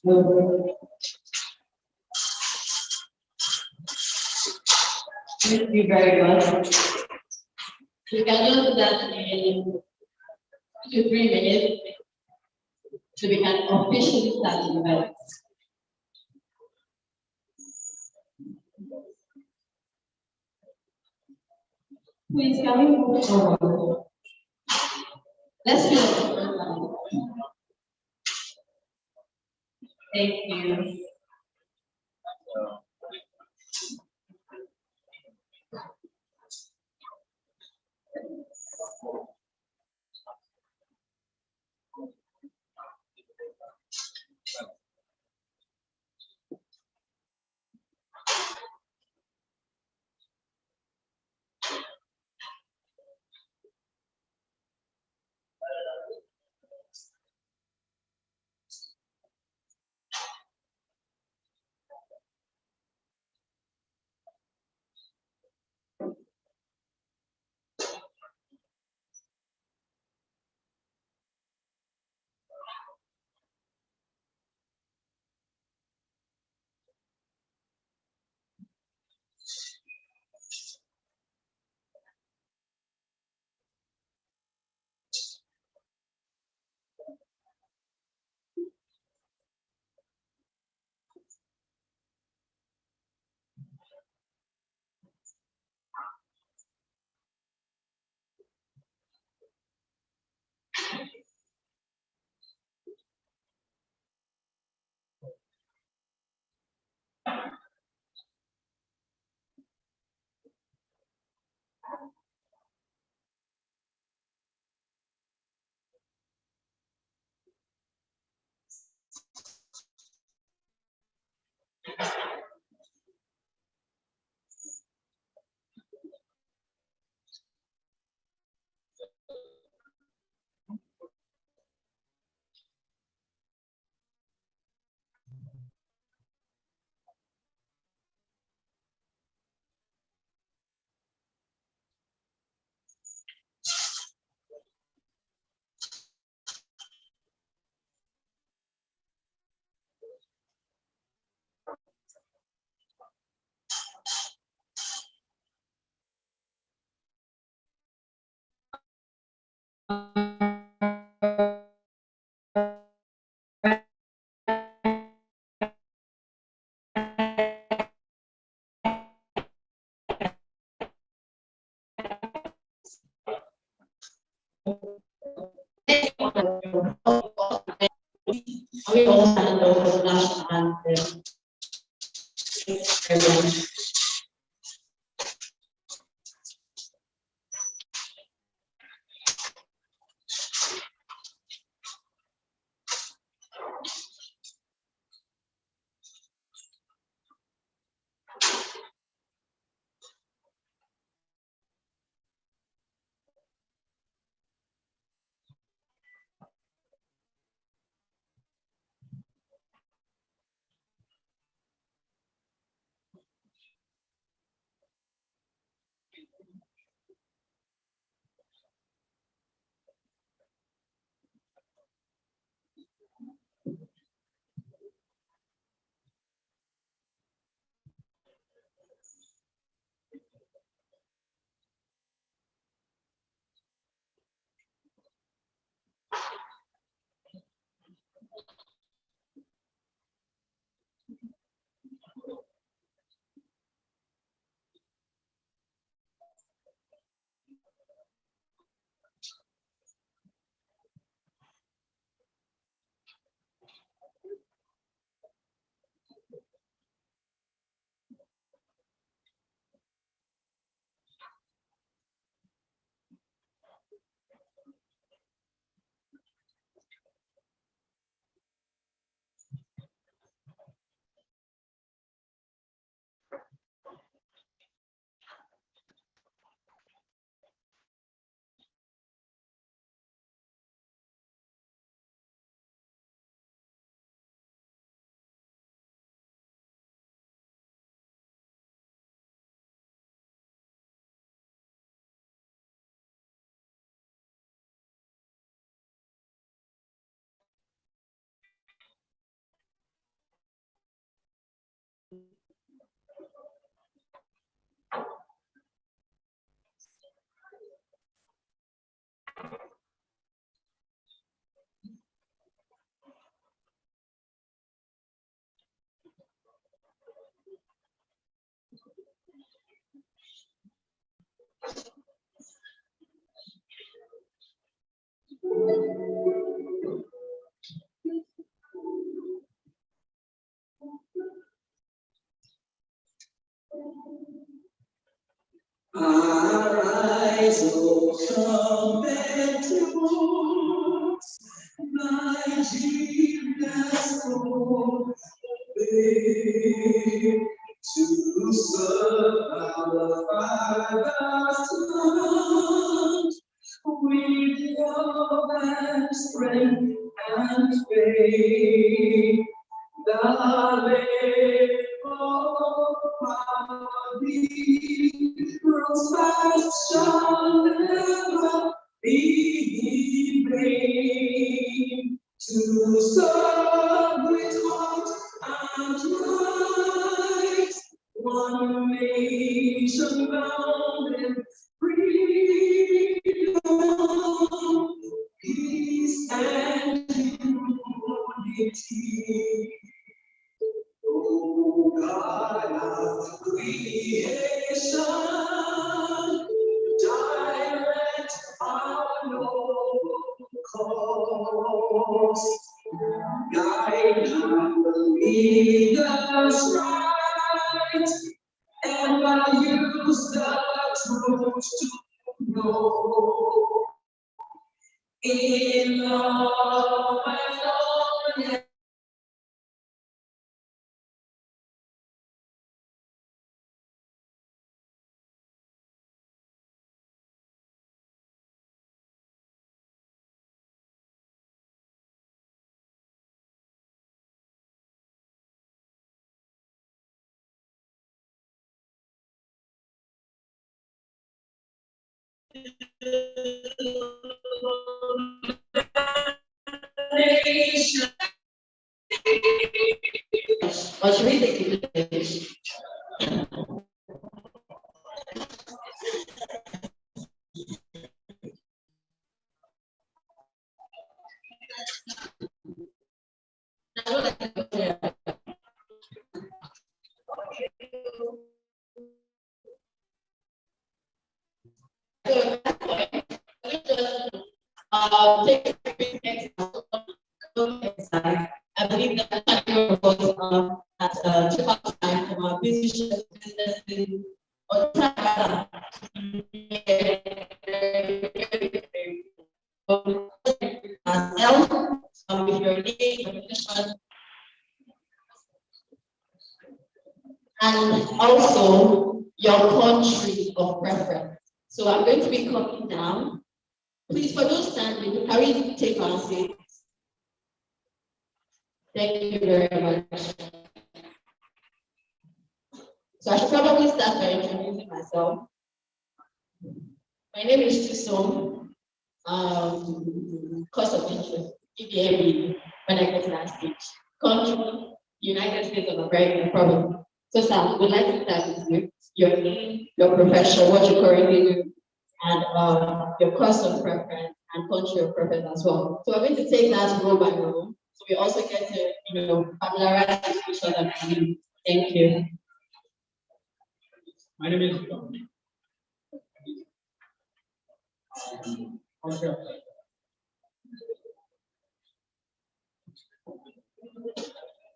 Thank you very much. We can do that in 2-3 minutes, so we can officially start the event. Please, can we move forward? Let's do it. Thank you. We all stand over the national anthem. Arise, O conventuals, Nigeria's home, to serve our Father's land with love and strength and faith. The labor of our past shall never be in vain. To serve with heart and might, one nation bound in freedom, peace and unity. Oh God of creation, direct our noble course, guide our leaders right, ever use the truth to know. In love and holiness, nation. Or should we take it? Take a quick example. I believe that the was at 2009 from our businesses or time with your name, your position, and also your country of preference. So I'm going to be coming down. Please, for those standing, can we take our seats? Thank you very much. So I should probably start by introducing myself. My name is Chisom, course of interest, EBA, when I get to that stage. Country, United States of America, probably. So Sam, we'd like to start with you, your name, your profession, what you currently do, and your course of preference and country of preference as well. So we're going to take that row by row. So we also get to, familiarize with each other. Thank you. My name is John.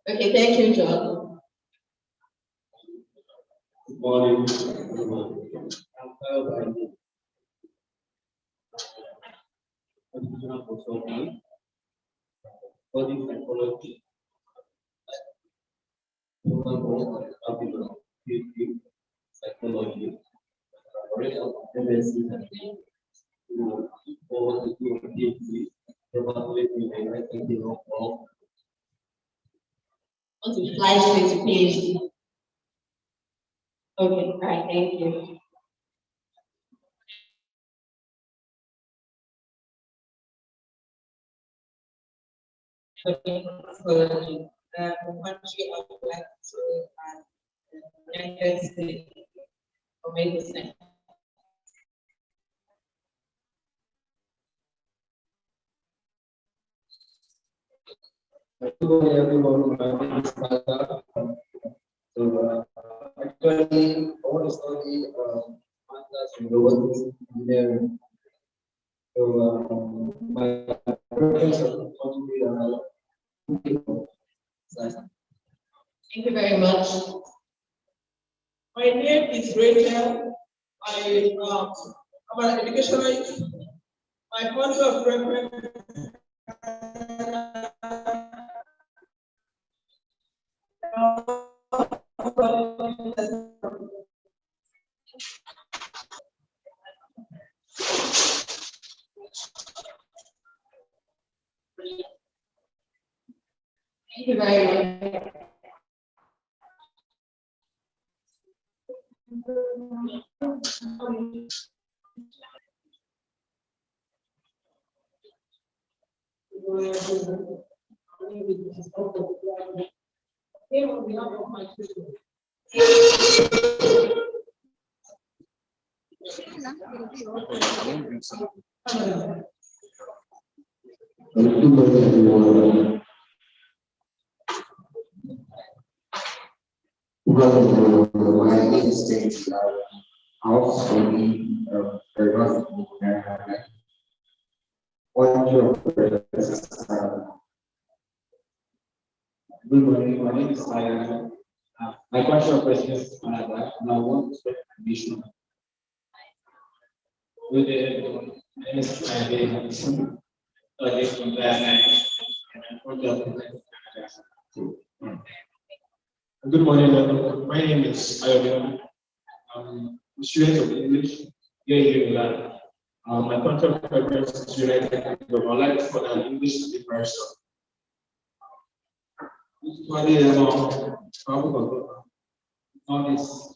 Okay, thank you, John. Good morning. I'm studying psychology. Psychology. MSc forward to do a PhD, probably in the United Kingdom of Want to fly straight to PhD? Okay, right, thank you. Okay, for the country I would like to United States of America. Good morning, everyone. My name is Mata. So, actually, I want to study masters in robotics engineering. So, my preference of country Thank you very much. My name is Rachel. about education rights, my country of reference. Thank you very much. My name is James. House for me, what your good morning. My name is Ryan. My question of question is, now what is the condition? Good day, my name is Ryan. Good morning, my name is Ayodeon. I'm a student of English here in England. My contract preference is United Kingdom. I'd like for an English speaking person. What is all this?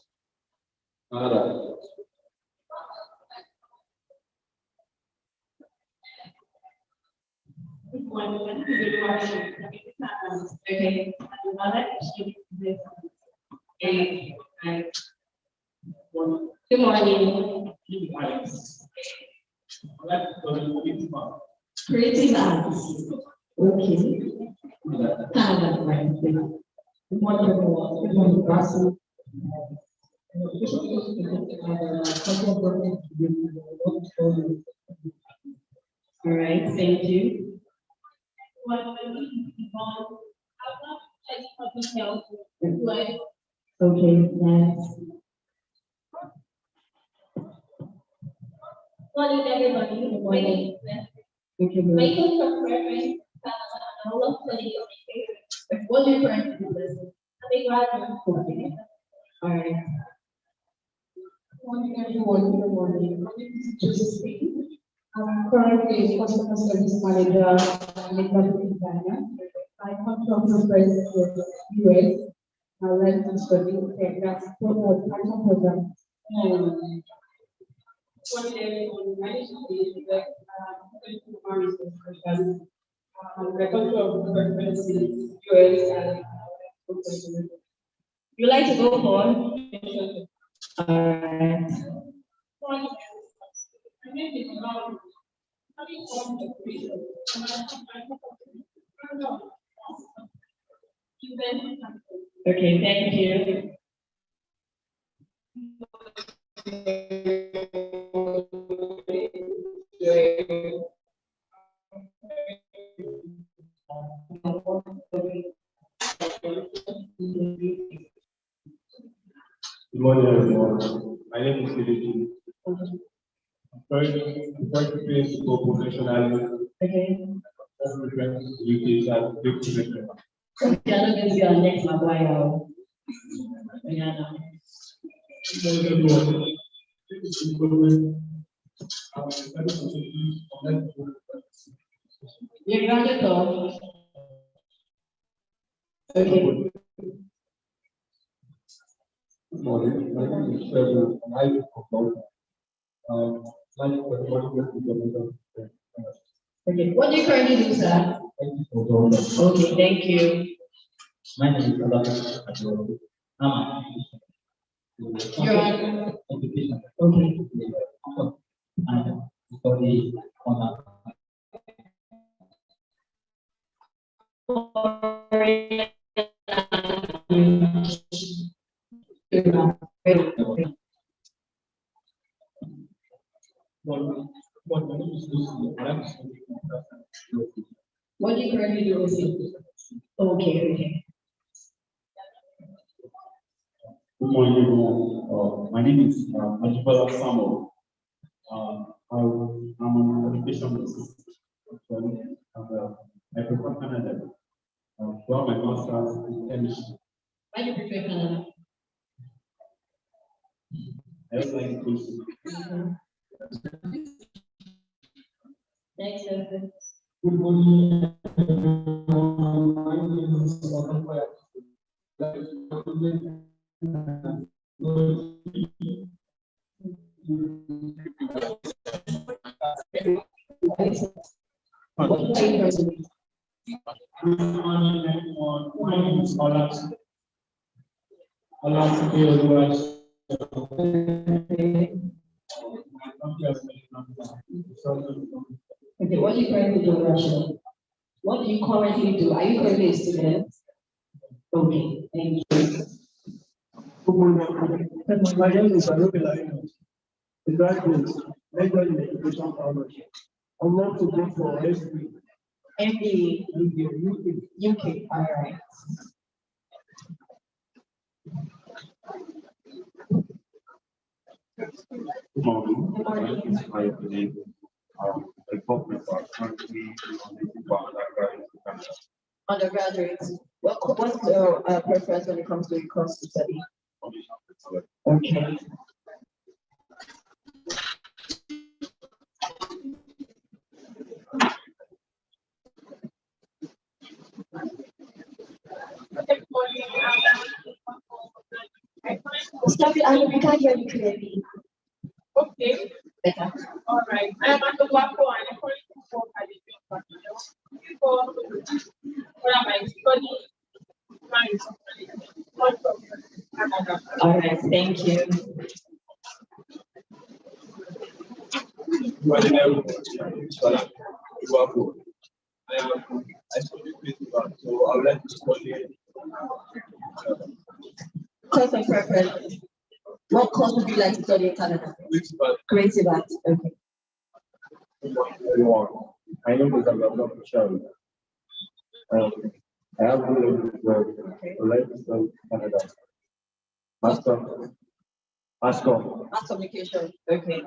Okay. Good morning. Creative arts. Okay. Talent, right? Wonderful. Good morning, Russell. All right, thank you. Okay, next. Morning, everybody. Good morning. Okay, My good. cultural preference, I love studying on What do you currently do? a big graduate. Okay. All right. Morning, everyone. Good morning. My name is Josephine. I'm currently a customer service manager in Ghana. My contract reference is US. I like to study that's Python program. One day on my the country of reference is US and You like to go for? alright. Okay, thank you. Good morning, everyone. My name is Philip. First, to go professionally. Okay. All reference to UK as big professional. Okay, I don't think you are next, my boy. Yeah, no. You're gonna go. Okay. Good morning. My name is Trevor, and I propose like everybody with the Okay. What do you currently do, sir? Thank you for joining. Okay, thank you. My name is Adam. You're on. Education. Okay. And study on What do you currently do? Okay, okay. Good morning, everyone. My name is Ajibola Samuel. I'm an education assistant. Actually, and I prefer Canada. Throughout my master's in chemistry. Why do you prefer Canada? I also like education. Next person. Good morning, everyone. My name is ProconnectPAY. What are you going to do? Good morning, everyone. My name is Olas. Olas Olas. Okay, what do you currently do, Russia? What do you currently do? Are you currently a student? Okay, thank you. Good morning. My name is Alubila. A graduate, major in education technology. I want to go for history. MBA, UK. UK, all right. Good morning. My name is Ayodele. I work with currently for undergraduate in Canada. Undergraduates, what's your preference when it comes to your course to study? Okay. Stop it, Anu, we can't hear you clearly. Okay, Better. all right. I am at the WAPO and I'm calling for what am I studying? Canada. All right, thank you. My name is Olas. I study physical, so I would like to study. Course of preference. What course would you like to study in Canada? Creative arts. Okay. Everyone. My name is Abdullah Bashari. I have a Okay. life in Canada. Master. Mass communication. Okay.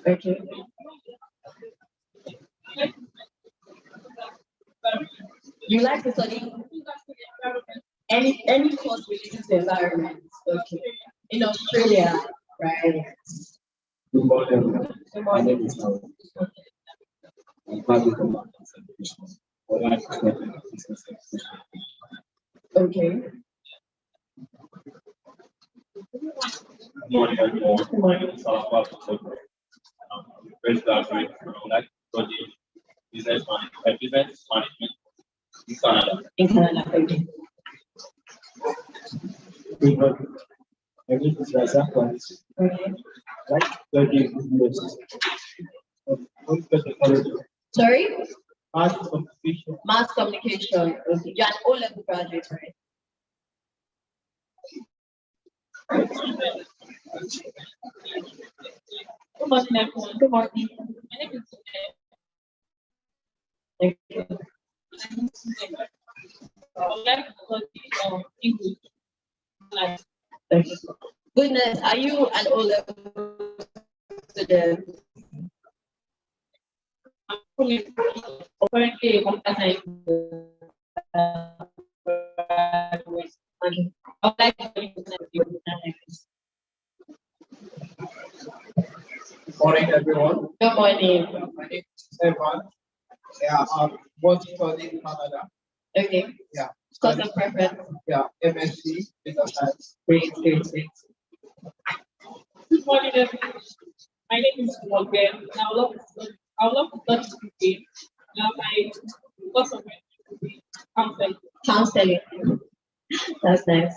Okay. You like to study any course related to environment? Okay. In Australia, right? Good morning. Good My morning. name is Howard. I'm graduate from Marketing Education. I would like to study business education. Okay. Good morning, everyone. My name is Alaba. I'm a fresh graduate. I would like to study business management in Canada. In Canada. Okay. Good morning. My name is Razak. Okay. Like studying business. Sorry? Mass communication. Mass communication. Okay. You're an O-level graduate, right? Good morning, everyone. Good morning. My name is Thank you. I would like to study English. Like, Thank you. Goodness, are you an O-level student? I'm currently a computer science graduate. Okay. I would like to study business. Good morning, everyone. Good morning. My name is Evan. Yeah, I want to study in Canada. Okay. Yeah. Course of preference. Yeah, MSc, business science. Great, great, great. Good morning, everyone. My name is Morgan. I would love to study UK. My course of counseling. Counseling. That's nice.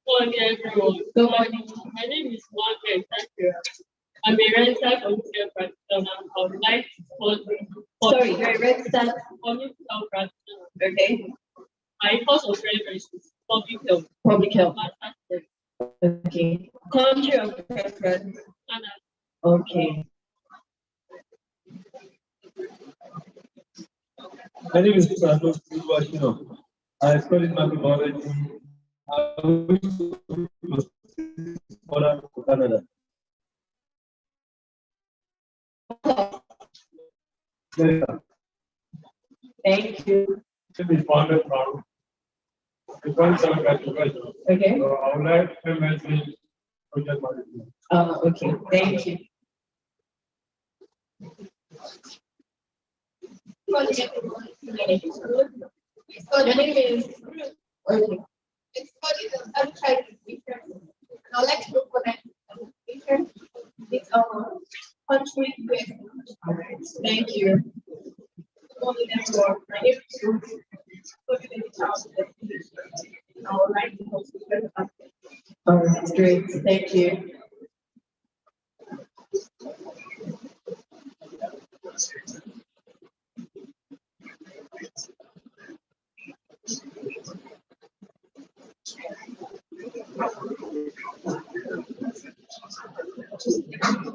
Morning, everyone. Good morning. My name is Morgan. Thank you. I'm a registered computer practitioner. I would like to study. Sorry, you're a registered. Computer practitioner. Okay. Okay. My course was very, very simple. Public health. Public health. Master's. Okay. Country of preference. Canada. Okay. My name is Santos Silvashino. I studied microbiology. I wish to scholar for Canada. Thank you. To be funded from the concept education. Okay. So I would like MSc project management. Okay. Thank you. Your name is okay. It's funny that I'm trying to be different. Now let's look for that different. It's our country with. Alright. Thank you. Only network. My name is Ruth. I would like to host the Alright, great. Thank you.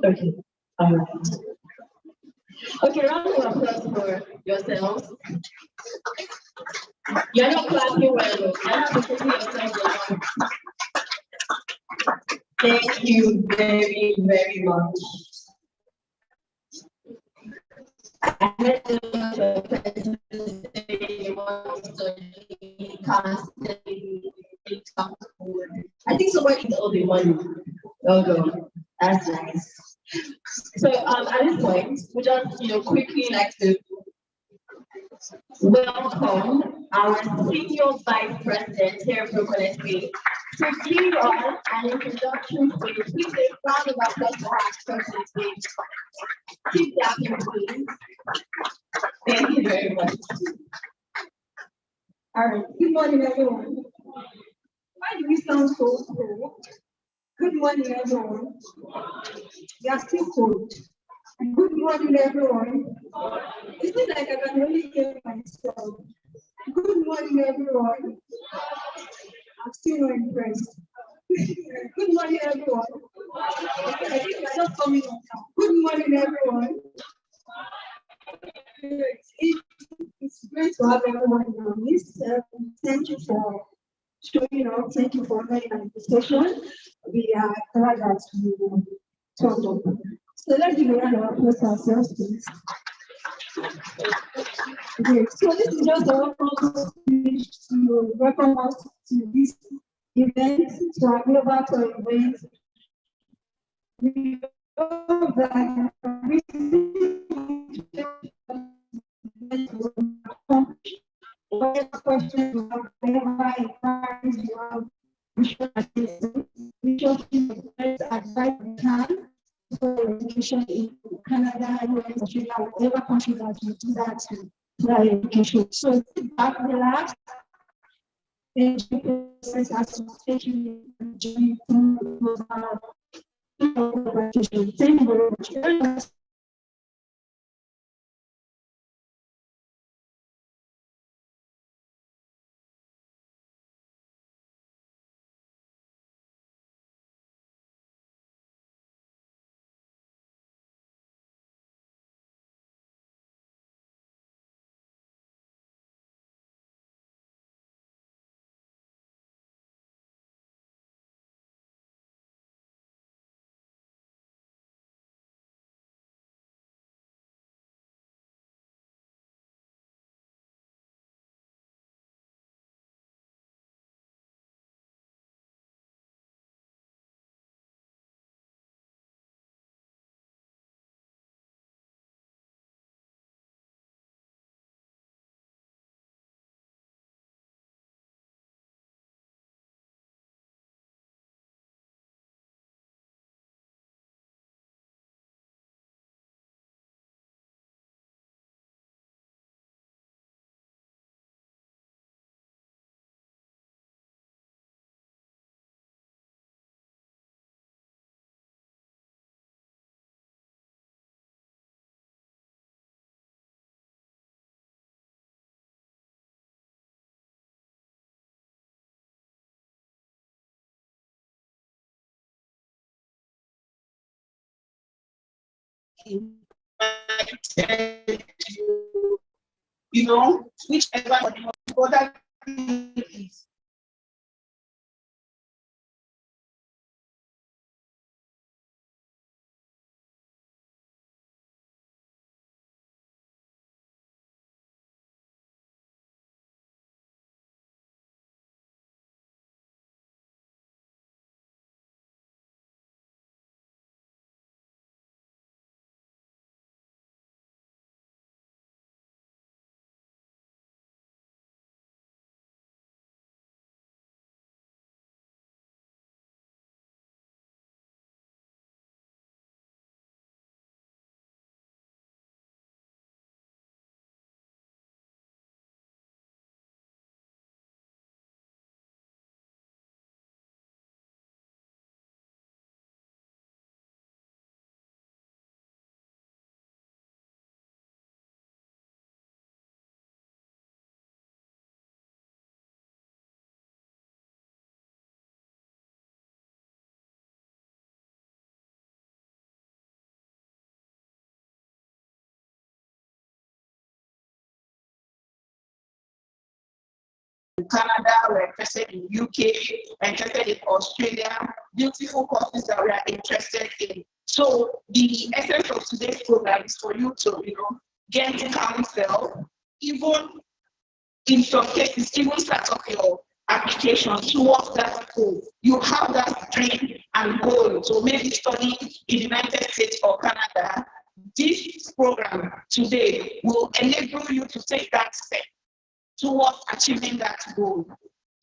Okay. Okay, round of applause for yourselves. You're not clapping well, though. You're not putting yourself down. Thank you very, very much. I heard a lot of questions say you want to study, can't study, income food. I think somebody is owed the money. Oh, no. That's nice. So at this point, we just quickly like to welcome our senior vice president here at ProconnectPAY to give us an introduction to you. Please a round of applause for our president. Keep clapping, please. Thank you very much. All right. Good morning, everyone. Why do we sound so slow? Good morning, everyone. You are still cold. Good morning, everyone. It seems like I can only hear myself. Good morning, everyone. I'm still not impressed. Good morning, everyone. I think we're just coming on now. Good morning, everyone. It's great to have everyone on this. Thank you for showing up. Thank you for having an invitation. We are glad that you turned up. So let's give a round of applause to ourselves, please. Okay, so this is just a welcome speech to welcome us to this event, to our global tour event. We hope that whatever questions you have, whatever inquiries you have, we should give the best advice we can for education in Canada, US, Australia, whatever country that you do that to higher education. So sit back, relax, and the process as you take you journey through education. Thank you very much. invited you know, whichever other thing is. Canada, we're interested in UK, we're interested in Australia, beautiful courses that we are interested in. So the essence of today's program is for you to, get counsel, even in some cases, even start off your application towards that goal. You have that dream and goal to maybe study in the United States or Canada. This program today will enable you to take that step towards achieving that goal.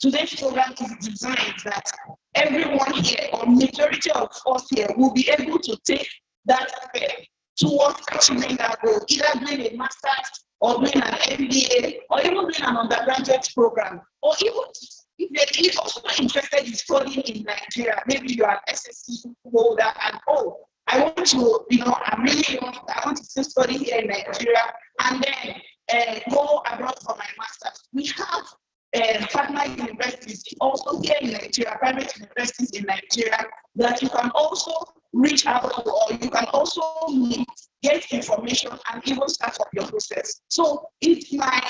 Today's program is designed that everyone here, or majority of us here, will be able to take that step towards achieving that goal, either doing a master's or doing an MBA, or even doing an undergraduate program, or even if you're also interested in studying in Nigeria, maybe you are an SSC holder and I want to, I want to still study here in Nigeria and then go abroad for my master's. We have partner universities also here in Nigeria, private universities in Nigeria that you can also reach out to, or you can also meet, get information, and even start up your process. So it's my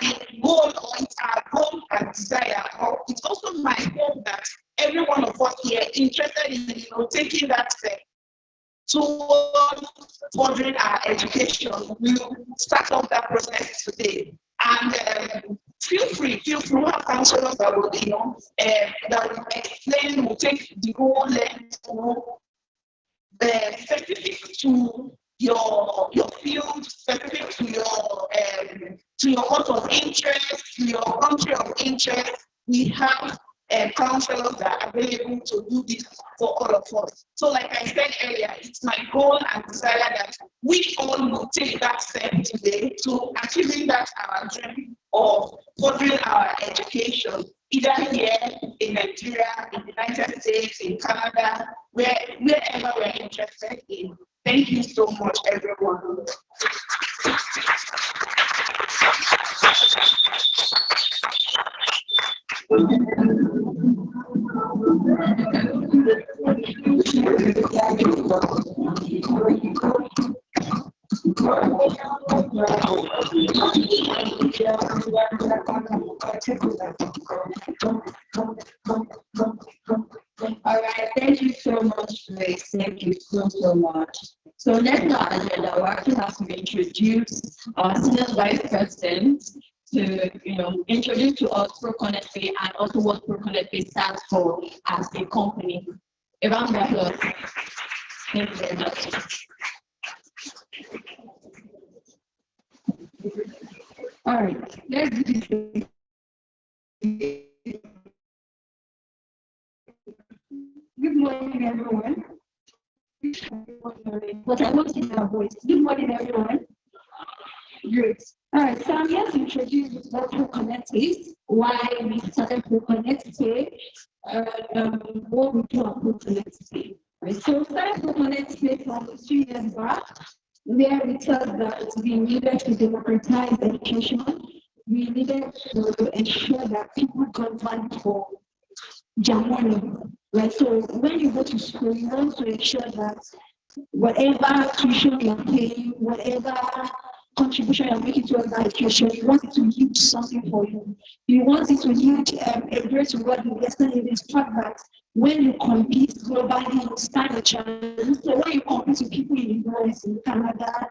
goal, or it's our goal and desire, or it's also my hope that every one of us here interested in taking that step towards furthering our education will start off that process today. And feel free, we have counselors that will, that will explain, will take the whole length, specific to your field, specific to your course of interest, to your country of interest. We have counselors that are available to do this for all of us. So like I said earlier, it's my goal and desire that we all will take that step today to achieving that our dream of furthering our education, either here in Nigeria, in the United States, in Canada, wherever we're interested in. Thank you so much, everyone. All right, thank you so much, Grace. Thank you so much. So next on our agenda, we actually have to introduce our senior vice president to introduce to us ProconnectPAY and also what ProconnectPAY stands for as a company. A round of applause. Thank you very much. All right, let's do this. Good morning, everyone. But I want to hear your voice. Good morning, everyone. Great. All right, so I'm here to introduce what ProconnectPAY is, why we started ProconnectPAY, what we do at ProconnectPAY. Right, so we started ProconnectPAY from 2 years back, where we thought that we needed to democratize education. We needed to ensure that people got value for their money. Right, so when you go to school, you want to ensure that whatever tuition you're paying, whatever contribution you're making towards that education, you want it to yield something for you. You want it to yield a great reward in yesterday. It is fact that when you compete globally, you stand a chance. So when you compete with people in the US, in Canada,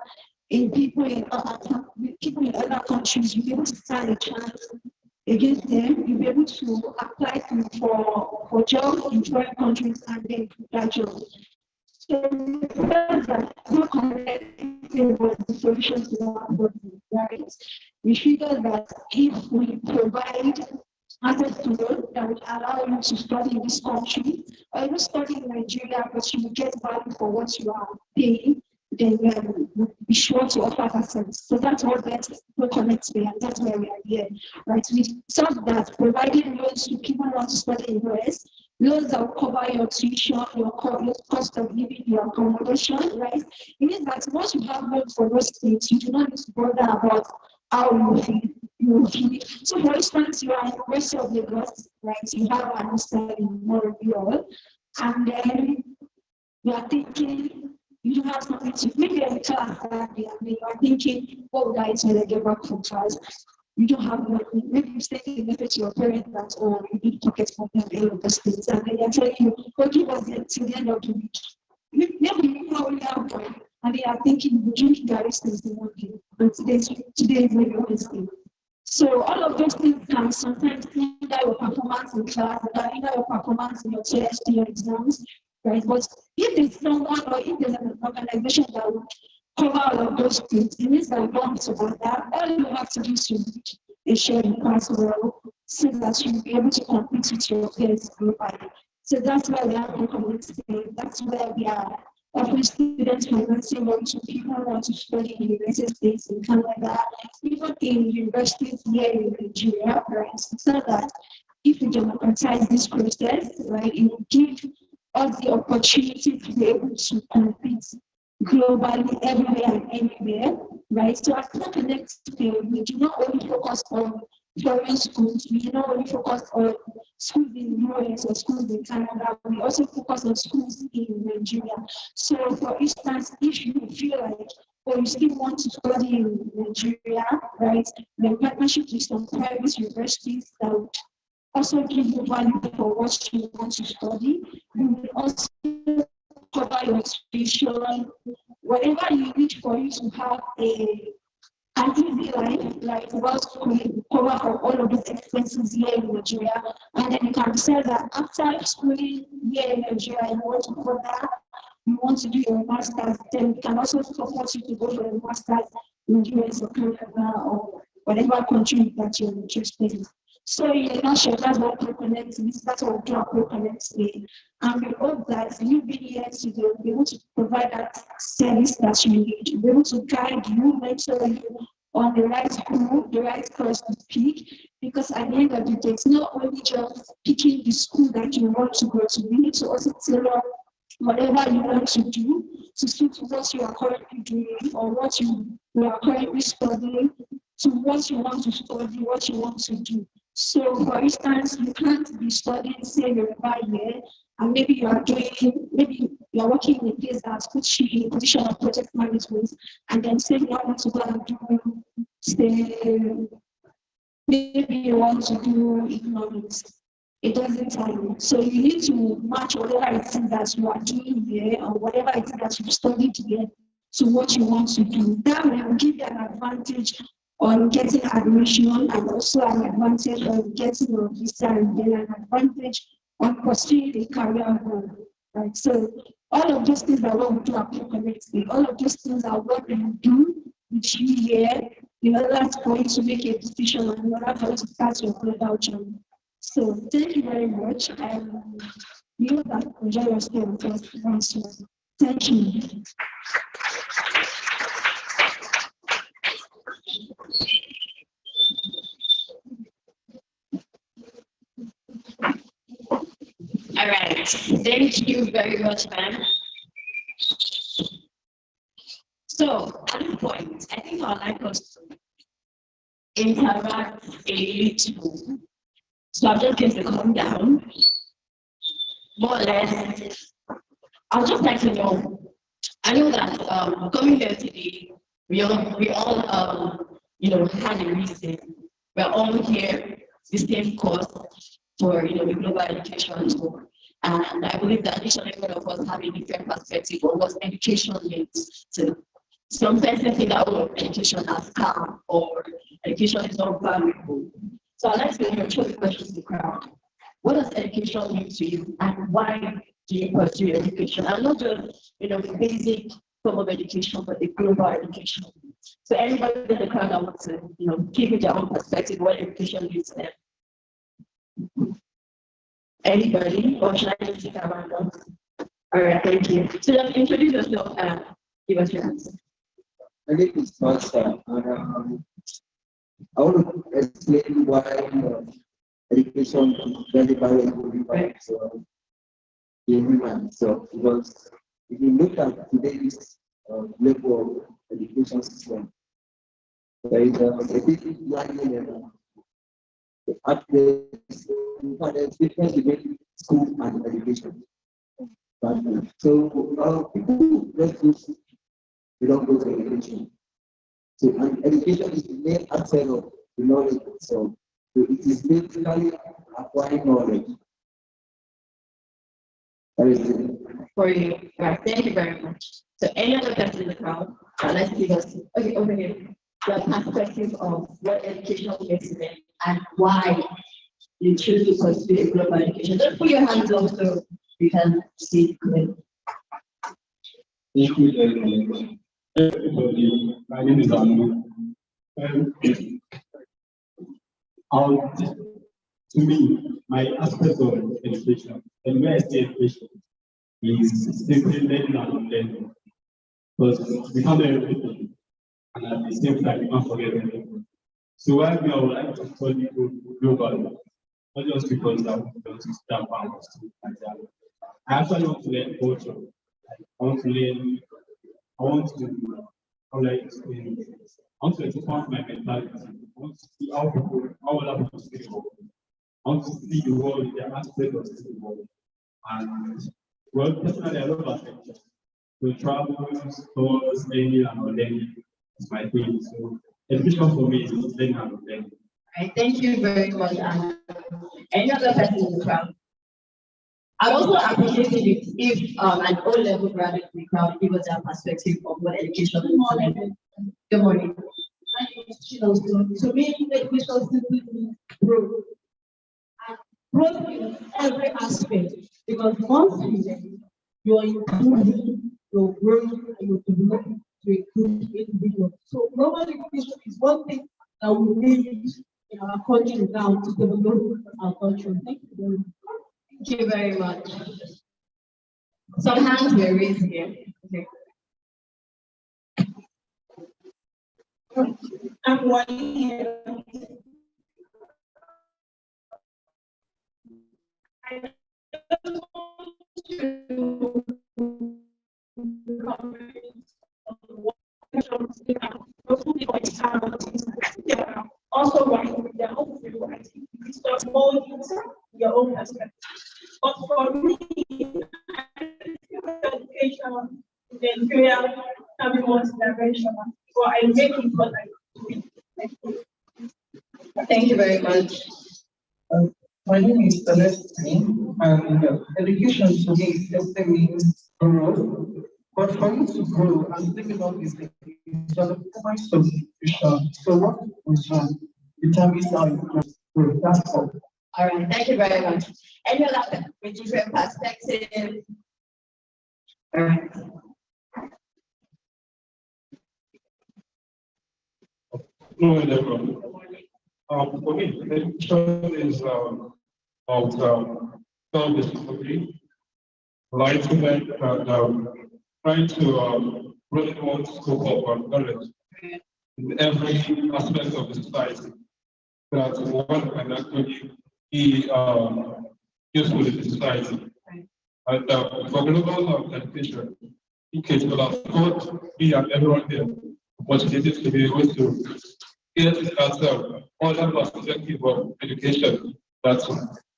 in people in other countries, you'll be able to stand a chance against them. You'll be able to apply for jobs in foreign countries and then that job. So we felt that ProconnectPAY was the solution to our problem, right? We figured that if we provide access to loans that would allow you to study in this country or even study in Nigeria, but you will get value for what you are paying, then we'll be sure to offer that service. So that's what makes ProconnectPAY, and that's why we are here, right? We thought that providing loans to people who want to study in the US, loans that will cover your tuition, your cost of living, your accommodation, right? It means that once you have loans for those things, you do not need to bother about how you feel. So, for instance, you are in the University of Lagos, right? You have an master in Montreal, and then you are thinking you don't have something to maybe a class that day, and you are thinking, what would I do when I get back from class? You don't have money. Maybe you say the message to your parents that, oh, you need pocket money and all of those things, and then they're telling you, oh, give us till the end of the week. Maybe you only have one, and they are thinking, you drink Gary since the morning, but today is maybe Wednesday. So all of those things can sometimes hinder your performance in class, can hinder your performance in your test, your exams, right? But if there's someone or if there's an organization that would cover all of those things, it means that you don't have to bother. All you have to do is to read a sharing class well so that you'll be able to compete with your peers globally. So that's why we have ProconnectPAY. That's why we are offering students financing loans to people who want to study in the United States, in Canada, even in universities here in Nigeria, right? So that if we democratize this process, right, it will give us the opportunity to be able to compete globally, everywhere and anywhere, right? So at ProconnectPAY, we do not only focus on foreign schools, we do not only focus on schools in the US or schools in Canada, we also focus on schools in Nigeria. So for instance, if you feel like, or you still want to study in Nigeria, right, then partnership with some private universities that would also give you value for what you want to study. You will also cover your tuition, whatever you need for you to have an easy life, like while schooling, cover for all of those expenses here in Nigeria. And then you can decide that after schooling here in Nigeria, you want to further, you want to do your master's, then we can also support you to go for your master's in the US or Canada or whatever country that you're interested in. So in a nutshell, that's what ProconnectPAY is. That's what we do at ProconnectPAY. And we hope that you being here today will be able to provide that service that you need, to be able to guide you, mentor you on the right school, the right course to pick. Because at the end of the day, it's not only just picking the school that you want to go to. We need to also tailor whatever you want to do to suit what you are currently doing or what you are currently studying to what you want to study, what you want to do. So, for instance, you can't be studying, say, Yoruba here, and maybe you are working in a place that puts you in a position of project management, and then say you want to go and do, say, maybe you want to do economics. It doesn't tell you. So you need to match whatever it is that you are doing here or whatever it is that you've studied here to what you want to do. That will give you an advantage on getting admission and also an advantage on getting your visa and then an advantage on pursuing a career goal. Right? So all of those things are what we do at ProconnectPAY. All of those things are what we do with you here in order for you to make a decision and in order for you to start your global journey. So thank you very much. You that enjoy your stay with us once more. Thank you. All right. Thank you very much, ma'am. So at this point, I think I'd like us to interact a little. So I'm just going to calm down. More or less, I'd just like to know, I know that coming here today, we all had a reason. We're all here, the same cause for the global education tour. And I believe that each and every one of us have a different perspective on what education means to some person think that education as calm or education is not valuable. So I'd like to throw the question to the crowd. What does education mean to you and why do you pursue education? And not just the basic form of education, but the global education. So anybody in the crowd that wants to give me their own perspective what education means to them. Anybody? Or should I just take a random? All right, thank you. So just introduce yourself and give us your answer. My name is Master, and I want to explain why education is very valuable to everyone. So, because if you look at today's level of education system, there is a big lagging level. There's difference between school and education. So, people just they don't go to education. So, and education is the main aspect of the knowledge itself. So, it is basically acquiring knowledge. That is it. For you. Right. Thank you very much. So any other person in the crowd, let's give us over here the perspective of what education means to them and why you choose to pursue a global education. Just put your hands up so you can see it clearly. Thank you very much. Everybody, my name is Anu. To me, my aspect of education, and where I say education, is simply learning and learning. Because we can't learn everything, and at the same time, we can't forget everything. So why me, I would like to study global, not just because I want to start and stuff like that. I actually want to learn culture. I want to learn. I want to, how will I explain it? I want to expand my mentality. I want to see how other people see the world. I want to see the world in the aspect of the world. And well, personally, I love adventure. So travel, tours, learning and learning is my thing. So education for me is learning and learning. Right, thank you very much, Anna. Any other person in the crowd? I'd also appreciate it if an O-level graduate in the crowd give us their perspective of what education is. Good morning. My name is Chinoso. To me, education simply means growth. And growth in every aspect. Because once you learn, you're improving, you're growing, and you're developing to a good individual. So global education is one thing that we need in our country now to develop our country. Thank you very much. Thank you very much. Some hands were raised here. Okay. I'm one here. I just want to comment on what also writing their own writing. You start molding your own perspective. But for me, education in Nigeria can be multi-dimensional. So I make it what I do. Thank you very much. My name is Celestine, and education to me is just means growth. But for you to grow, I'm thinking about this thing, it's just a point of education. So what was determines how you grow. That's all. All right, thank you very much. Any other with different perspective? All right. No, everyone. For me, education is about self-discovery, enlightenment, and trying to really want to scope up knowledge in every aspect of the society that one can actually be useful in the society. And for global education, it will have taught me and everyone here opportunities to be able to get at other perspective of education that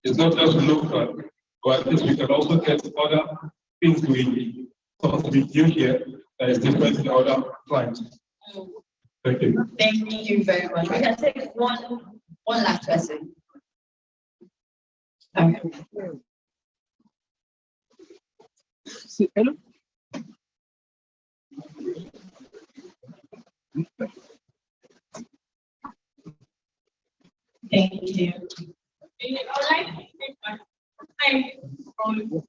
is not just local, but at least we can also get other things we thought we do here That is different in other clients. Thank you. Thank you very much. We can take one last person. Okay. Hello. Thank you. I would like to take my time from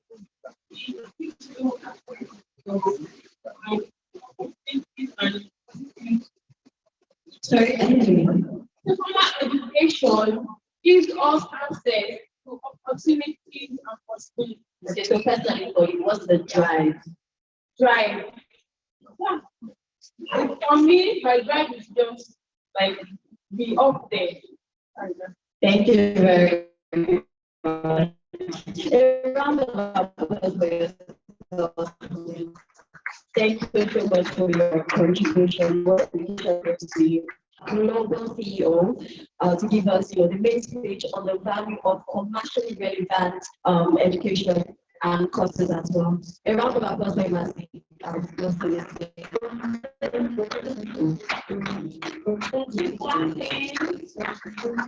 Sorry, I didn't hear you. formal education gives us access to opportunities and possibilities. Okay, so personally for you, what's the drive? Drive. Yeah. For me, my drive is just like be up there. Thank you very much. A round of applause for yourself. Thank you so much for your contribution. What we to see global CEO to give us the main speech on the value of commercially relevant education and courses as well. A round of applause for Mercy.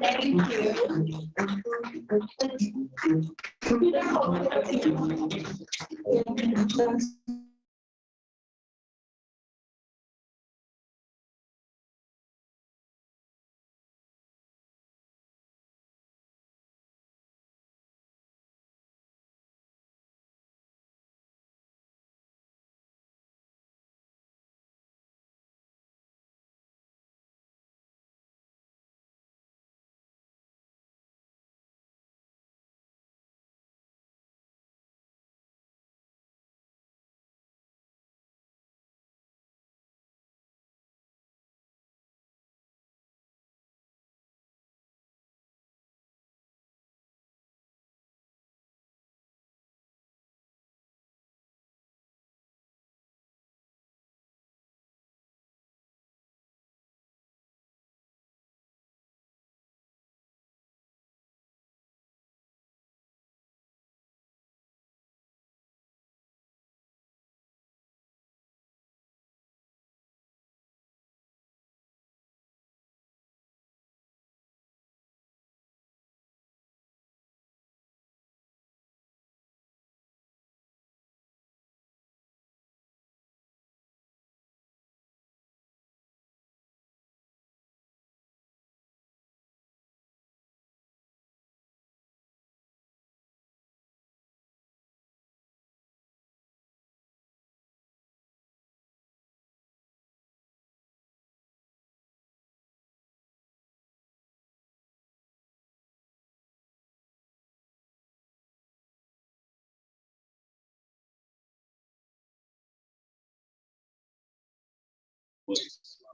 Thank you.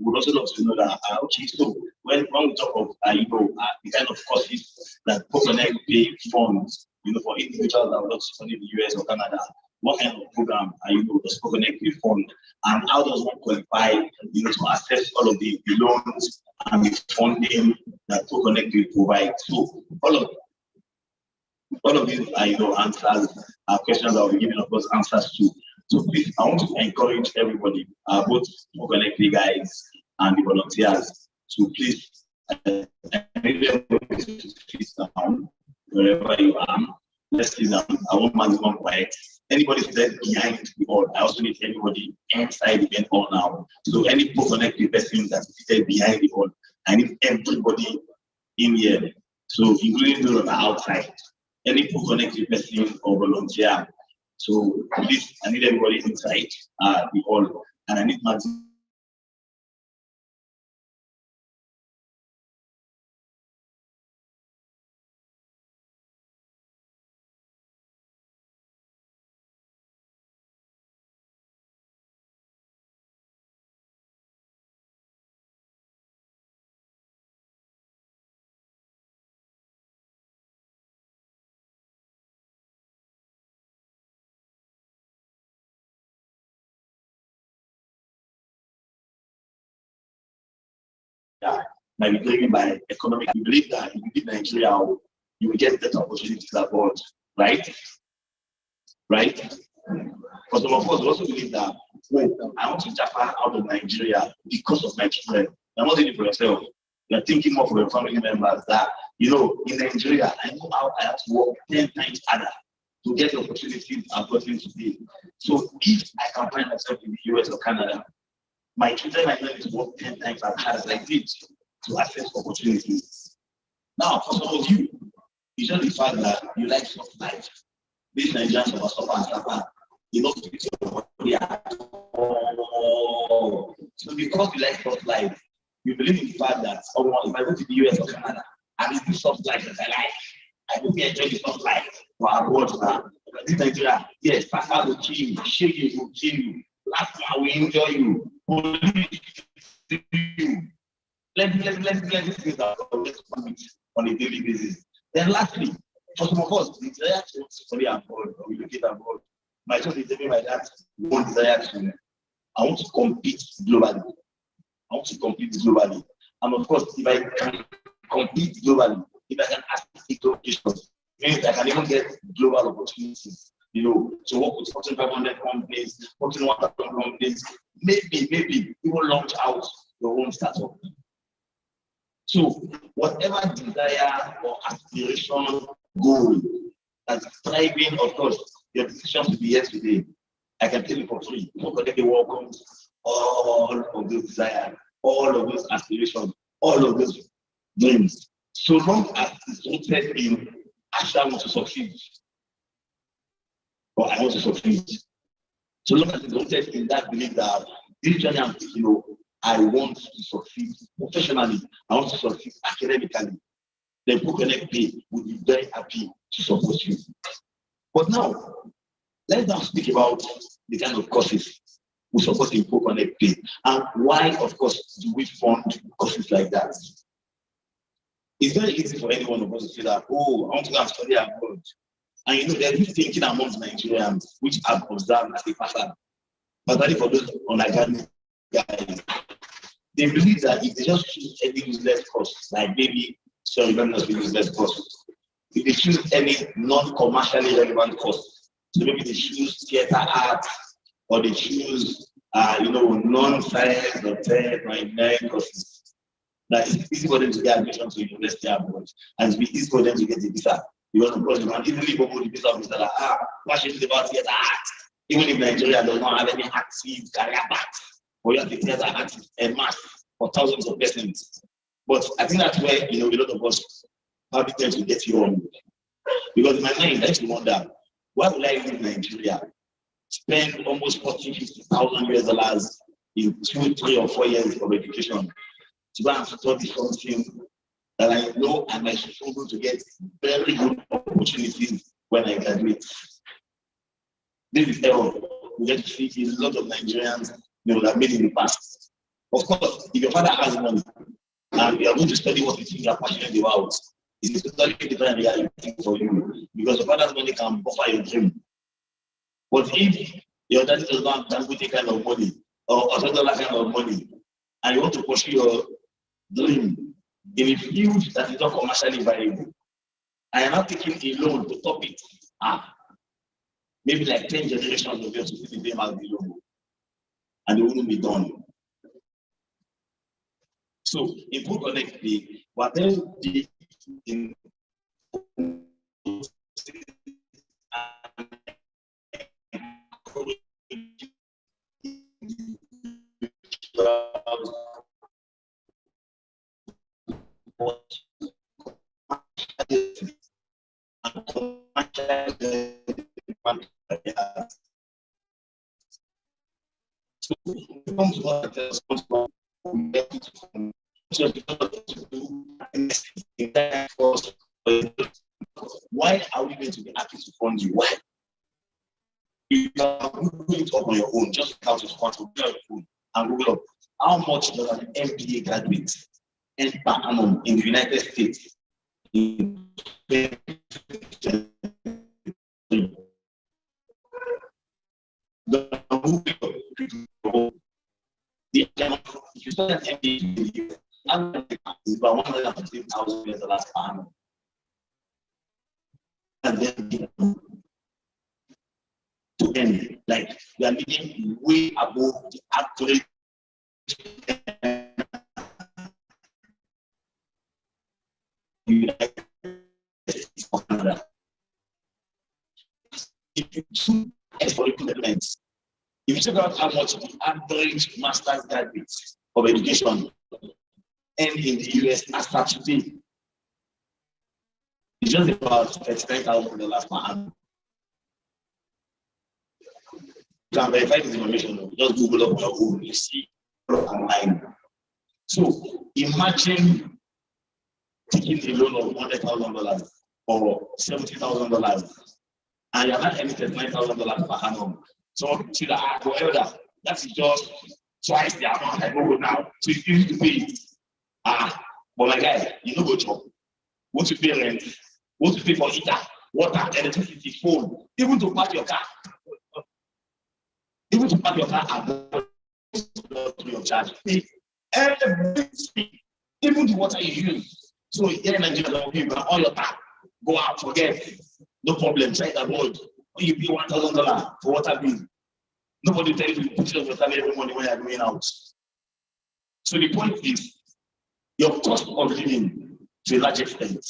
Would also love to know that, okay, so when we talk of, the kind of courses that ProconnectPAY funds, for individuals that would love to study in the US or Canada, what kind of program does ProconnectPAY fund, and how does one qualify, to access all of the loans and the funding that ProconnectPAY provides? So all of these are, answers, questions that we're giving, of course, answers to. So please, I want to encourage everybody, both ProconnectPAY guys and the volunteers, to please, everybody to sit down wherever you are. Let's sit down. I want maximum quiet. Anybody seated behind the hall, I also need anybody inside the event hall now. So any ProconnectPAY person that's seated behind the hall, I need everybody in here. So including those that are outside, any ProconnectPAY person or volunteer. So please, I need everybody inside the hall, and I need maximum. Might be driven by economic. We believe that if you leave Nigeria, you will get better opportunities abroad, right? Right? But some of us also believe that, oh, I want to japa out of Nigeria because of my children. You're not doing it for yourself. You're thinking more for your family members that, you know, in Nigeria, I know how I have to work 10 times harder to get the opportunities I've gotten today. So if I can find myself in the US or Canada, my children are going to work 10 times as hard as I did to access opportunities. Now, for some of you, it's just the fact that you like soft life. These Nigerians are suffer and suffer. You know, so because you like soft life, you believe in the fact that if I go to the US or Canada, I will do soft life that I like. I will enjoy the soft life for our world now. This Nigeria, yes, Pastor will kill you, share you, will kill you. Last one will enjoy you. Let this things that on a daily basis. Then lastly, for some of us, the desire to study abroad or relocate abroad, my church is telling my dad one desire to I want to compete globally. I want to compete globally. And of course, if I can compete globally, if I can ask locations, means I can even get global opportunities, you know, to work with Fortune 500 companies, Fortune 1,000 companies, maybe even launch out your own startup. So whatever desire or aspiration, goal that's striving, of course, your decision to be here today, I can tell you for free. ProconnectPAY welcomes all of those desires, all of those aspirations, all of those dreams. So long as it's rooted in actually I want to succeed, or I want to succeed. So long as it's rooted in that belief that this journey I'm taking, you know, I want to succeed professionally, I want to succeed academically, then ProconnectPAY would be very happy to support you. But now, let's now speak about the kind of courses we support in ProconnectPAY and why, of course, do we fund courses like that. It's very easy for any one of us to say that, oh, I want to go and study abroad. And you know, there's this thinking amongst Nigerians, which I've observed as a pattern, particularly for those undergraduate guys. They believe that if they just choose any useless course, like maybe, sorry, let me not say useless course, if they choose any non-commercially relevant course, so maybe they choose theater arts, or they choose, non-science or tech or engineering courses, that it's easy for them to get admission to university abroad, and it's easy for them to get a visa. Because of course, you can easily go to the visa officer like, what should it about theater arts? Even if Nigeria does not have any active career paths, or you have the theater artists and mass for thousands of persons. But I think that's where, a lot of us probably tend to get you on. Because in my mind, I used to wonder, why would I leave Nigeria, spend almost $40,000, $50,000 in 2, 3, or 4 years of education to go and study something that I know I might struggle to get very good opportunities when I graduate. This is error. We get to see a lot of Nigerians that made in the past. Of course, if your father has money and you are going to study what you think you are passionate about, it's a totally different reality for you because your father's money can buffer your dream. But if your daddy does not have that kind of money or $100 kind of money, and you want to pursue your dream in a field that is not commercially viable, I am not taking a loan to top it. Maybe like 10 generations of yours to see them as the loan, and it wouldn't be done. So in ProconnectPAY, whatever the in why are we going to be happy to fund you? Why? You can Google it up on your own, just how to fund on your phone and Google up how much does an MBA graduate earn per annum in the United States. If you start an MBA, it's about $150,000 per annum. And then to earn. Like we are living way above the average. If you do historical elements, if you check out how much the average master's graduate of education earn in the US as per today, it's just about $39,000 per annum. You can verify this information. Just Google up your own, you see online. So imagine taking a loan of $100,000 or $70,000, and you're not earning $39,000 per annum. So see that whatever that's just twice the amount I borrow now. So it's easy to pay it. But my guy, you know go job. What you pay rent, what you pay for heater, water, electricity, phone, even to park your car. Even to park your car and your charge. Everything, even the water you use. So here in Nigeria, you can all your tap, go out, forget. No problem, try to avoid. You pay $1,000 for water bill. Nobody tell you to put your water bill every morning when you're going out. So the point is, your cost of living to a large extent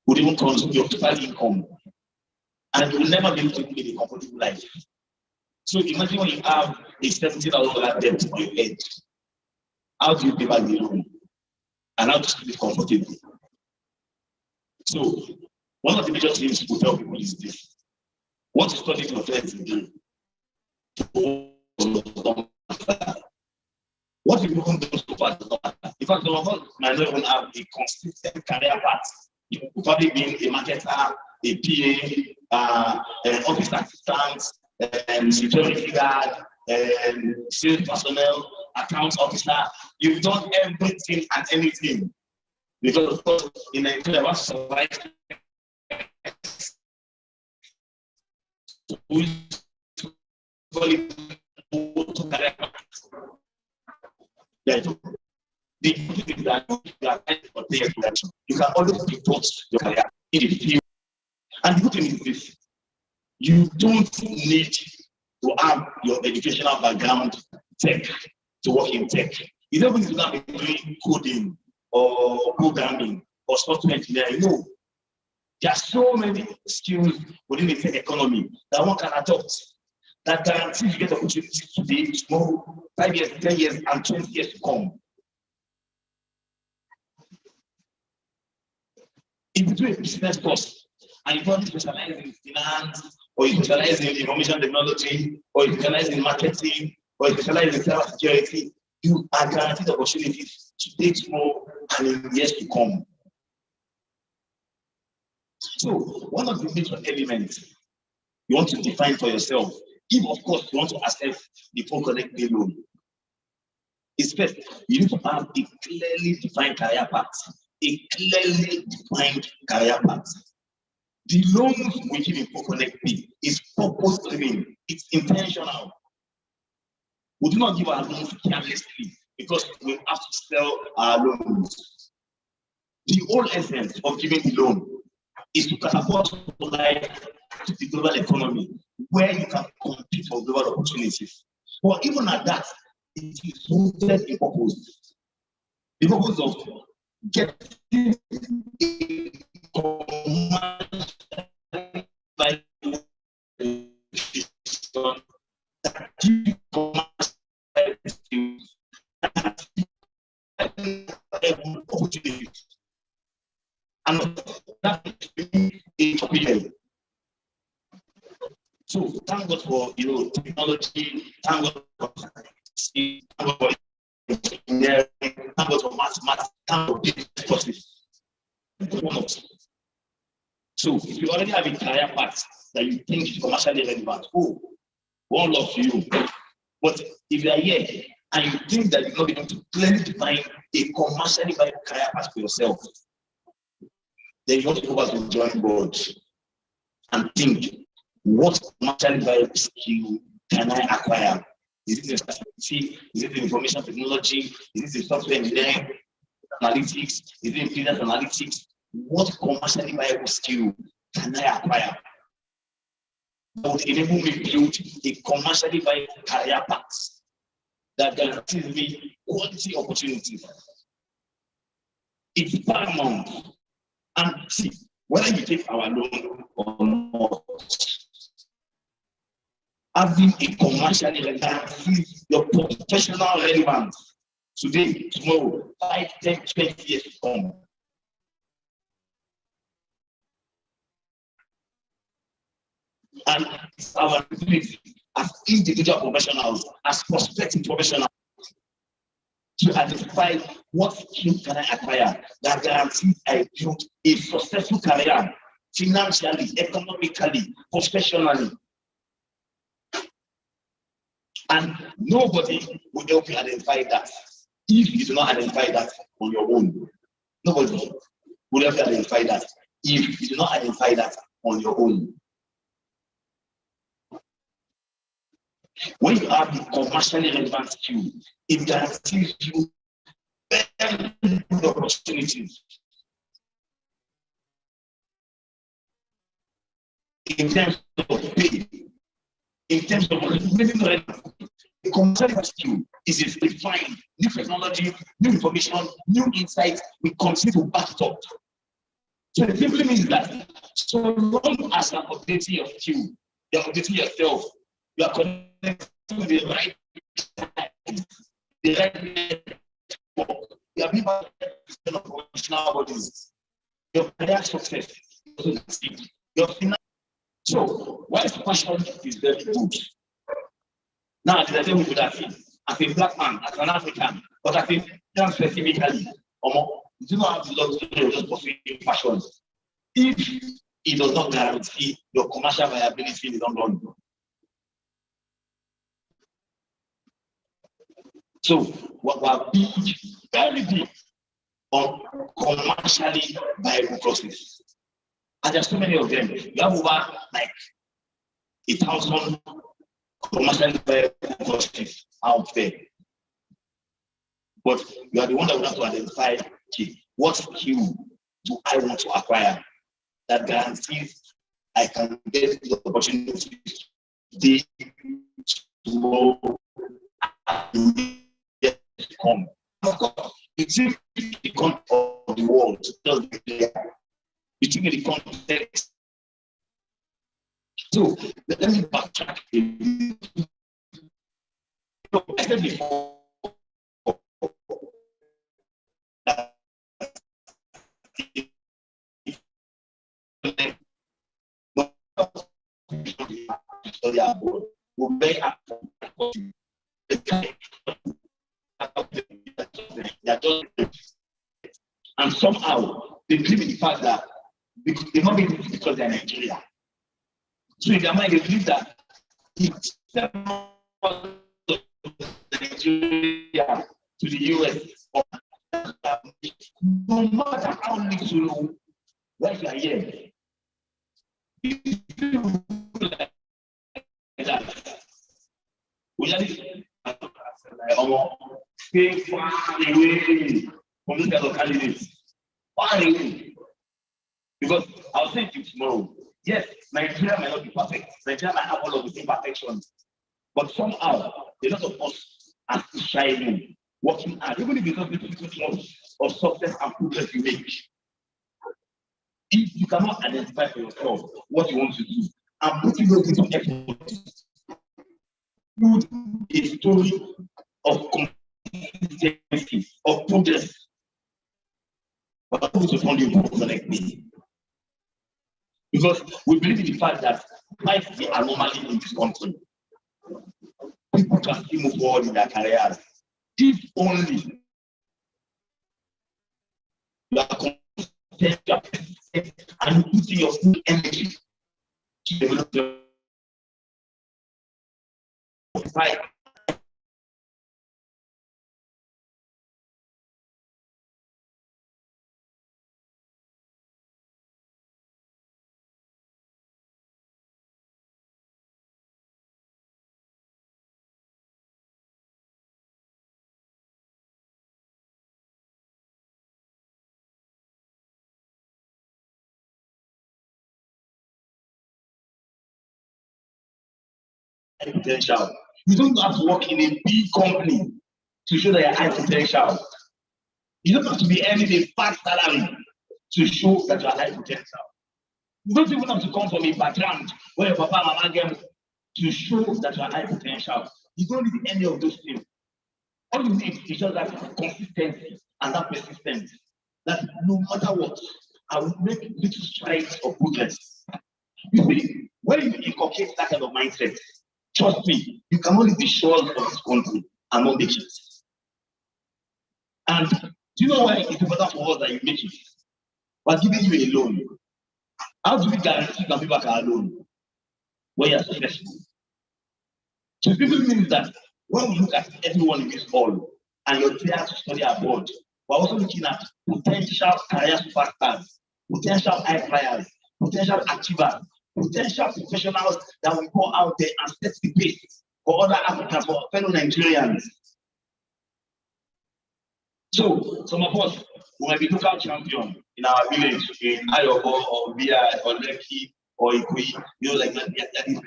would even consume your total income, and you will never be able to live a comfortable life. So imagine when you have a $70,000 debt on your head. How do you pay back the loan? And how to be comfortable? So one of the major things we tell people is this: what you study your friends do. What you even do so far does not matter. In fact, some of us might not even have a consistent career path. You could probably be a marketer, a PA, an office assistant, security guard, sales personnel, accounts officer. You've done everything and anything. Because of course, in Nigeria, what's survived you can always be taught your career in the field. And the good thing is this: you don't need to have your educational background tech to work in tech. You don't need to be doing coding or programming or software engineering. No. There are so many skills within the tech economy that one can adopt that guarantees you get opportunities today, tomorrow, 5 years, 10 years, and 20 years to come. If you do a business course and you probably specialize in finance, or you specialize in information technology, or you specialize in marketing, or you specialize in cyber security, you are guaranteed opportunities today, tomorrow, and in years to come. So one of the major elements you want to define for yourself, if of course you want to access the ProconnectPAY loan, is first, you need to have a clearly defined career path. A clearly defined career path. The loans we give in ProconnectPAY is purpose-driven, it's intentional. We do not give our loans carelessly because we have to sell our loans. The whole essence of giving the loan is to catapult life to the global economy where you can compete for global opportunities. But even at that, it is rooted in purpose. The purpose of getting a commercial that gives opportunities. And that is a so thank God for technology, thank God for science, thank God for engineering, thank God for mathematics, thank God for business courses. So if you already have a career path that you think is commercially relevant, one love to you. But if you are here and you think that you're not able to clearly define a commercially viable career path for yourself, then you want to go back to the drawing board and think, what commercially viable skill can I acquire? Is it in statistics? Is it in information technology? Is it in software engineering, analytics? Is it in business analytics? What commercially viable skill can I acquire? that would enable me to build a commercially viable career path that guarantees me quality opportunities. It's paramount. And see, whether you take our loan or not, having a commercially guarantees your professional relevance today, tomorrow, 5, 10, 20 years to come. And it's our ability as individual professionals, as prospective professionals, to identify what skill can I acquire that guarantees I build a successful career financially, economically, professionally. And nobody will help you identify that if you do not identify that on your own. Nobody will help you identify that if you do not identify that on your own. When you have the commercially relevant skill, it guarantees you very good opportunities. In terms of pay, in terms of living relevant, the commercial skill is defined new technology, new information, new insights. We continue to back it up. So it simply means that so long as you're updating your skill, you're updating yourself, you are connected to the right time, the right network, you are being part of professional bodies. Your career success is your finance. So while passion is very good. Now, did I tell you that thing? As a black man, as an African, but I think specifically, you do not have the luxury of just pursuing passion if it does not guarantee your commercial viability in the long run. So, what we're big, very big on commercially viable courses. And there's so many of them. You have over like 1,000 commercially viable courses out there. But you are the one that will have to identify, okay, what skill do I want to acquire that guarantees I can get the opportunity today, tomorrow, and yet to come. Of course, it's in the context of the world, just be clear. It's in the context. So let me backtrack a little. I said before that and somehow they believe in the fact that they not be because they're Nigeria. So in their mind, they believe that it's Nigeria to the US, no matter how little why you are here, we are stay far away from this kind of candidates. Far away. Because I'll say to you tomorrow, yes, Nigeria might not be perfect. Nigeria might have all of the imperfections. But somehow, a lot of us are still striving, working hard, even if it's not the of success and progress you make. If you cannot identify for yourself what you want to do and putting those little efforts, build a story of consistency, of progress. But who to fund you to ProconnectPAY? Because we believe in the fact that life is the anomaly in this country. People can still move forward in their careers. If only you are consistent and putting your full energy to develop your life. high potential. You don't have to work in a big company to show that you're high potential. You don't have to be earning a fat salary to show that you're high potential. You don't even have to come from a background where your papa and mama get to show that you're high potential. You don't need any of those things. All you need is just that consistency and that persistence. That no matter what, I will make little strides of progress. You see, when you inculcate that kind of mindset, trust me, you can only be sure of this country and not make it. And do you know why it's important for us that you make it? We're giving you a loan. How do we guarantee that people are alone when you're successful? So it simply means that when we look at everyone in this hall and you're there to study abroad, we're also looking at potential career superstars, potential high flyers, potential achievers, potential professionals that will go out there and set the pace for other Africans, for fellow Nigerians. So some of us we might be local champion in our village, in Ayobo or Via or Lekki or Ikui, you know, like that.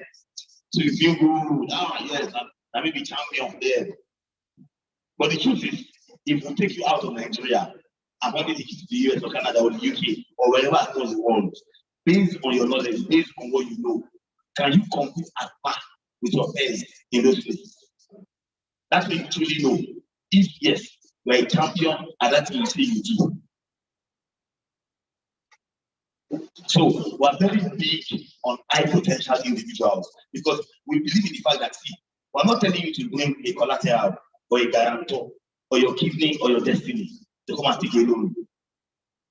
So you feel good, yes, I may be champion there. But the truth is, if we take you out of Nigeria and want to take you to the US or Canada or the UK or wherever across the world, based on your knowledge, based on what you know, can you compete at par with your peers in those places? That's what you truly know. If yes, you're a champion at that thing you say you do. So we're very big on high potential individuals because we believe in the fact that we're not telling you to bring a collateral or a guarantor or your kidney or your destiny to come and take a loan.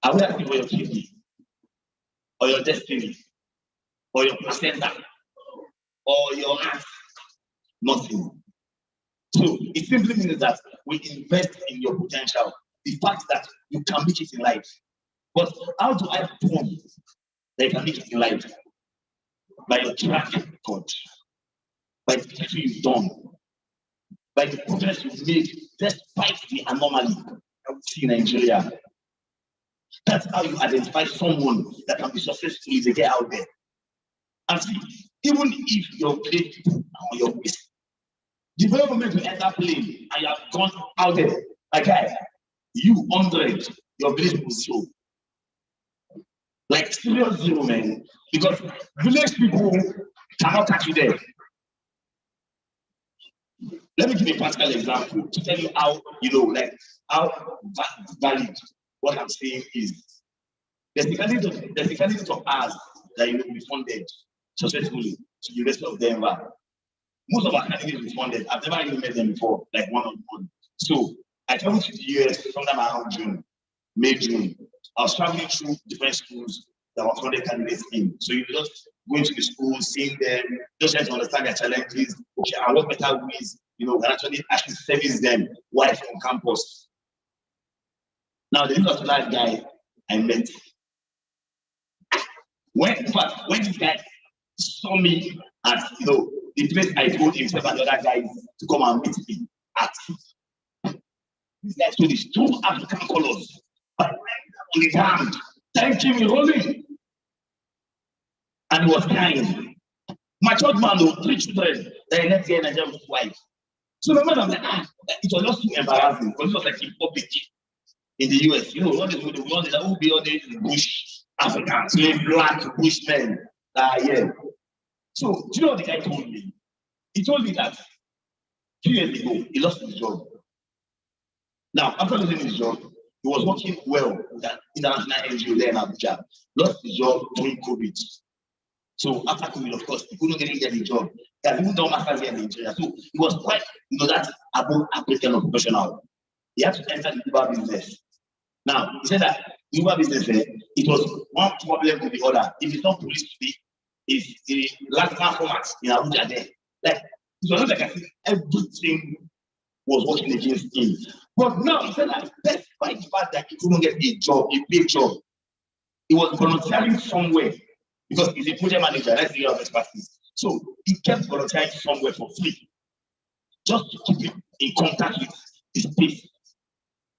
Are we asking for your kidney or your destiny or your placenta or your ass? Nothing. So it simply means that we invest in your potential, the fact that you can make it in life. But how do I prove that you can make it in life? By your track record, by the things you've done, by the progress you've made, despite the anomaly that we see in Nigeria. That's how you identify someone that can be successful if they get out there. And see, even if your village people are on your waist, the very moment you enter plane and you have gone out there, like you 100, your village will 0. Like serious 0, man. Because village people cannot catch you there. Let me give you a practical example to tell you how, how valid what I'm saying is. There's a candidate of ours that we funded successfully to the University of Denver. Most of our candidates we funded, I've never even met them before, like one-on-one. So I traveled to the US sometime around June, May, June. I was traveling through different schools that were funded candidates in. So you just going to the schools, seeing them, just trying to understand their challenges, okay, and what better ways, can actually service them while on campus. Now, the little that guy I met, when this guy saw me at, the place I told himself and the other guys to come and meet me at, this guy showed his 2 African colors, but on his hand, thanking me, rolling. And he was kind. My church man, though, 3 children, that he left here in Nigeria with his wife. So my man, I'm like, it was just too embarrassing because it was like in public in the US. All these people, that will be all the bush Africans, black bushmen. Yeah. So, do you know what the guy told me? He told me that 2 years ago, he lost his job. Now, after losing his job, he was working well with an international NGO there in Abuja. Lost his job during COVID. So after COVID, of course, he couldn't get a job. He had even done masters here in Nigeria. So he was quite, that above average kind of professional. He had to enter the Uber business. Now, he said that the Uber business, it was one problem to the other. If it's not police today, it's the last man format in Abuja there. Like, it was not like I think everything was working against him. But now, he said that despite the fact that he couldn't get a job, a paid job, he was volunteering somewhere. Because he's a project manager, that's the area of expertise. So he kept volunteering somewhere for free, just to keep him in contact with his space.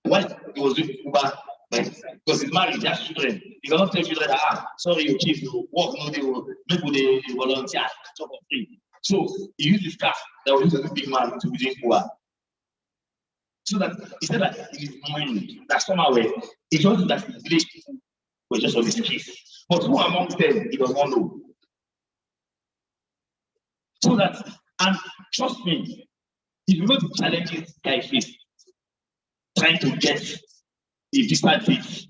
While he was doing Uber, because he's married, he has children. He cannot tell children that, sorry, your chief, you work, no, they will make the volunteer for free. So he used his car that was used as a big man to be doing poor. So that he said that in his mind, that somehow he just that the village people were just on his case. But who amongst them he does not know. So that, and trust me, if you know the challenges guy faced, trying to get a visa date,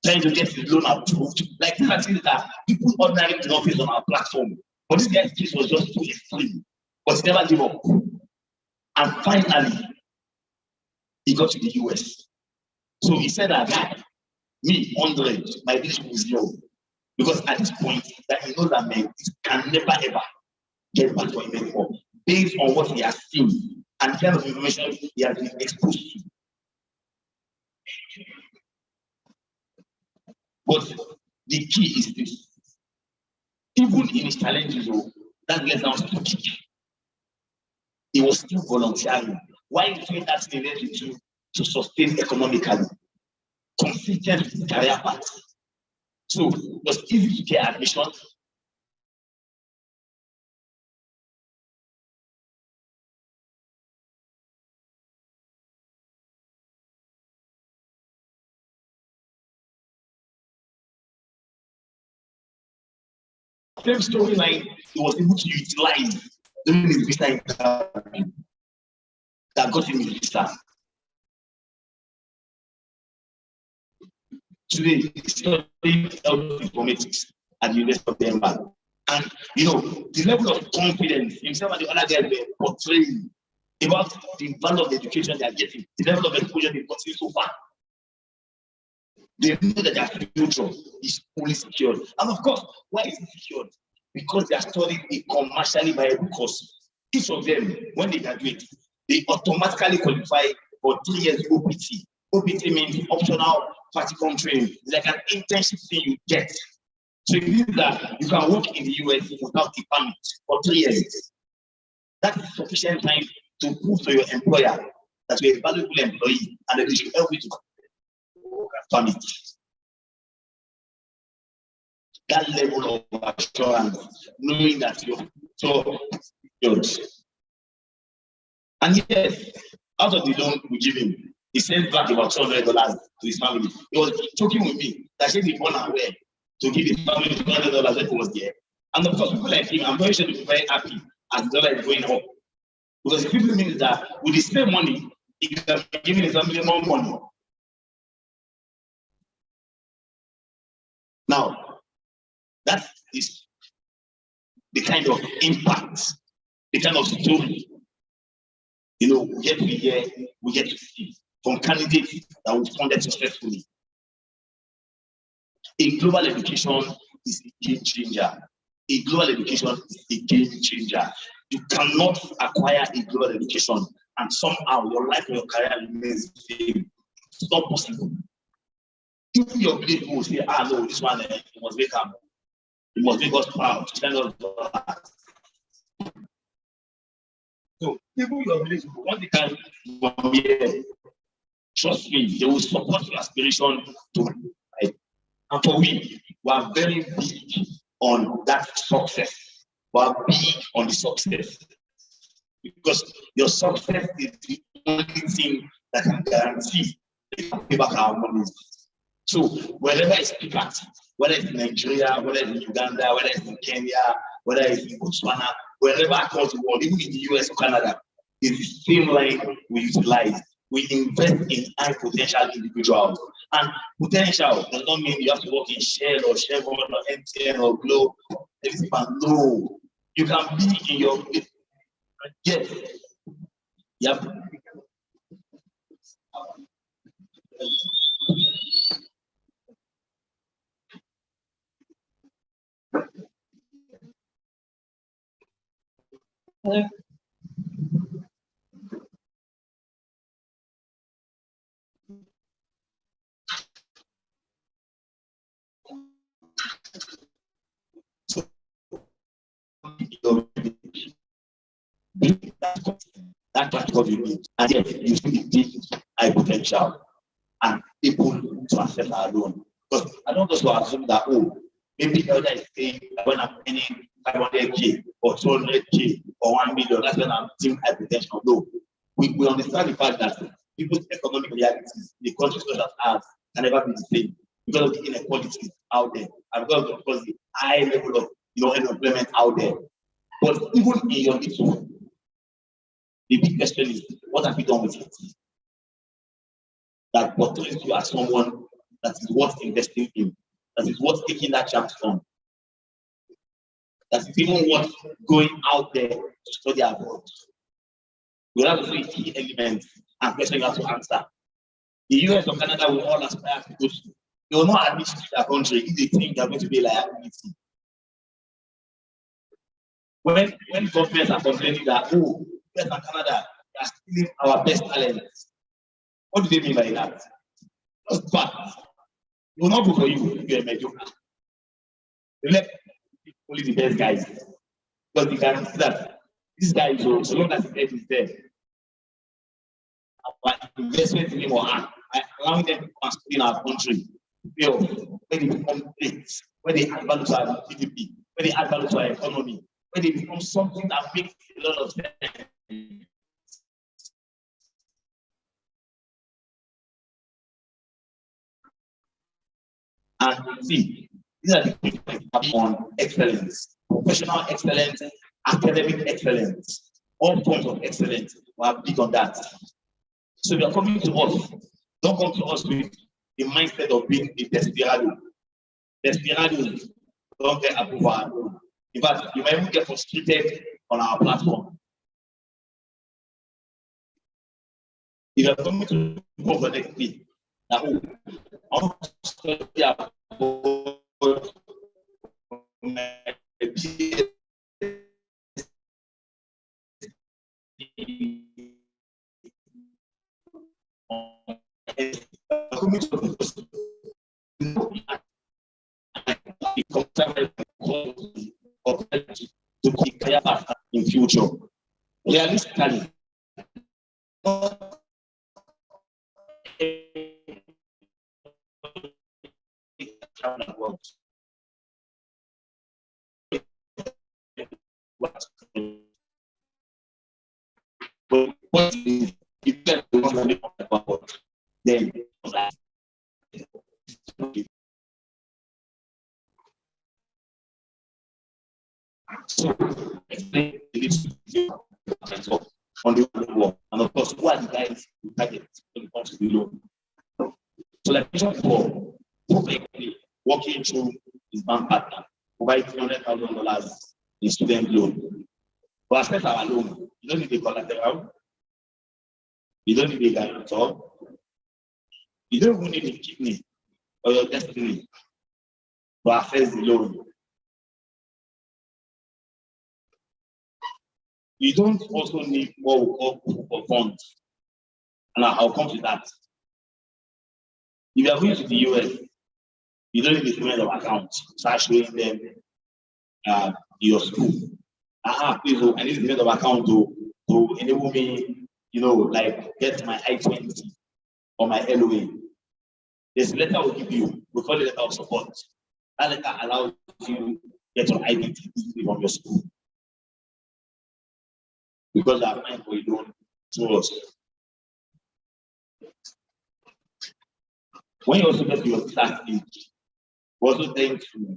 trying to get his loan approved, like these are things that people ordinarily do not face on our platform. But this guy's case was just too extreme. But he never gave up. And finally, he got to the US. So he said that guy, me, 100, my village will 0. Because at this point, that he knows that man can never ever get back for him anymore, based on what he has seen and the kind of information he has been exposed to. But the key is this. Even in his challenges, that less than speaking, he was still volunteering. Why doing that thing to sustain economically, consistent with career path? So it was easy to get admission. Same storyline he was able to utilize during his visa interview that got him his visa. Today, he's studying health informatics at the University of Denver. And you know, the level of confidence himself and the other guys were portraying about the value of the education they are getting, the level of exposure they've gotten so far. They know that their future is fully secured. And of course, why is it secured? Because they are studying a commercially viable course. Each of them, when they graduate, they automatically qualify for 3 years OPT. OPT means optional practicum training. It's like an internship thing you get. So it means that you can work in the US without a permit for 3 years. That is sufficient time to prove to your employer that you're a valuable employee and that they should help you to work as permit. That level of assurance, knowing that you're so good. And yes, out of the loan we give him, he sent back about $200 to his family. He was joking with me that he was born aware to give his family $200 when he was there. And of course, people like him, I'm very sure they'll be very happy as the dollar is going up. Because it simply means that with the same money, he can be giving his family more money. Now, that is the kind of impact, the kind of story, you know, we get to hear, we get to see from candidates that we funded successfully. A global education is a game changer. A global education is a game changer. You cannot acquire a global education and somehow your life or your career remains the same. It's not possible. If your village will say, ah, no, this one, it must make up. It must make us proud. So, people your village, once they can come here, trust me, they will support your aspiration to right? And for we are very big on that success. We are big on the success. Because your success is the only thing that can guarantee that you can pay back our money. So wherever it's picked at, whether it's in Nigeria, whether it's in Uganda, whether it's in Kenya, whether it's in Botswana, wherever across the world, even in the US or Canada, it's the same line we utilize. We invest in high potential individuals. And potential does not mean you have to work in Shell or Chevron or MTN or Globe. No, you can be in your yes. Yep. Hello. That's what you need. And yet you see the big high potential and people to accept our loan. Because I don't just assume that, oh, maybe the elder is saying when I'm earning 500K or 200K or 1 million. That's when I'm team hypertension. No, we understand the fact that people's economic realities, the countries such as ours, can never be the same because of the inequalities out there and because of the high level of unemployment out there. But even in your little, the big question is, what have you done with it? That portrays you as someone that is worth investing in, that is worth taking that chance from, that is even worth going out there to study abroad. We have three key elements and questions you have to answer. The US or Canada will all aspire to go to. They will not admit to their country if they think they are going to be a liability. When governments are complaining that, oh, US and Canada are stealing our best talents, what do they mean by that? Just fact. It will not go for you if you're a mediocre. They let only the best guys. Because you can see that this guy, so long as his head is there, our investment in him or her, allowing them to come in our country, when they become great, when they add value to our GDP, when they add value to our economy, when they become something that makes a lot of sense. And see, these are the things on excellence, professional excellence, academic excellence, all forms of excellence. We are big on that. So you are coming to us. Don't come to us with the mindset of being a desperado. Desperados don't get approval. In fact, you might even get frustrated on our platform. If you are coming to ProconnectPAY, now, I want to study about in future. Realistically, then so on the wall, and of course, who are the guys who target when it comes to the loan? So like for working through his bank partner, provide $300,000 in student loan. But access our loan, you don't need a collateral, you don't need a guarantor, you don't even need a kidney or your destiny to access the loan. You don't also need what we call proof of funds. And I'll come to that. If you are going to the US, you don't need a statement of account. Start showing them your school. Please, I need a statement of account to enable me, like get my I-20 or my LOA. There's a letter we'll give you. We call it a letter of support. That letter allows you to get your identity from your school. Because they are applying for a loan through us. When you also get to your tax age, we also tend to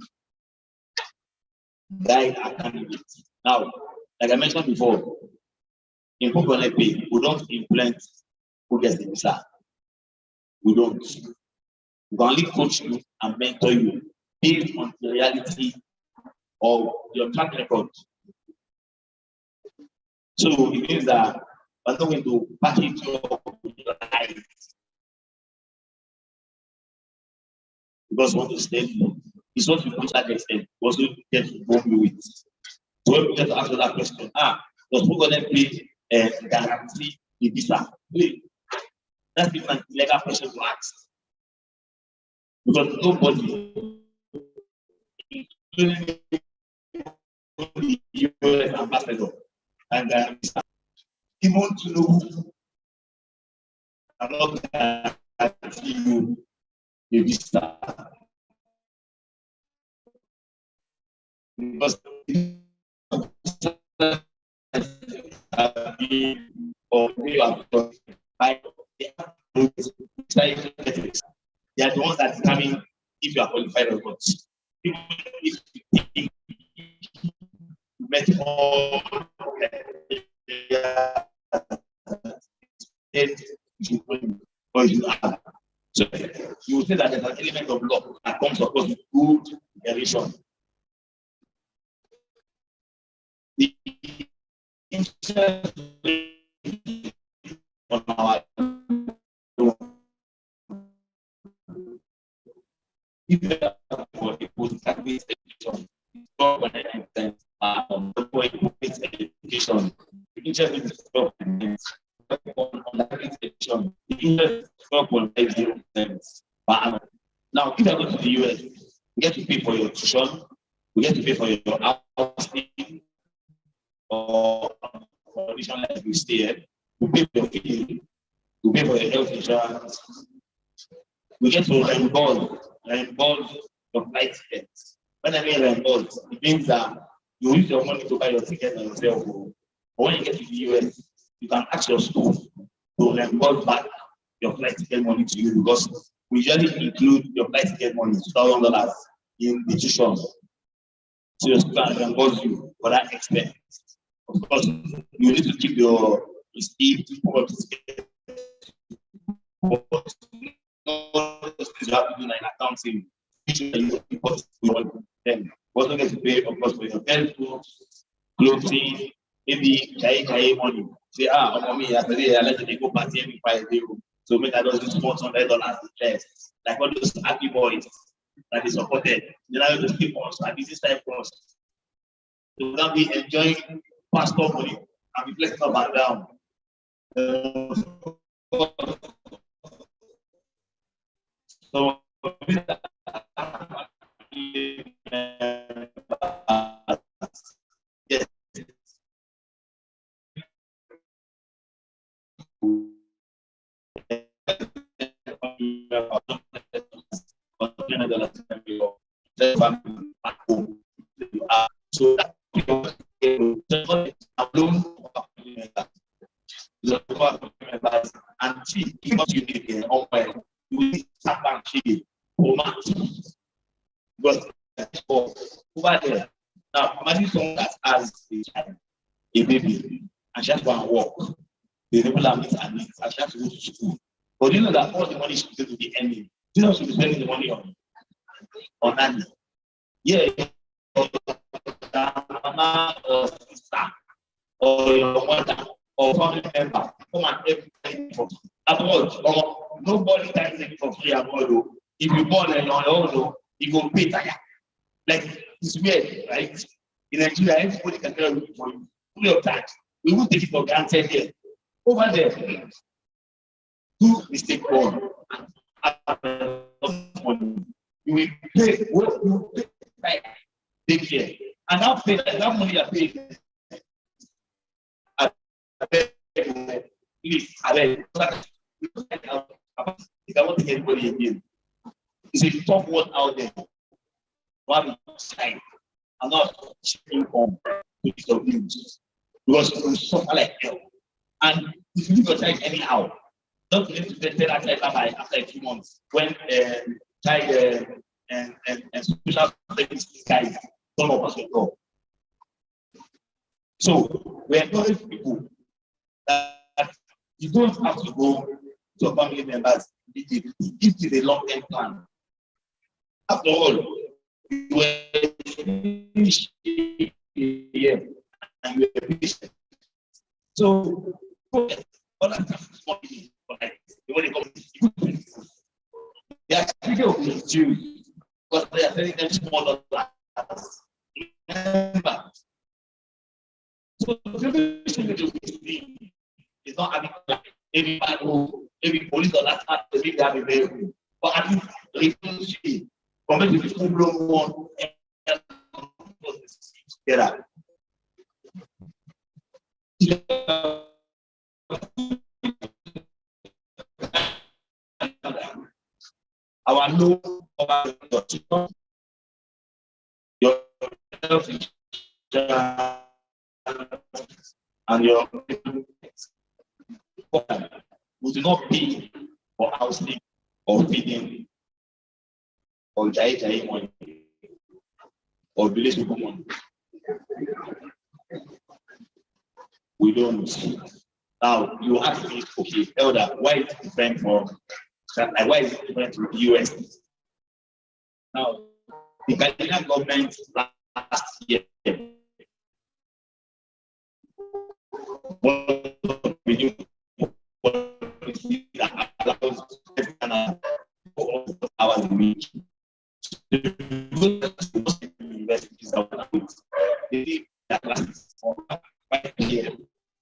guide our candidates. Now, like I mentioned before, in ProconnectPAY, we don't implement who gets the visa. We don't. We can only coach you and mentor you based on the reality of your track record. So it means that we're not going to package your life because we want to stay. It's what we put that extent. We also get to bomb you with. So when we get to answer that question, does ProconnectPAY guarantee the visa? That's even an illegal question to ask. Because nobody, including the US ambassador, and even to know, I'm not guarantee you a visa. Because or you are by they are the ones that determine if you are qualified or not. Even if you think you met all or you are. So you will say that there's an element of luck that comes across with good preparation. The interest on our if you are for a post-graduate education, it's not 100% for a post-graduate education. The interest is 12%. On undergraduate education, the interest is 12.50% per annum. Now, if you go to the US, you get to pay for your tuition, you get to pay for your housing, or condition like you stay here, you pay for your feeding, you pay for your health insurance. We get to reimburse your flight tickets. When I mean reimburse, it means that you use your money to buy your ticket by yourself. But when you get to the US, you can ask your school to reimburse back your flight ticket money to you because we usually include your flight ticket money, $2,000 in the tuition. So your school can reimburse you for that expense. Of course, you need to keep your receipt for the ticket. You have to do like accounting. Then also get to pay, of course, for your health, clothing, maybe carry money. Say, mommy, yesterday I let them go party every Friday. So make I just do $400 less. Like all those happy boys that is supported. Then I just keep on at this time first. You will not be enjoying pastor money and be flexing up and down. So yes. So and see what you need here on my you need because over there now imagine someone that has a baby and she has to go and work. The regular meets and needs and she has to go to school. But you know that all the money she going to be earning, you know she'll be spending the money on nanny. Yeah, mama or sister or your mother or family member come and everything for abroad or nobody can take it for free abroad. If you born and on your own, you go pay tire. Like it's weird, right? In Nigeria, everybody can tell you for you. Free of tax. We won't take it for granted here. Over there, do mistake one. You will pay what you pay. Take care. And now pay that money you are paying. Please, if I want to get anybody again, it's a tough one out there. One side, I'm not checking on the news because it will suffer like hell. And if you leave your child anyhow, don't need to get that child after a few months when child and social services guys don't know what to go. So we encourage people that you don't have to go to a family members if it is a long-term plan. After all, you were finished here and you were finished. So all that money, like when they come, they are speaking of the Jews because they are telling them smaller plans. Remember, so the thing is not having every battle, every police or that they have a vehicle, but at least relationship compared to the full-blown one together. Our low your and your we do not pay for housing or feeding or jai money or village people money. We don't. Now you ask me, okay, elder, why is it different from why is it different from the US? Now the Ghanaian government last year hours a week. Universities they leave their classes from 5 p.m.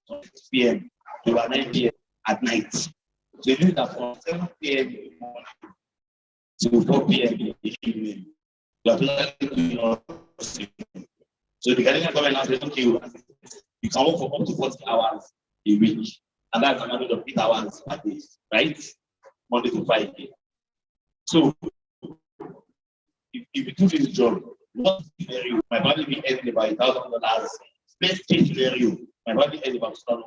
to 6 p.m. to 9 p.m. at night. So they do that from 7 p.m. in the morning to 4 p.m. in the evening. You are totally doing all the so the Ghanaian government has said, okay, you can work for up to 40 hours a week, and that's an average of 8 hours a day, right? Monday to Friday. So if you do this job, what scenario? My body be earning about $1,000. Best case scenario, my body earns about $2,100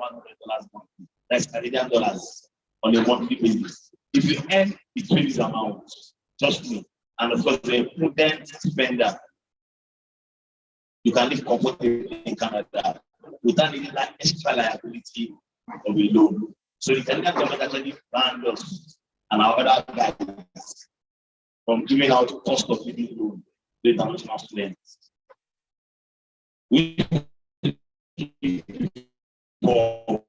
monthly. That's Canadian dollars on a monthly basis. If you earn between this amount, trust me, and of course, the prudent spender, you can live comfortably in Canada without needing that extra liability of a loan. So the Canadian government actually banned us and our other guys from giving out cost of living loan to international students. We for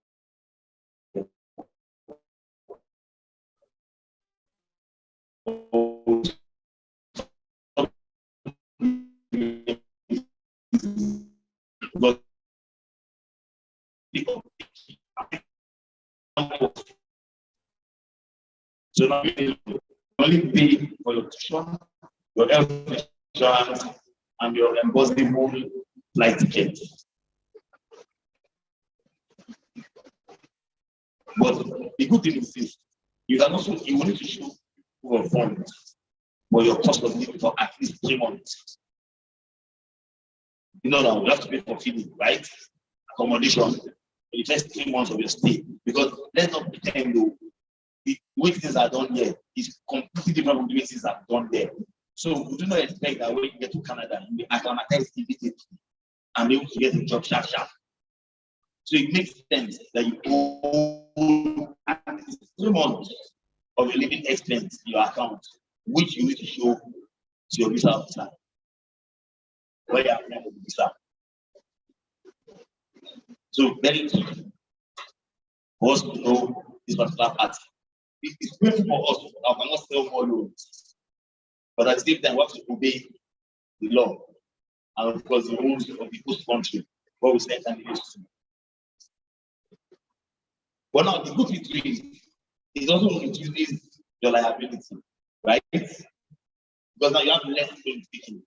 but so now you only pay for your tuition, your health insurance, and your reimbursable flight ticket. But the good thing is this: you can also you need to show proof of funds for your cost of living for at least 3 months. You know now you have to pay for feeding, right? Accommodation for the first 3 months of your stay. Because let's not pretend though, the way things are done here is completely different from the way things are done there. So we do not expect that when you get to Canada, you will acclimatize immediately and be able to get a job sharp. So it makes sense that you go at least 3 months of your living expense in your account, which you need to show to your visa officer where you are applying for the visa. So very key for us to know this particular part. It's painful for us, I cannot sell more loans. But at the same time, we have to obey the law and of course the rules of the host country, what we send candidates to. But now the good thing is it also reduces your liability, right? Because now you have less loan taking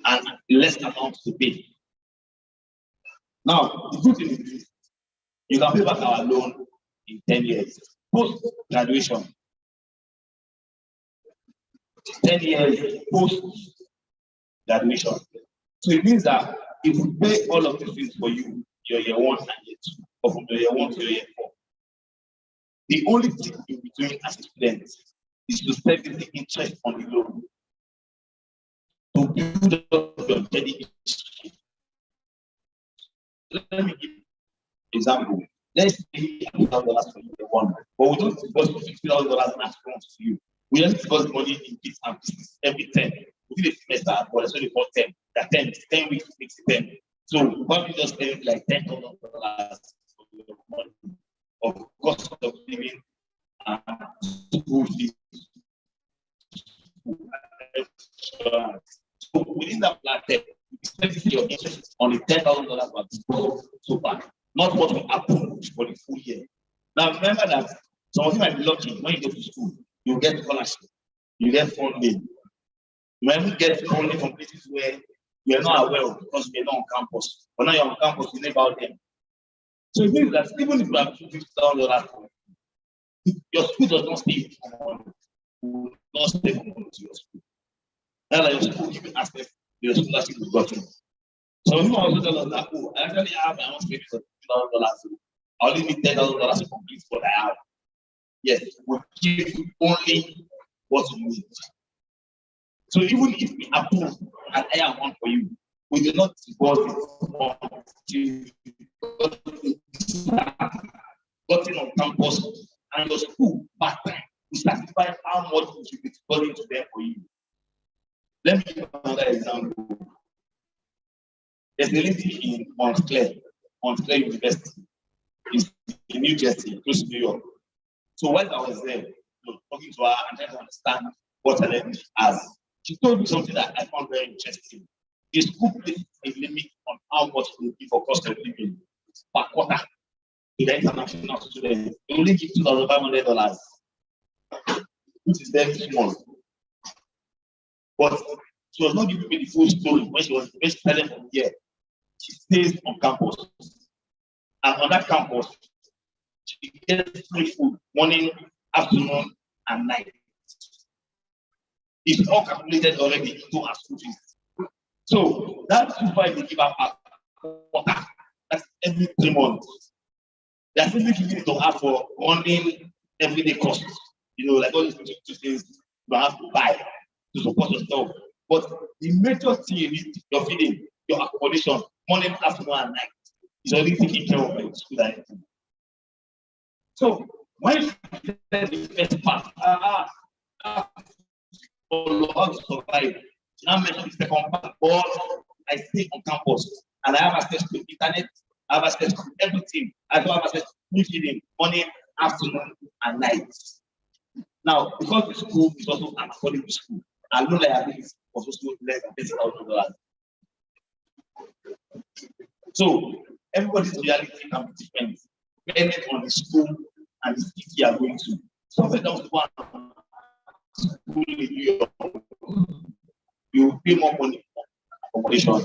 and less amount to pay. Now the good thing is this: you can pay back our loan in 10 years. Post graduation. 10 years post graduation. So it means that if we pay all of these things for you, your year 1 and year 2, or from your year 1 to your year 4, the only thing you'll be doing as a student is to save the interest on the loan to build up your credit history. Let me give you an example. Let's say $1,000 for year 1, but we don't disburse $50,000 in front to you. We don't disburse money in bits and pieces every term. We did a semester, but it's only for 10. That 10 weeks makes it 10. So probably just spend like $10,000 for your money of cost of living and school fees. So within that plan, you expect your interest on the $10,000 so far, not what will happen for the full year. Now remember that some of you might be lucky when you go to school, you get scholarship, you get funding. You might get funding from places where you are not aware of because you're not on campus. But now you're on campus, you know about them. So it means that even if you have $50,000, your school does not stay on, will not stay on to your school. Now that your school give you access to your scholarship you've gotten. So you also tell us that, oh, I actually have my own space for $2,000. I only need $10,000 to complete what I have. Yes, we give you only what you need. So even if we approve an higher amount for you, we do not divorce it gotten on campus and your school part time. We satisfy how much we should be depositing to them for you. Let me give another example. There's a lady in Montclair University in New Jersey, close to New York. So while I was there, talking to her and trying to understand what her language has, she told me something that I found very interesting. The school places a limit on how much they give for cost of living per quarter to the international students. They only give $2,500, which is very small. But she was not giving me the full story when she started from here. She stays on campus. And on that campus, she gets free food morning, afternoon, and night. It's all calculated already into her school fees. So that's why they give her per quarter. That's every 3 months. They are simply giving it to her for running everyday costs. Like all these things you have to buy to support yourself. But the major thing you need, your feeding, your accommodation, morning, afternoon, and night, is already taking care of your school and everything. So when you said the first part, how to survive, now mention the second part, but I stay on campus and I have access to internet, I have access to everything. I do have access to food feeding, morning, afternoon, and night. Now, because the school is also an affordable school, and loan liabilities was also less than $30,000. So everybody's reality can be different, depending on the school and the city you are going to. So for example, one school in New York, you pay more money for accommodation.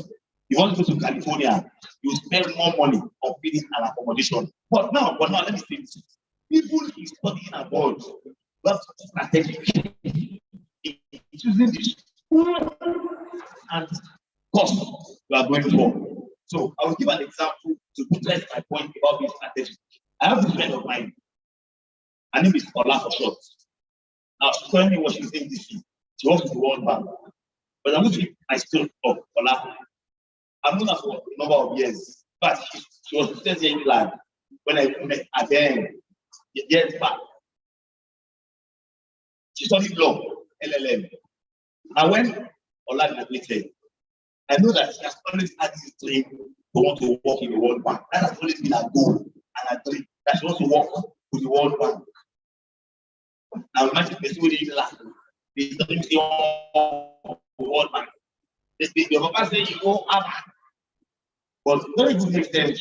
You want to go to California, you spend more money on feeding and accommodation. But now, let me say this. People is studying abroad, you have to be strategic in choosing the school and cost you are going for. So I will give an example to buttress my point about being strategic. I have a friend of mine. Her name is Ola for short. Now she's telling me what she's saying this week. She works with the World Bank. But I'm going to give my story of Ola. I've known her for a number of years. But she was just in England when I met her then years back. She studied law, LLM. And when Ola graduated, I know that she has always had this dream to want to work in the World Bank. That has always been her goal and her dream that she wants to work with the World Bank. Now imagine the people in England, they don't see the World Bank. The papa say you go up, but very good next day.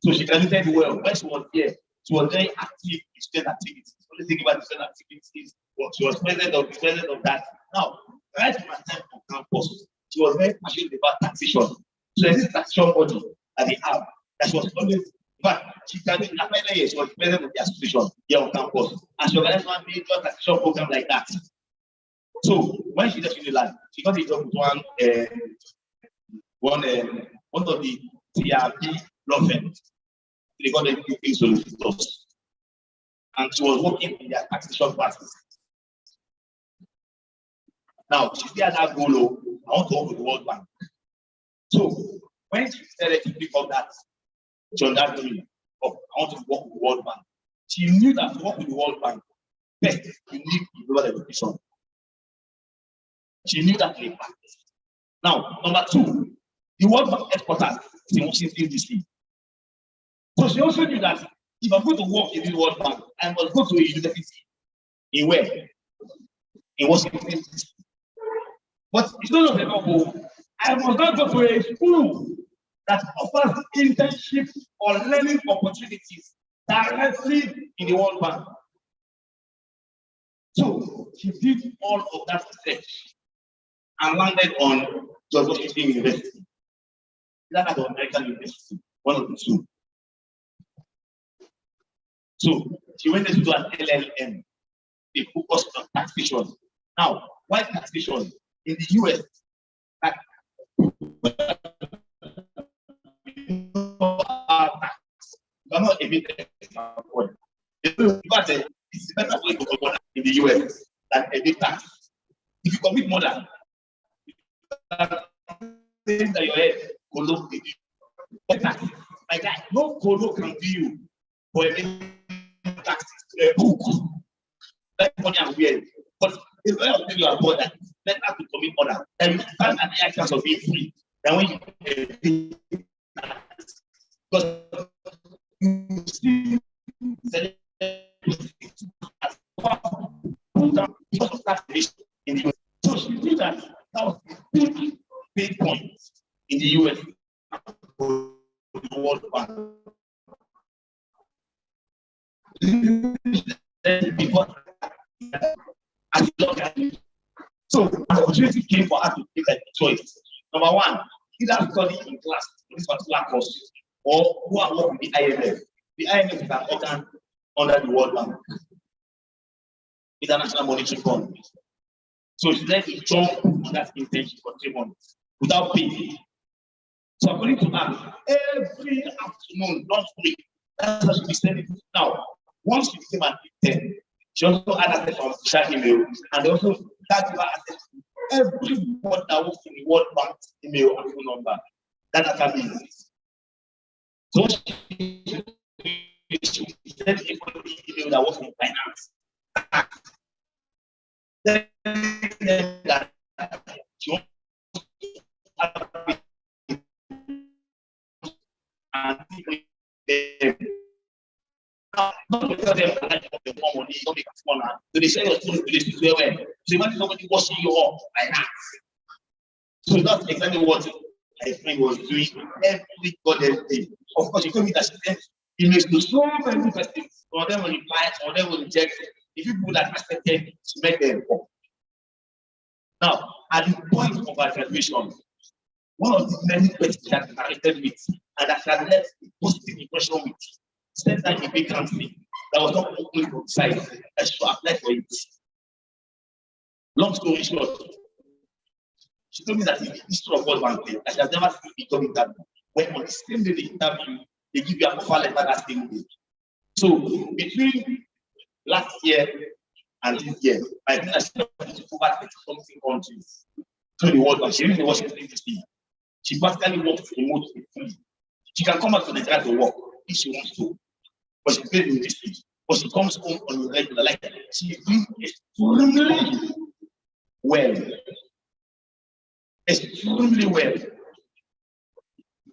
So she graduated well. When she was here, she was very active in student activities. Only think about the student activities. She was president of that. Now, right from her time on campus, she was very passionate about taxation. So there's this taxation body that they have that she was always. But she started in her final year, she was president of the association here on campus, and she organized one major taxation program like that. So when she left Unilag, she got a job with one of the TRP law firms. They got the UK solicitors, and she was working in their taxation practice. Now she still had that goal. I want to work with the World Bank. So when she started to pick up that dream of I want to work with the World Bank, she knew that to work with the World Bank, first you need global education. She knew that in practice. Now, number two, the World Bank headquarters is in Washington, DC. So she also knew that if I'm going to work in the World Bank, I must go to a university. In where? In Washington, DC. But it's not available. I must not go to a school that offers internship or learning opportunities directly in the World Bank. So she did all of that research and landed on George Washington University. That at American University, one of the two. So she went into an LLM. They focused on taxation. Now, why taxation? In the US, You are not evicted. It's better for you to go in the US than evict tax. If you commit murder, things that your head colo like that. No colo can do you for evicting taxes. A book. That's funny and weird. But if I tell you about that, let us to commit murder. Then you stand an higher chance of being free than when you evict tax. Because you see because of tax in the US. So she did that. That was a big point in the US for the World Bank. So an opportunity came for us to take a choice. Number one, either study in class in this particular course or go and work with the IMF. The IMF is an organ under the World Bank, International Monetary Fund. So she let me jump on that internship for 3 months without pay. So according to her, every afternoon, don't wait. That's what she be sending now. Once she became an intern, she also had access to official email, and also that gave her access to everyone that works in the World Bank email and phone number. That data means. So she sent everybody email that works in finance. She wants and not because they have the more money, don't make a corner. So they share your story to this way. So imagine somebody washing you up like that. So that's exactly what my friend was doing every goddamn day. Of course, she told me that she sent emails to so many persons. Some of them will reply, some of them will reject. The people that accepted to make them up. Now, at the point of our graduation, one of the many questions that I interacted with and that had left a positive impression with said that a vacancy that was not open from side that she applied for it. Long story short, she told me that in the history of World Bank, that she has never seen a job interview when on the same day the interview, they give you an offer letter that same day. So between last year and this year, I think that she went to over 30-something countries through the World Bank. She lives in Washington, D.C. She practically works remotely. She can come back to Nigeria to work if she wants to, but she's based in this stage. But she comes home on the regular, like she's doing extremely well. Extremely well.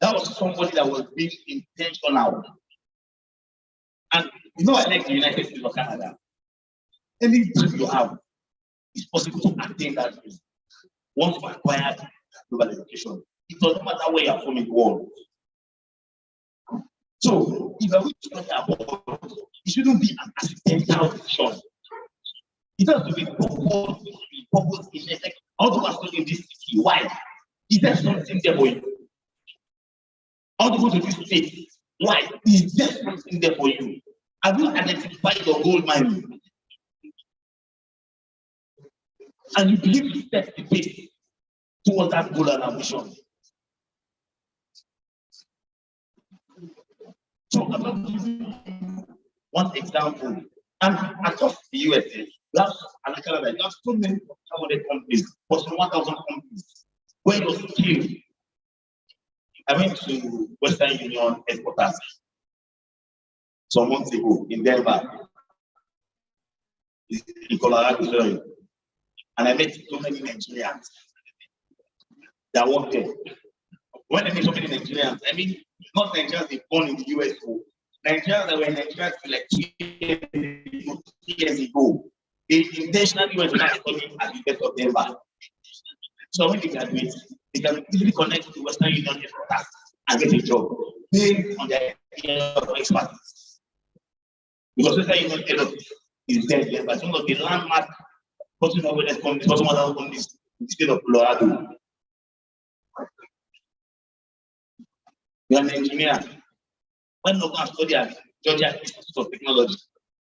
That was somebody that was being intentional. And you know, I like the United States of Canada. Any dream you have, it's possible to attain that dream. Once you acquired global education, it doesn't matter where you are from in the world. So, if I wish to study abroad, it shouldn't be an accidental decision. It has to be purpose in effect. How to study in this city? Why? Is there something there for you? How to go to this state? Why? Is there something there for you? Have you identified your gold mine? And you believe you set the pace towards that goal and ambition. So I'm going to give you one example. And across the USA, you have Canada, you have so many 500 companies, but some 1,000 companies where your skill. I went to Western Union headquarters some months ago in Denver, in Colorado, and I met so many Nigerians that work there. When I mean so many Nigerians, I mean not Nigerians they born in the US, Nigerians that were in Nigeria like 2 years ago. They intentionally went to study at the University of Denver. So when they graduate, they can easily connect to Western Union headquarters and get a job based on their expertise. Because Western Union headquarters is there, but some of the landmark Fortune Awareness companies, Fortune 1000 companies in the state of Colorado. You are an engineer. When you go and study at Georgia Institute of Technology,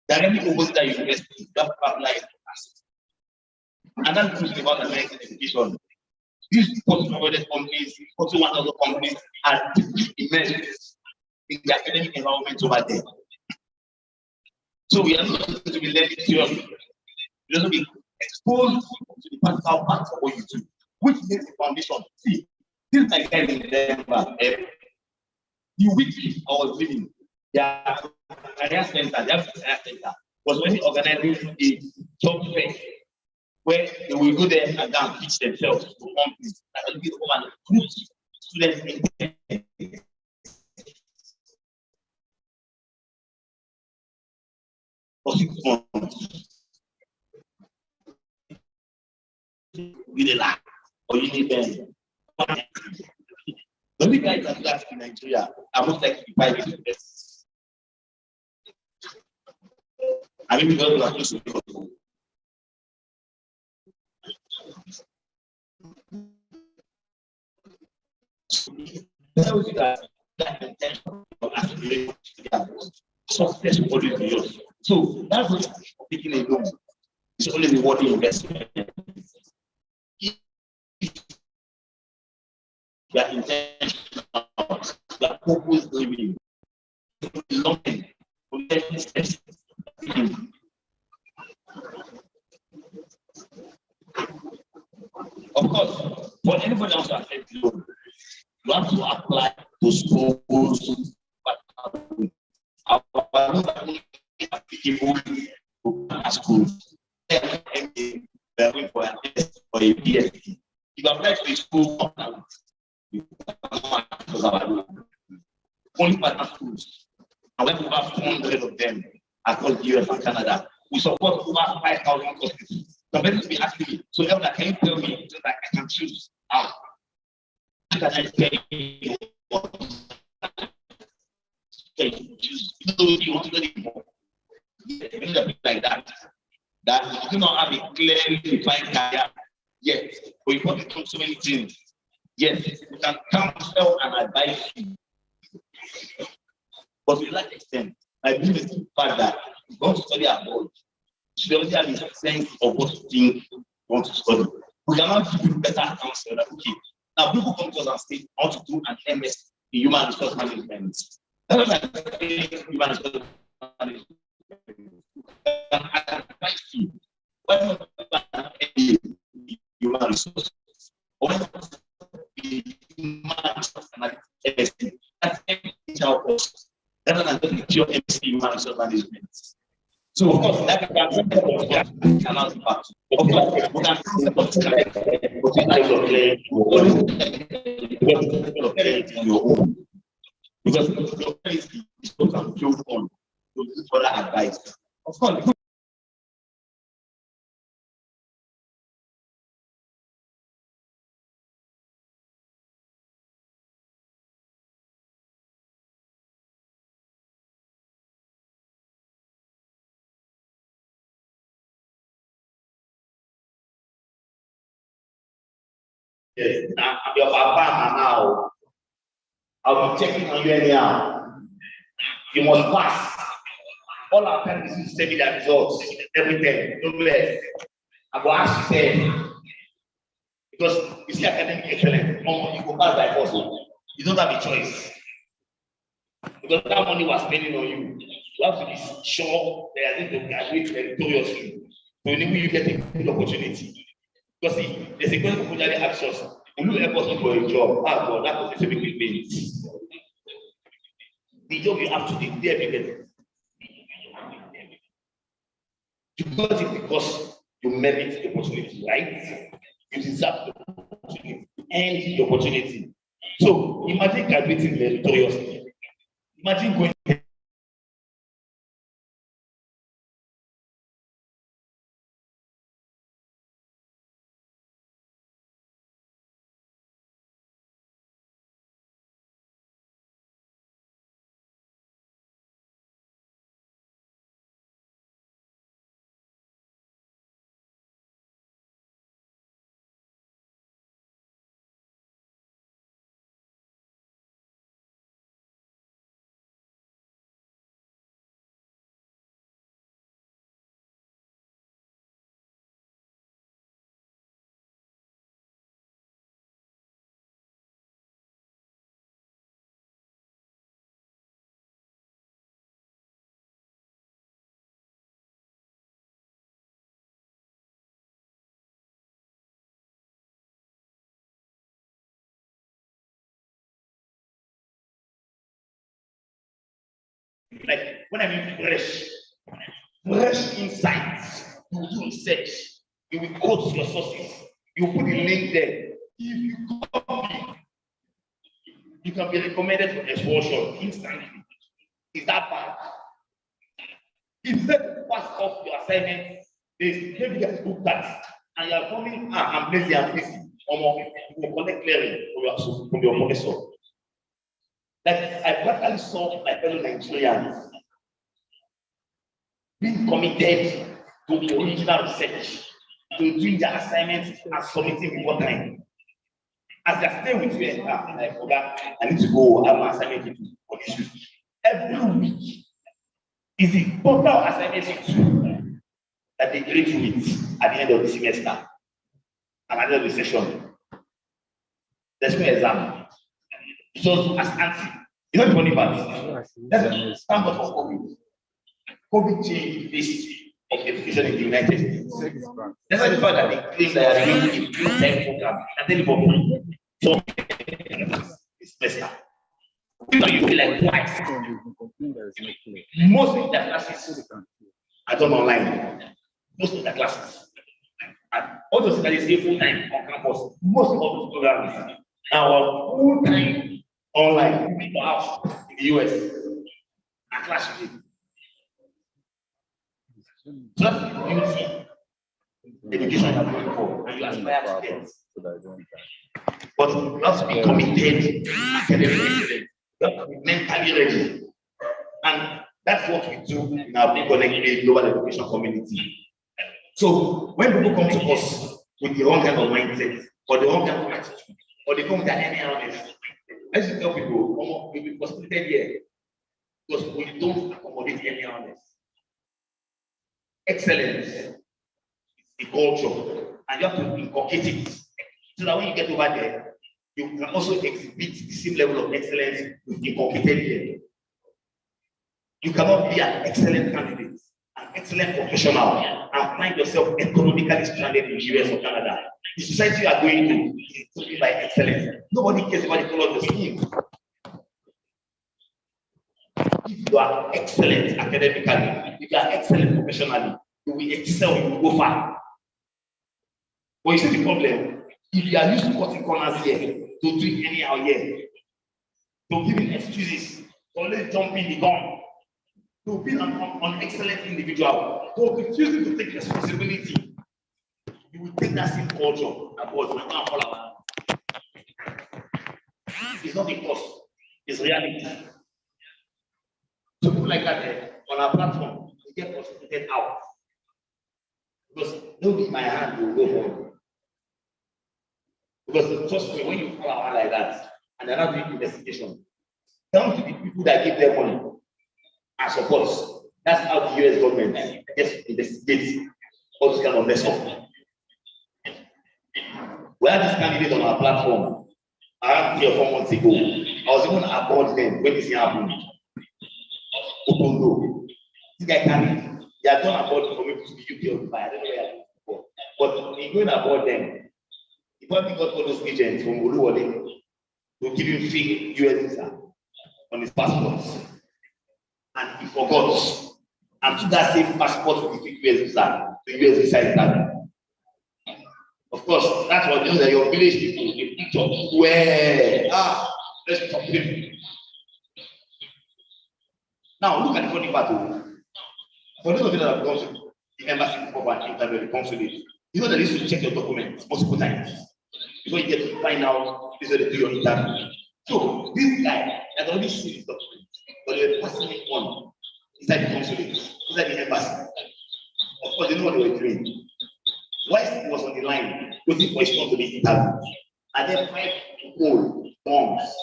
directly opposite that university, you have to apply. And that's the thing about American education. These Fortune 100 companies, Fortune 1,000 companies are deeply immersed in the academic environment over there. So we are not going to be learning theory. We are going to be exposed to the practical part of what you do, which makes the foundation. See, this is my guy in Denver. The week I was living, their career center, their career center was already organizing a job fair where they will go there and go and pitch themselves to companies that will give them and recruit students in for 6 months. With a lack, or you need them. The only guys that do that in Nigeria are most likely to buy this investments. I mean, because we are close to the tells you that intention of aspiration success will always be yours. So that's what taking a loan. It's only rewarding investment. Your intention, your purpose living, belonging, of course, for anybody else to accept loan, you have to apply to schools, but people who are schools, they're going for a test or a PhD. If you apply to a school, only partner schools. And we have over 400 of them across the US and Canada. We support over 5,000 hospitals. Somebody will be asking me, so Elder, can you tell me so that I can choose? How can I say choose? You want to know more? Like that. That you do not have a clearly defined career yet. But you want to do so many things. Yes, you can counsel and advise you. But to that extent, I believe it's the fact that you want to study abroad. You already have a sense of what you think you want to study. We cannot give you better counsel. Okay. Now people come to us and say, I want to do an MS in human resource management. That's what I say, human resource management. I advise you. Why not an MBA in human resources? Why not human resource management? That's HR course. Rather than just pure MC human resource management. So of course, that cannot be part. Of course, we can connect, but in terms of clarity, on your own. Because your clarity is what can build on to this further advice. Of course, yes, I'm your papa now. I'll be checking on you anyhow. You must pass. All our parents used to send me their results every day. No less. I will ask you then. Because you see academic excellence, you go pass by force. You don't have a choice. Because that money was spending on you. You have to be sure that you're going to graduate victoriously. So enable you get a good opportunity. Because see, there's a question who generally asks us, will you help us look for a job? Ah, God, that was a big means. The job you have to do there because you got it because you merit the opportunity, right? You deserve the opportunity and the opportunity. So imagine graduating victoriously. Imagine going Like when I mean fresh insights, you do research, you will quote your sources, you put the link there. If you copy, you can be recommended for exposure instantly. Is that bad? If you pass off your assignment, maybe get book that, and you are coming, I'm busy, or you will collect clearly from your professor. Like I practically saw my fellow Nigerians being committed to the original research, to doing their assignments and submitting before time. As they stay with you, I forgot, I need to go have my assignment for this week. Every week is the total assignment to that they grade you with at the end of the semester and at the end of the session. There's no exam. So as anti, you know the funny part. That's thank God for COVID. COVID changed the face of education in the United States. That's why the fact that they claim that they are doing a full-time program and then for this semester. You know, you feel like twice. Most of the classes are done online. Most of the classes. And all those studies say full-time on campus. Most of those programs are full-time online. People out in the US are classroom. So that's the beauty education you are going for, and you aspire to get. But you have to be committed, academically, you have to be mentally ready. And that's what we do in our ProconnectPAY global education community. So when people come to us with the wrong kind of mindset, or the wrong kind of attitude, or they come with any honest, I used to tell people, we'll be frustrated here because we don't accommodate any honest. Excellence is the culture, and you have to inculcate it so that when you get over there, you can also exhibit the same level of excellence with inculcated here. You cannot be an excellent candidate, an excellent professional, and find yourself economically stranded in the US or Canada. The society you are going to is totally by excellence. Nobody cares about the color of the skin. If you are excellent academically, if you are excellent professionally, you will excel, you will go far. But you see the problem, if you are used to cutting corners here, to do it anyhow here, to giving excuses, to always jumping the gun, to be an excellent individual, to refusing to take responsibility, you will take that same culture abroad. It's not a cost, it's reality. So people like that on our platform, they get frustrated out. Because don't be my hand, you will go home. Because trust me, when you fall out like that, and they're not doing investigation, down to the people that give them money and support. That's how the US government gets investigates all this kind of mess up. We had this candidate on our platform around 3 or 4 months ago. I was even aboard them when this happened. This guy carried, they are done aboard for me to the UK or Dubai. I don't know where I am before. But in going aboard them, he probably got all those agents from Oluwole to give him fake US visa on his passports. And he forgot. And took that same passport with the fake US visa, the US visa is that. Of course, that's what you know that your village people, the picture where let's stop him. Now look at the funny part. For those of you that have gone to the embassy before and interview the consulate, you know that they used to check your documents multiple times before you get to find out this is where they do your interview. So this guy had already seen his documents, but they were passing it on inside the consulate, inside the embassy. Of course, they know what they were doing. Whilst he was on the line, waiting for his turn to be interviewed, and then 5 people, bombs,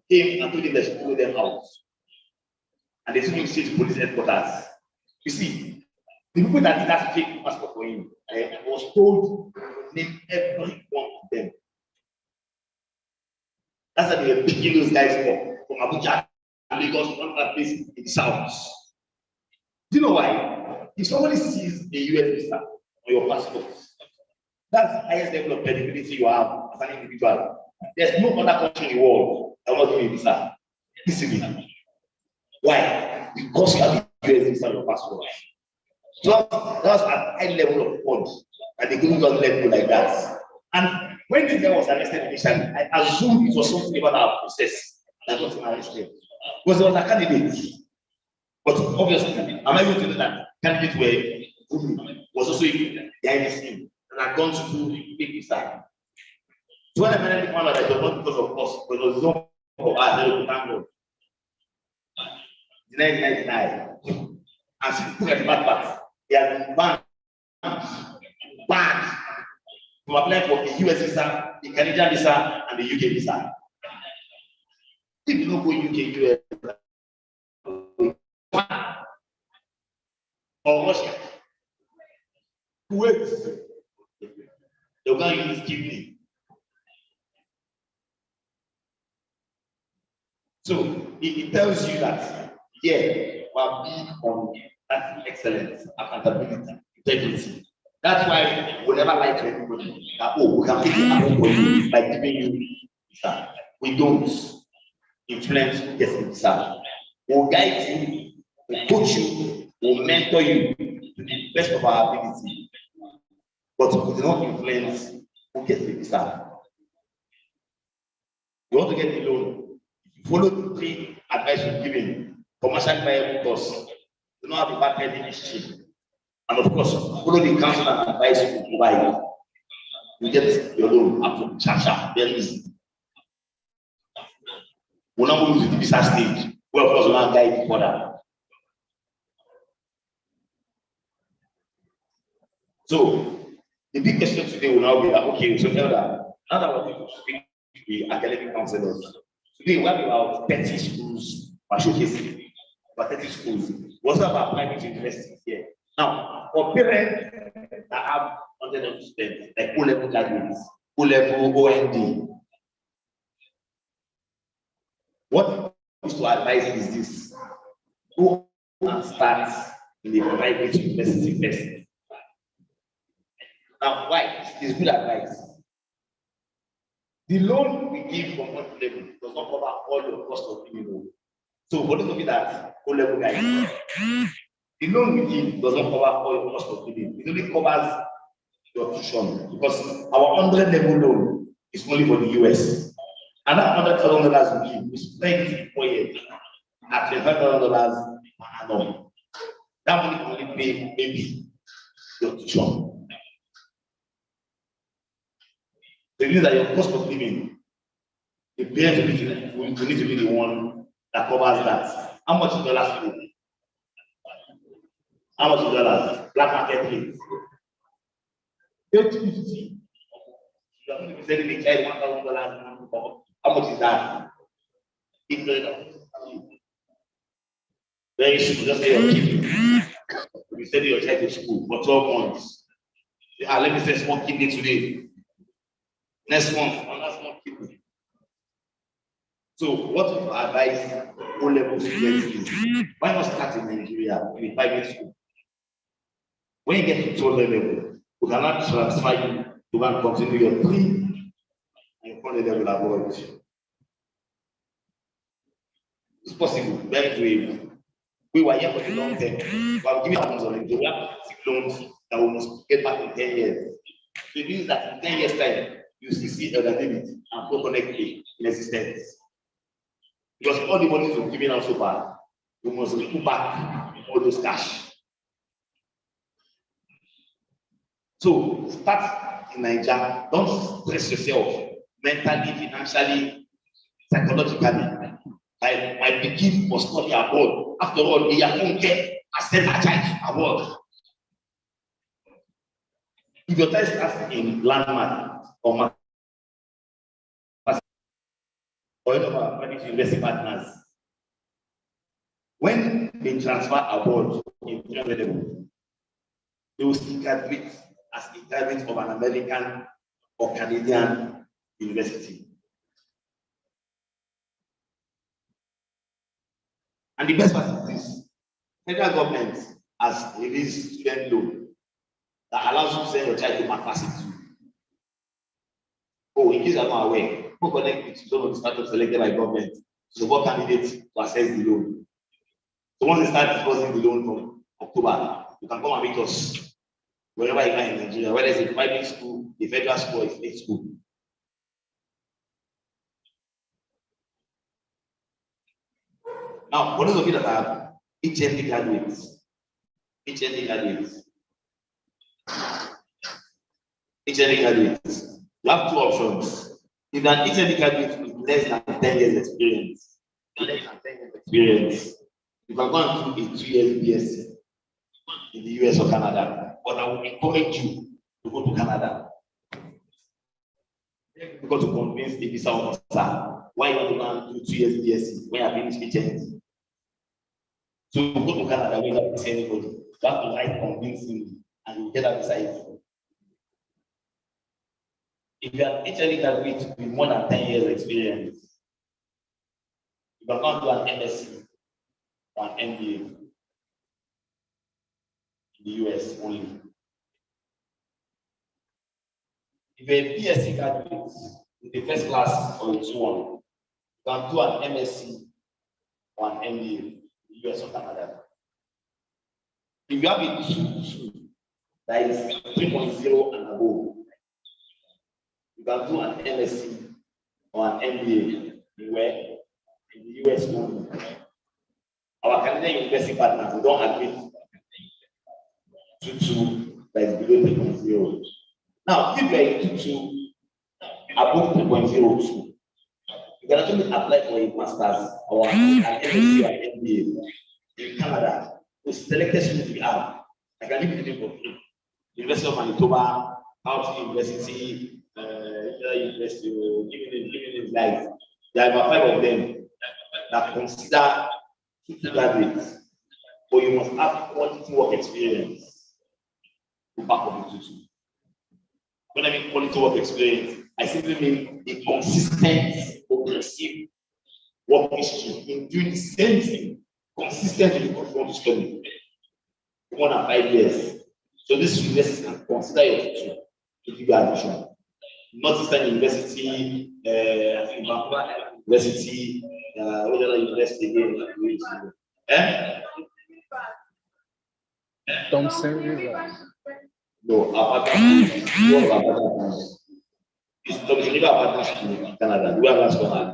came and told him they should follow them out. And they took him straight to police headquarters. You see, the people that did that fake passport for him, I was told to name every one of them. That's what they were picking those guys for, from Abuja and Lagos, one that place in the south. Do you know why? If somebody sees a US visa on your passport, that's the highest level of credibility you have as an individual. There's no other country in the world that will not give you a visa easily. Why? because you have the US visa on your passport. So that's a high level of fraud, and they couldn't just let go like that. And when this guy was arrested initially, I assumed it was something about our process that got him arrested. Because he was a candidate. But obviously, am I going to know that candidates was also behind the scene and had gone to do big visa? So when I finally found out that it was not because of us, but it was not for us, they would thank God. The 1999. And since look at the bad part, they have been banned from applying for the US visa, the Canadian visa, and the UK visa. If you don't go UK, US, or Russia, Kuwait, they're going to use kidney. So it tells you that, yeah, we are big on that excellence, accountability, integrity. That's why we never lie to anybody that, oh, we can make it happen for you by giving you visa. We don't influence who gets the visa. We'll guide you, we'll coach you, we'll mentor you to the best of our ability. But we do not influence who gets the visa. You want to get the loan, follow the 3 advice we've given. Commercial buyer with us. Do not have a bad credit history. And of course, follow the counsel and advice we provide. You get your loan up to cha-cha, very easy. We're not going to the visa stage. We of course will not guide you further. So the big question today will now be that, okay, so Elder, now that we're going to speak to the academic counselors, today we have about 30 schools for showcasing, about 30 schools. We also have our private universities here. Now, for parents that have 100 students, like O-level graduates, O-level OND, what I wish to advise is this: go and start in a private university first. Now, why? It's good advice. The loan we give from one level does not cover all the cost of living loan. So, for those of you that O-level guys, the loan we give does not cover all the cost of living. It only covers your tuition because our 100 level loan is only for the US. And that $100,000 we give, we spend it for years at $25,000 per annum. That money can only pay maybe your tuition. It means that your cost of living, the parents will need to be the one that covers that. How much is dollars? How much is dollars? Black market rate. 850. You are going to be selling a child $1,000. How much is that? Very soon, just say your kidney. You send your child to school for 12 months. Let me say small kidney today. Next month, another small kidney. So, what we advise O-level students is, why not start in Nigeria in a private school? When you get to 12 level, we cannot transfer you to go and continue your 3 and 4 level abroad. It's possible, very doable. We were here for the long term. We have given our loans already. We have 6 loans that we must get back in 10 years. So it means that in 10 years' time, you still see Elder David and ProconnectPAY in existence. Because all the money we've given out so far, we must put back all those cash. So start in Nigeria. Don't stress yourself mentally, financially, psychologically. I begin for study abroad. After all, they are going to get a send a child abroad. If your child starts in landmark or market, or any of our private university partners, when they transfer abroad in level, they will still graduate as a graduate of an American or Canadian university. And the best part is this: federal government has released student loan that allows you to send your child to university. Oh, in case you are not aware, ProconnectPAY is one of the startups selected by government to support candidates to access the loan. So once they start disbursing the loan from October, you can come and meet us wherever you are in Nigeria, whether it's a private school, a federal school, or a state school. Now, for those of you that are HND graduates, HND graduates, you have two options. If you're an HND graduate with less than 10 years experience, you can go and do a 2 years BSc in the US or Canada. But I would encourage you to go to Canada. Because to convince the visa officer why you want to go and do 2 years BSc when you have finished HND. So go to Canada when you have to see anybody. You have to like convincing and you get that visa. If you are HND graduate with more than 10 years experience, you can go and do an MSc or an MBA in the US only. If you're a BSc graduate with a first class or a 2-1, you can do an MSc or an MBA in the US or Canada. If you have a 2 that is 3.0 and above, you can do an MSc or an MBA in the US only. Our Canadian university partners, we don't agree to 2 that is below 3.0. Now, if you are a 2 above 3.02, you can actually apply for a master's or an MSc or an MBA in Canada. The selected students we have, I can give you the name of it. University of Manitoba, Out University, University, living in life. There are about 5 of them that consider graduates, but you must have quality work experience to back up the 2. When I mean quality work experience, I simply mean a consistent, progressive work history in doing the same thing consistently because you want to study for more than 5 years. So this university can consider your teacher to give you admission. Northeastern University, I think Vancouver University, what other university again? Thompson River. No, our partner school. It's Thompson River partner school in Canada. We have last one.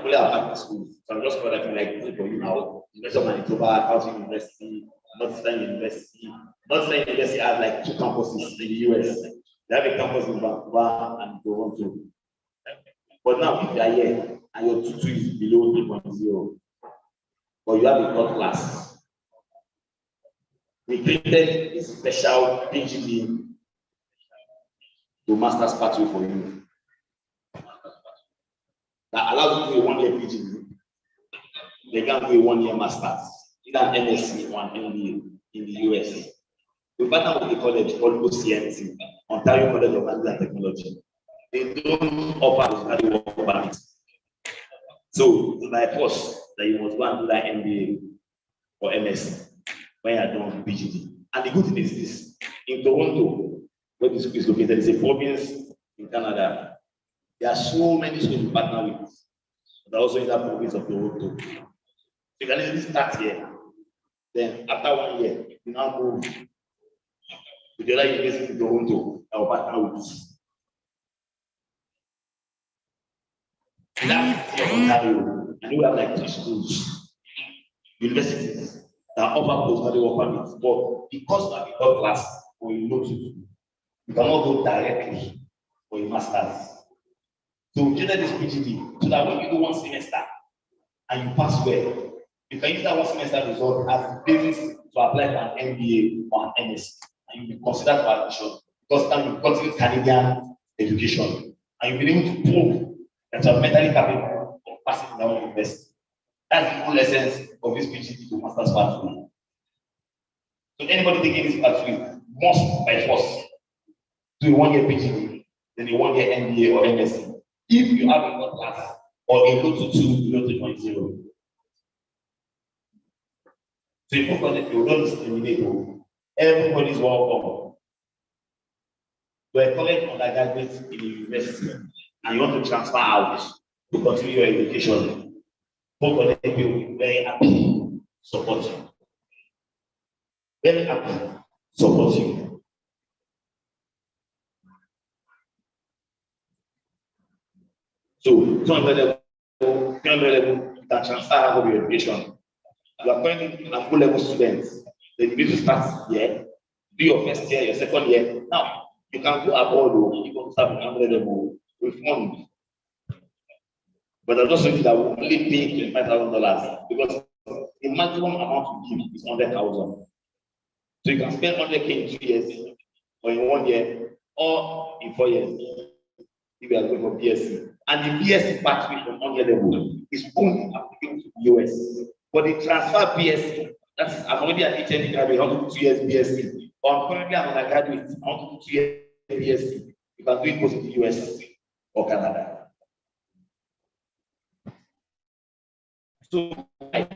We have partner schools. So I'm just calling like for you now. University of Manitoba, Out University, Northeastern University. Northeastern University has like 2 campuses in the US. They have a campus in Vancouver and Toronto. But now, if you are here and your 2 is below 3.0, but you have a third class, we created a special PGD to master's pathway for you that allows you to do a 1-year PGD. They can do a 1-year master's, either an MSc or an MBA in the US. We partner with the college called OCNT, Ontario College of Science and Technology. They don't offer study work permit. So it's by force that you must go and do that MBA or MSc when you are done with PGD. And the good thing is this: in Toronto, where this school is located, it's a province in Canada. There are so many schools we partner with. But also in that province of Toronto. So you can easily start here. Then after 1 year, you now go to the other university in Toronto that will partner with us. In that city of Ontario, and we have like 3 schools, universities that offer postgraduate work permits. But because of the third class or you know to, you cannot go directly for a master's. So we created this PGD so that when you do 1 semester and you pass well, you can use that 1 semester result as the basis to apply for an MBA or an MSc, and you'll be considered for admission because now you've gotten Canadian education and you'll be able to prove that you're mentally capable of passing down university. That's the whole essence of this PGD to master's pathway. So anybody taking this pathway must by force do a 1-year PGD, then a 1-year MBA or MSc. If you have a third class or a low to 2, below 3.0. So if you don't discriminate, everybody is welcome. You are current undergraduate in the university and you want to transfer out to continue your education. ProconnectPAY will be very happy support you. Very happy support you. So 200 level, you can transfer half of your education. You are going to full level students. Then you need to start here, do your first year, your second year. Now you can go abroad or you can start with 100 level with money. But I just think that we only pay $25,000 because the maximum amount to give is 100,000. So you can spend 100K in 2 years, or in 1 year, or in 4 years, if you are going for BSc. And the BSc pathway from 100 level is only applicable to the US. But the transfer BSc, that's I'm already an HND graduate, I want to do 2 years BSc. Or I'm currently an undergraduate, I want to do 2 years BSc. You can do it both in the US or Canada. So I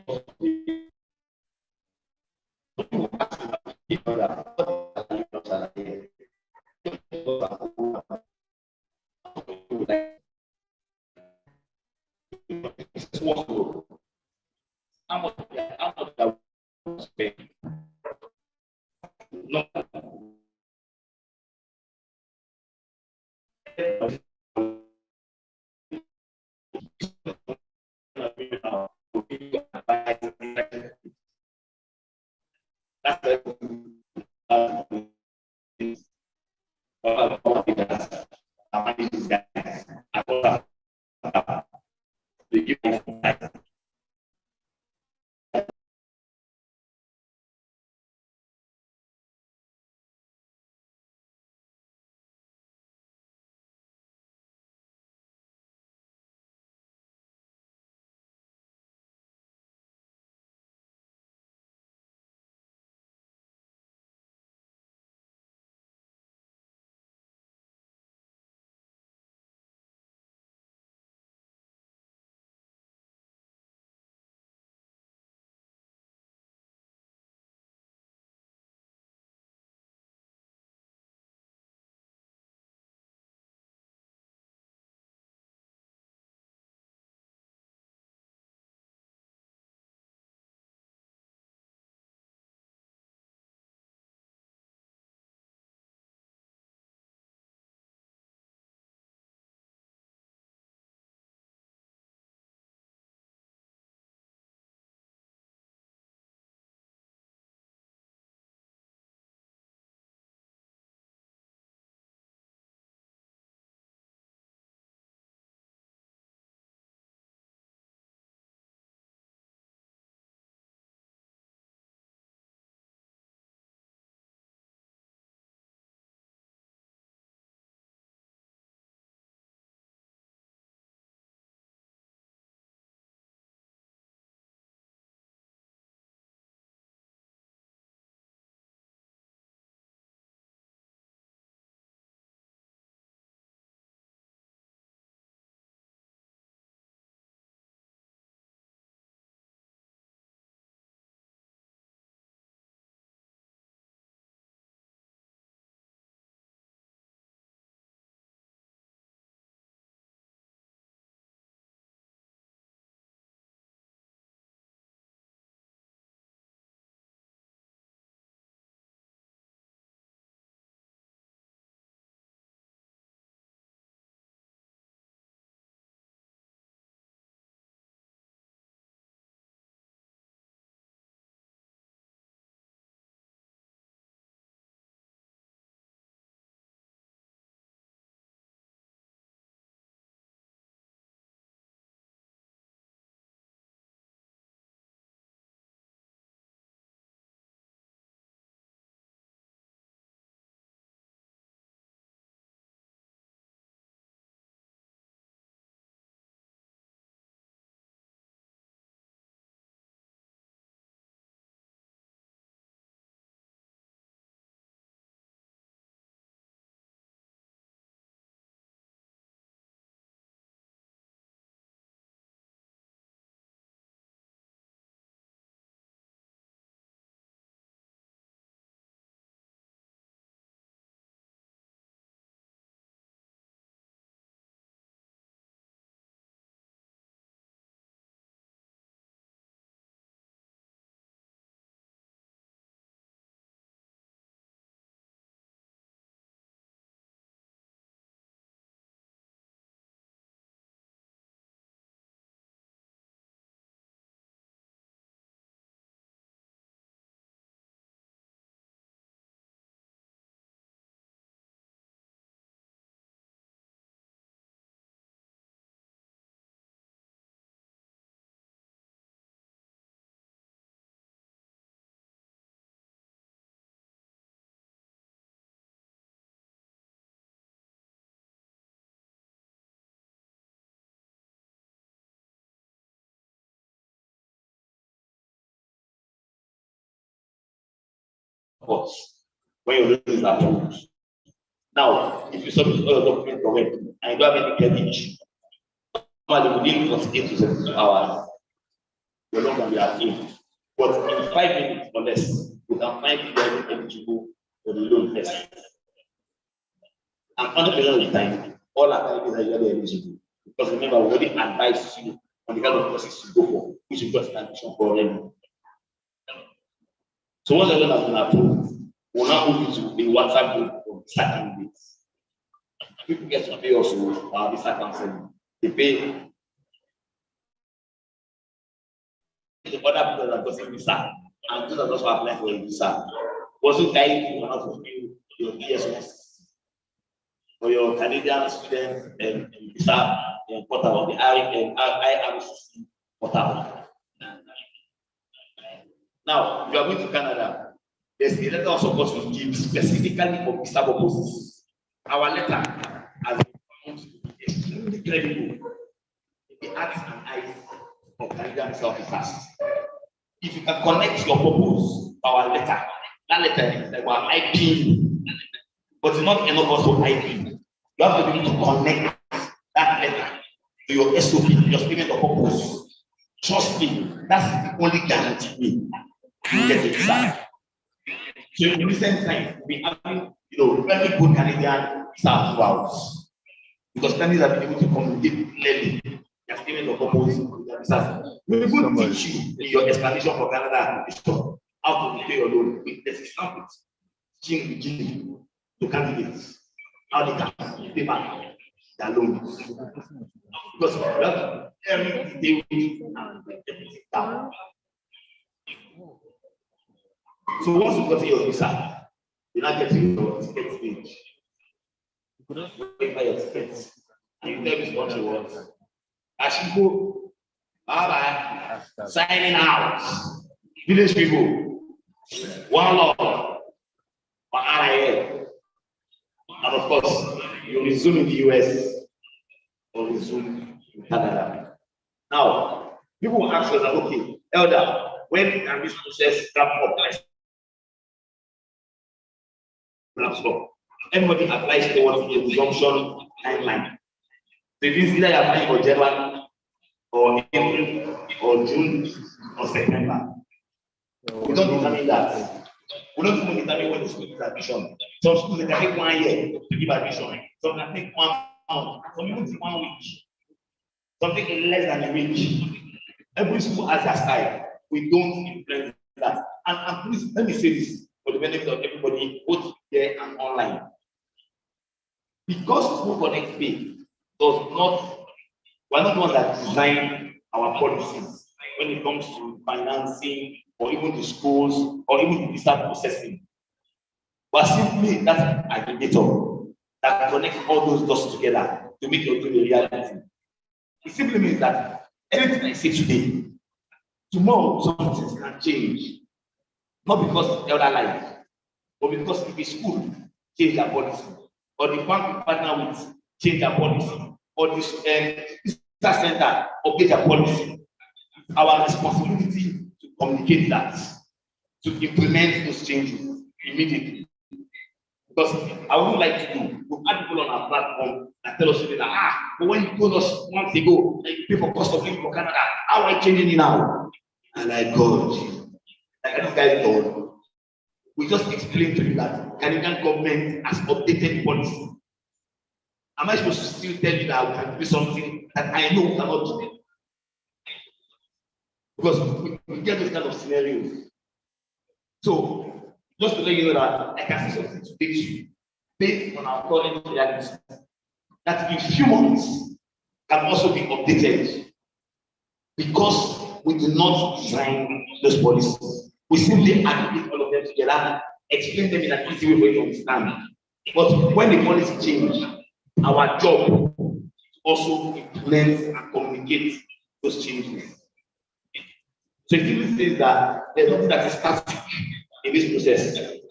court when your loan is approved. Now, if you submit all your documents correctly and you don't have any credit issue, normally within 48 to 72 hours, your loan can be approved. But in 5 minutes or less, you can find people eligible for the loan first. And 100% of the time, all our clients are usually eligible. Because remember, we already advised you on the kind of process to go for, which is just an addition for them. So once the loan has been approved, we'll now move into the WhatsApp group of visa candidates. People get to pay also our visa counseling. They pay the other people that doesn't visa and those that also apply for a visa. Also guide you on how to fill your DSS for your Canadian student and visa portal, the IRCC portal. Now, if you are going to Canada, there's a letter of support we give specifically for visa purposes. Our letter has been found to be extremely credible in the acts and eyes of Canadian visa officers. If you can connect your purpose to our letter, that letter is like our IP, but it's not enough also IP. You have to be able to connect that letter to your SOP, your statement of purpose. Trust me, that's the only guarantee you get it done. So in recent times, we have very good Canadian visa approvals because Canadians have been able to communicate clearly their statement of purpose with their visa. We will teach you in your explanation for Canada application how to pay your loan with the examples teaching beginning to candidates how they can pay back their loans. Because every day we down. So once you got your visa, you're not getting your ticket stage. You could not pay by your tickets. And you tell me what you want. As you go, bye-bye, signing out. Village people, one law, one RIA. And of course, you resume in the US or resume in Canada. Now, people will ask us, okay, Elder, when can this process wrap up? Everybody applies towards a resumption timeline. So it is either you're applying for January or April or June or September. We don't determine that. We don't even determine when the school is admission. Some schools can take 1 year to give admission. Some can take 1 month. Some even take 1 week. Something in less than a week. Every school has their style. We don't influence that. And please let me say this for the benefit of everybody, both here and online. Because ProconnectPAY does not, we're not the ones that design our policies when it comes to financing or even the schools or even the visa processing. But simply that aggregator that connects all those dots together to make your dream a reality. It simply means that anything I say today, tomorrow some things can change. Not because elder life, but because if the school change their policy, or the bank we partner with change their policy, or the visa center update their policy. Our responsibility to communicate that, to implement those changes immediately. Because I would like to do, we've had people on our platform that tell us that, but when you told us months ago that you pay for cost of living for Canada, how are you changing it now? And I God, like this guy told, we just explained to you that Canadian government has updated policy. Am I supposed to still tell you that we can do something that I know we cannot do? Because we get those kind of scenarios. So, just to let you know that I can say something to teach you based on our current reality, that in few months can also be updated because we do not design those policies. We simply aggregate all of them together, explain them in an easy way for you to understand. But when the policy change, our job is also implement and communicate those changes. So it even says that there's nothing that is static in this process.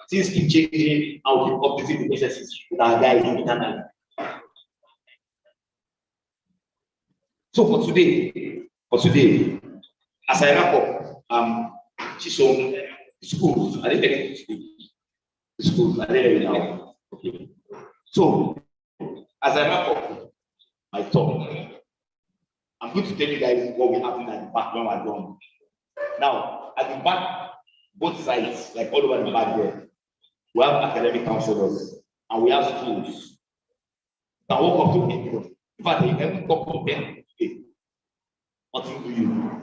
Things keep changing and we keep updating the processes with our guys internally. So for today, as I wrap up, schools, are they taking to speak? schools. Are they ready now? Okay. So, as I wrap up my talk, I'm going to tell you guys what will happen at the back when we're done. Now, at the back, both sides, like all over the back there, we have academic counselors and we have schools. Now, walk up to people. In fact, you can talk to them today. Nothing to you.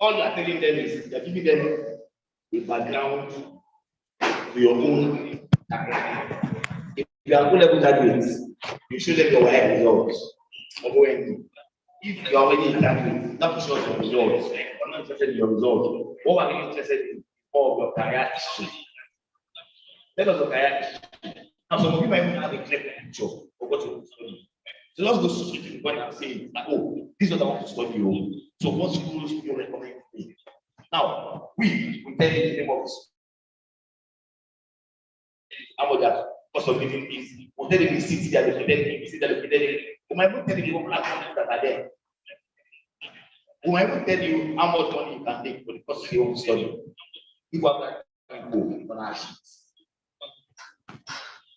All you are telling them is you're giving them a background to your own career. If you are good level graduates, you show them your work results. If you are already a graduate, that shows your results. I'm not interested in your results. What are you interested in? All of your career history. Let us look at it. Now, some of you might have a clear picture of what you want to study. So let's go straight to the point and say, oh, this is what I want to study. So what schools do you recommend me? Now, we tell you the name of this. How about that? Cost of living is, we'll tell you the city that are located. We might even tell you the platforms that are there. We might even tell you how much money you can take for the course you want to study. If you have that, go on our sheets.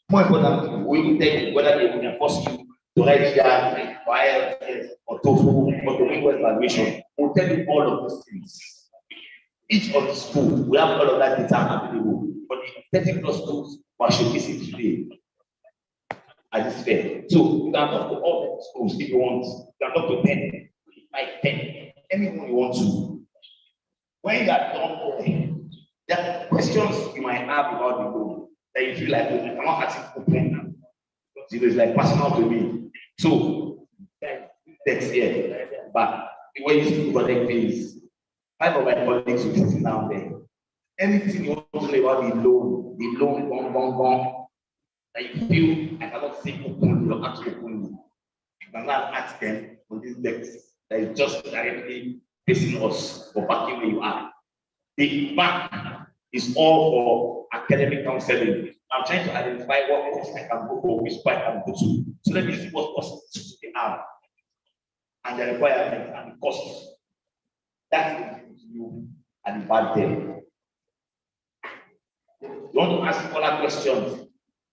More importantly, we will tell you whether they will force you to write down IELTS or TOEFL or to make evaluation. We'll tell you all of those things. Each of the schools, we have all of that data available. But the 30 plus schools are showcasing today at this fair. So you can talk to all the schools if you want. You can talk to 10, 5, 10, anyone you want to. When you are done, there are questions you might have about the loan that you feel like, I cannot ask it open. It is like personal to me. So text here. But when you speak ProconnectPAY is 5 of my colleagues will sit down there. Anything you want to know about the loan, gone, that you feel I cannot say openly or ask openly. You can now ask them on this text that is just directly facing us or backing where you are. The back is all for academic counseling. I'm trying to identify what course I can go for, which part I can go to. So let me see what courses they have and the requirements and the costs. That's you at the back there. You want to ask other questions.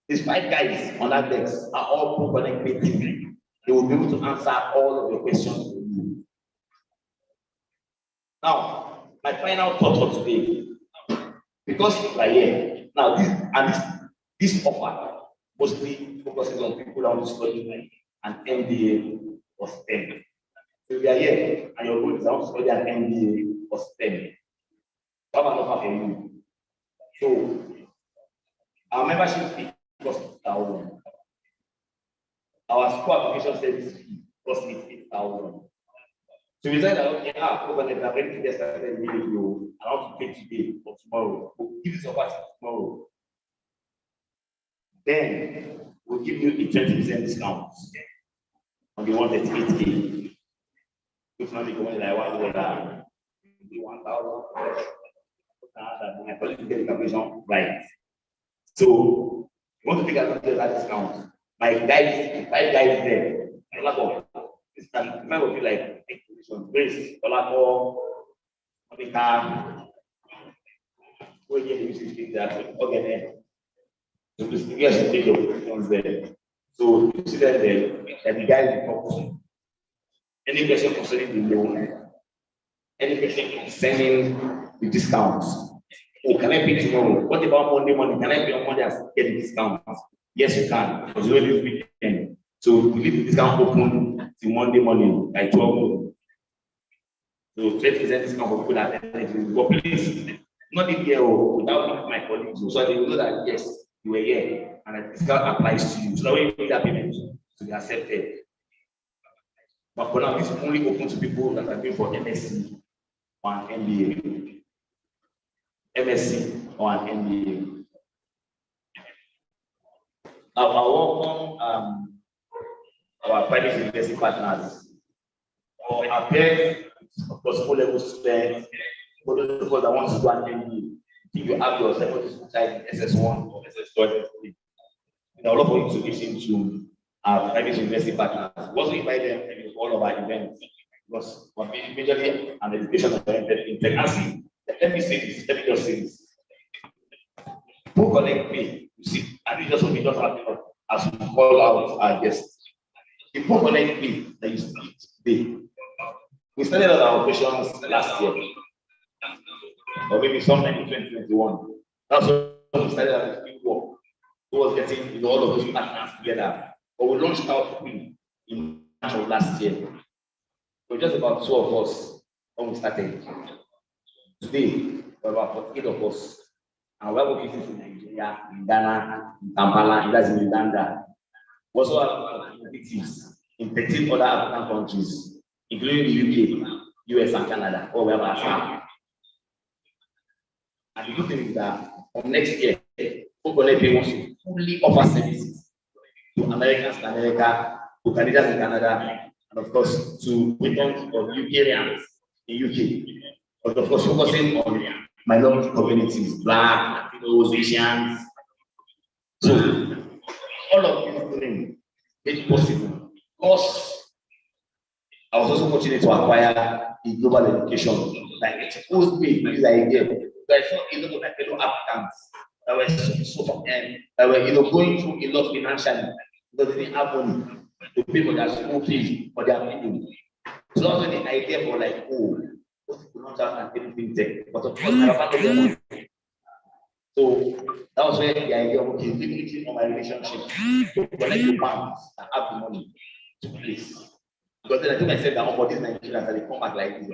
These 5 guys on that desk are all ProconnectPAY. They will be able to answer all of your questions for you. Now, my final thought for today, because we are here now, this offer mostly focuses on people that want to study an MBA or STEM. So we are here and your goal is to study an MBA or STEM. Have an offer for you. So our membership fee costs 8,000. Our school application service fee costs 8,000. So we said that okay, over the I'm ready to get started immediately. I want to pay today or tomorrow. We'll give this offer tomorrow. Then we'll give you a 20% discount on the 138K. If not, you go like $1, 1,000. My colleague get the calculation right. So you want to take advantage of that discount. My guys, 5 guys there, it's time to be like Grace, Olapo, Monica, go get the usage that okay. So this you guys take your positions there. So you see that there, and the guys will talk to any question concerning the loan, any question concerning the discounts. Oh, can I pay tomorrow? What about Monday morning? Can I pay on Monday and get the discount? Yes, you can, because you already weekend. So we leave the discount open till Monday morning by 12 noon. So 20% discount for people that attend. But please, not in here without my colleagues. So they will know that yes, you were here and the discount applies to you. So that way you make that payment to be accepted. But for now, this is only open to people that are going for MSc or an MBA. MSc or an MBA. Now, I welcome our private university partners or our parents, of course, O-level students, for those of us that want to do an MBA. If you have your secondary school child in SS1 or SS2, in order for you to get into our private university partners, we also invite them to all of our events because we're majorly an education oriented in pregnancy. Let me say this, let me just say this. ProconnectPAY, you see, I think just we just have as we call out our guests. The ProconnectPAY that you see today, we started our operations last year, or maybe sometime in 2021. That's when we started our big work towards getting all of those partners together. But we launched out in March of last year. So just about 2 of us when we started. Today, we're about 48 of us. And we're working in Nigeria, in Ghana, in Kampala, in Uganda. We also have activities in 13 other African countries, including the UK, US, and Canada. All we have our staff. And the good thing is that from next year, ProconnectPAY wants to fully offer services to Americans in America, to Canadians in Canada, and of course to Britons or UKians in UK. But of course, focusing on minority communities, Black, Latinos, Asians. So all of these things made it possible. Because I was also fortunate to acquire a global education that exposed me to this idea. I saw a lot of my fellow Africans that were going through a lot financially because they didn't have money to pay for their school fees for their people. So also the idea for like, oh, what if we not have anything there? But of course, I have no money. So that was where the idea of okay, limiting on my relationship to connect the banks and have the money to place. Because then I told myself that for these Nigerians that they come back like this,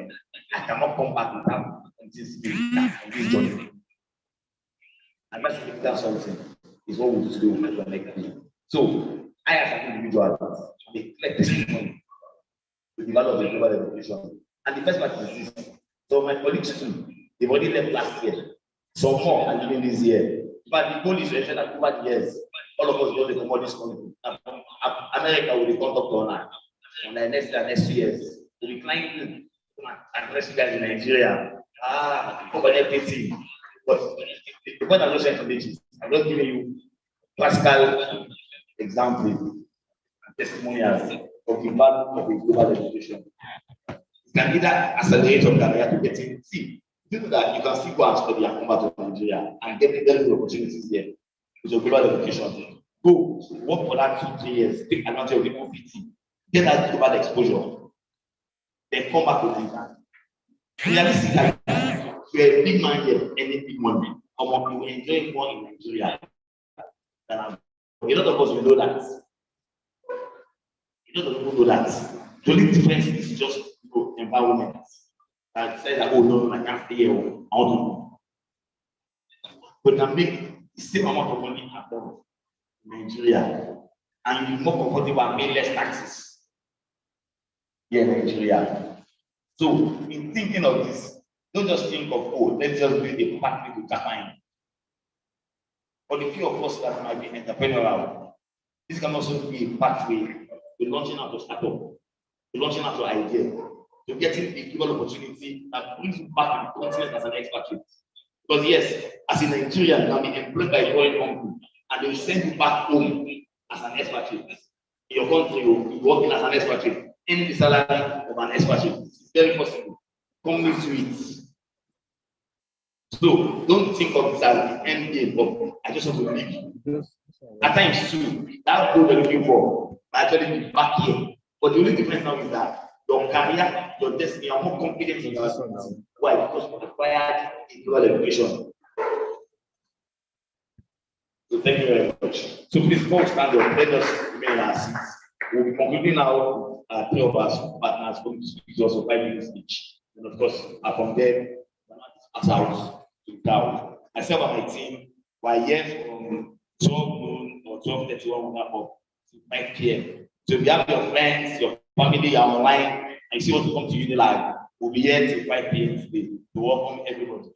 I cannot come back without this journey. And that's the that's something is what we do with ProconnectPAY. So I as an individual they collect this money to develop the global education. And the first part is this. So my colleagues too, they've already left last year. Some more are leaving this year. But the goal is to ensure that over the years, all of us go to the commodities country. America will be contact on that. And the next 2 years, we'll be trying to address you guys in Nigeria. ProconnectPAY. But the point I'm not saying today is I'm just giving you classical examples and testimonials of the value of a global education. You can either accelerate your career to get in. See, you know that you can still go and study and come back to Nigeria and get very good opportunities here with your global education. Go work for that 2-3 years, take advantage of the OPT, get that global exposure, then come back to Nigeria. Realistically, you're a big man here, any big money, or you enjoy more in Nigeria than a lot of us will know that. A lot of people know that. The only difference is just environment. That says that, oh no, I can't stay here. I want to. But can make the same amount of money at home in Nigeria, and you're more comfortable and pay less taxes here in Nigeria. So, in thinking of this, don't just think of, oh, let's just build a pathway to Japan. For the few of us that might be entrepreneurial, this can also be a pathway to launching out a startup, to launching out an idea, to getting a global opportunity that brings you back to the continent as an expatriate. Because yes, as a Nigerian, you can be employed by a foreign company and they will send you back home as an expatriate. In your country, you're working as an expatriate, in the salary of an expatriate. It's very possible. Come with it. So don't think of this as the end game, but I just want to leave. At times too, that goal you're looking for might actually be back here. But the only difference now is that your career, your destiny are more confident in yourself. Why? Because you acquired a global education. So thank you very much. So please go stand up. Let us remain in our seats. We'll be concluding now 3 of our partners going to speak to us for 5 minutes each. And of course, from there, we're out to the crowd. Myself and my team were here from 12 noon or 12:31 to 5 p.m. So if you have your friends, your family, you're online, and you see want to come to Unilag, we'll be here till 5 p.m. today to welcome everybody.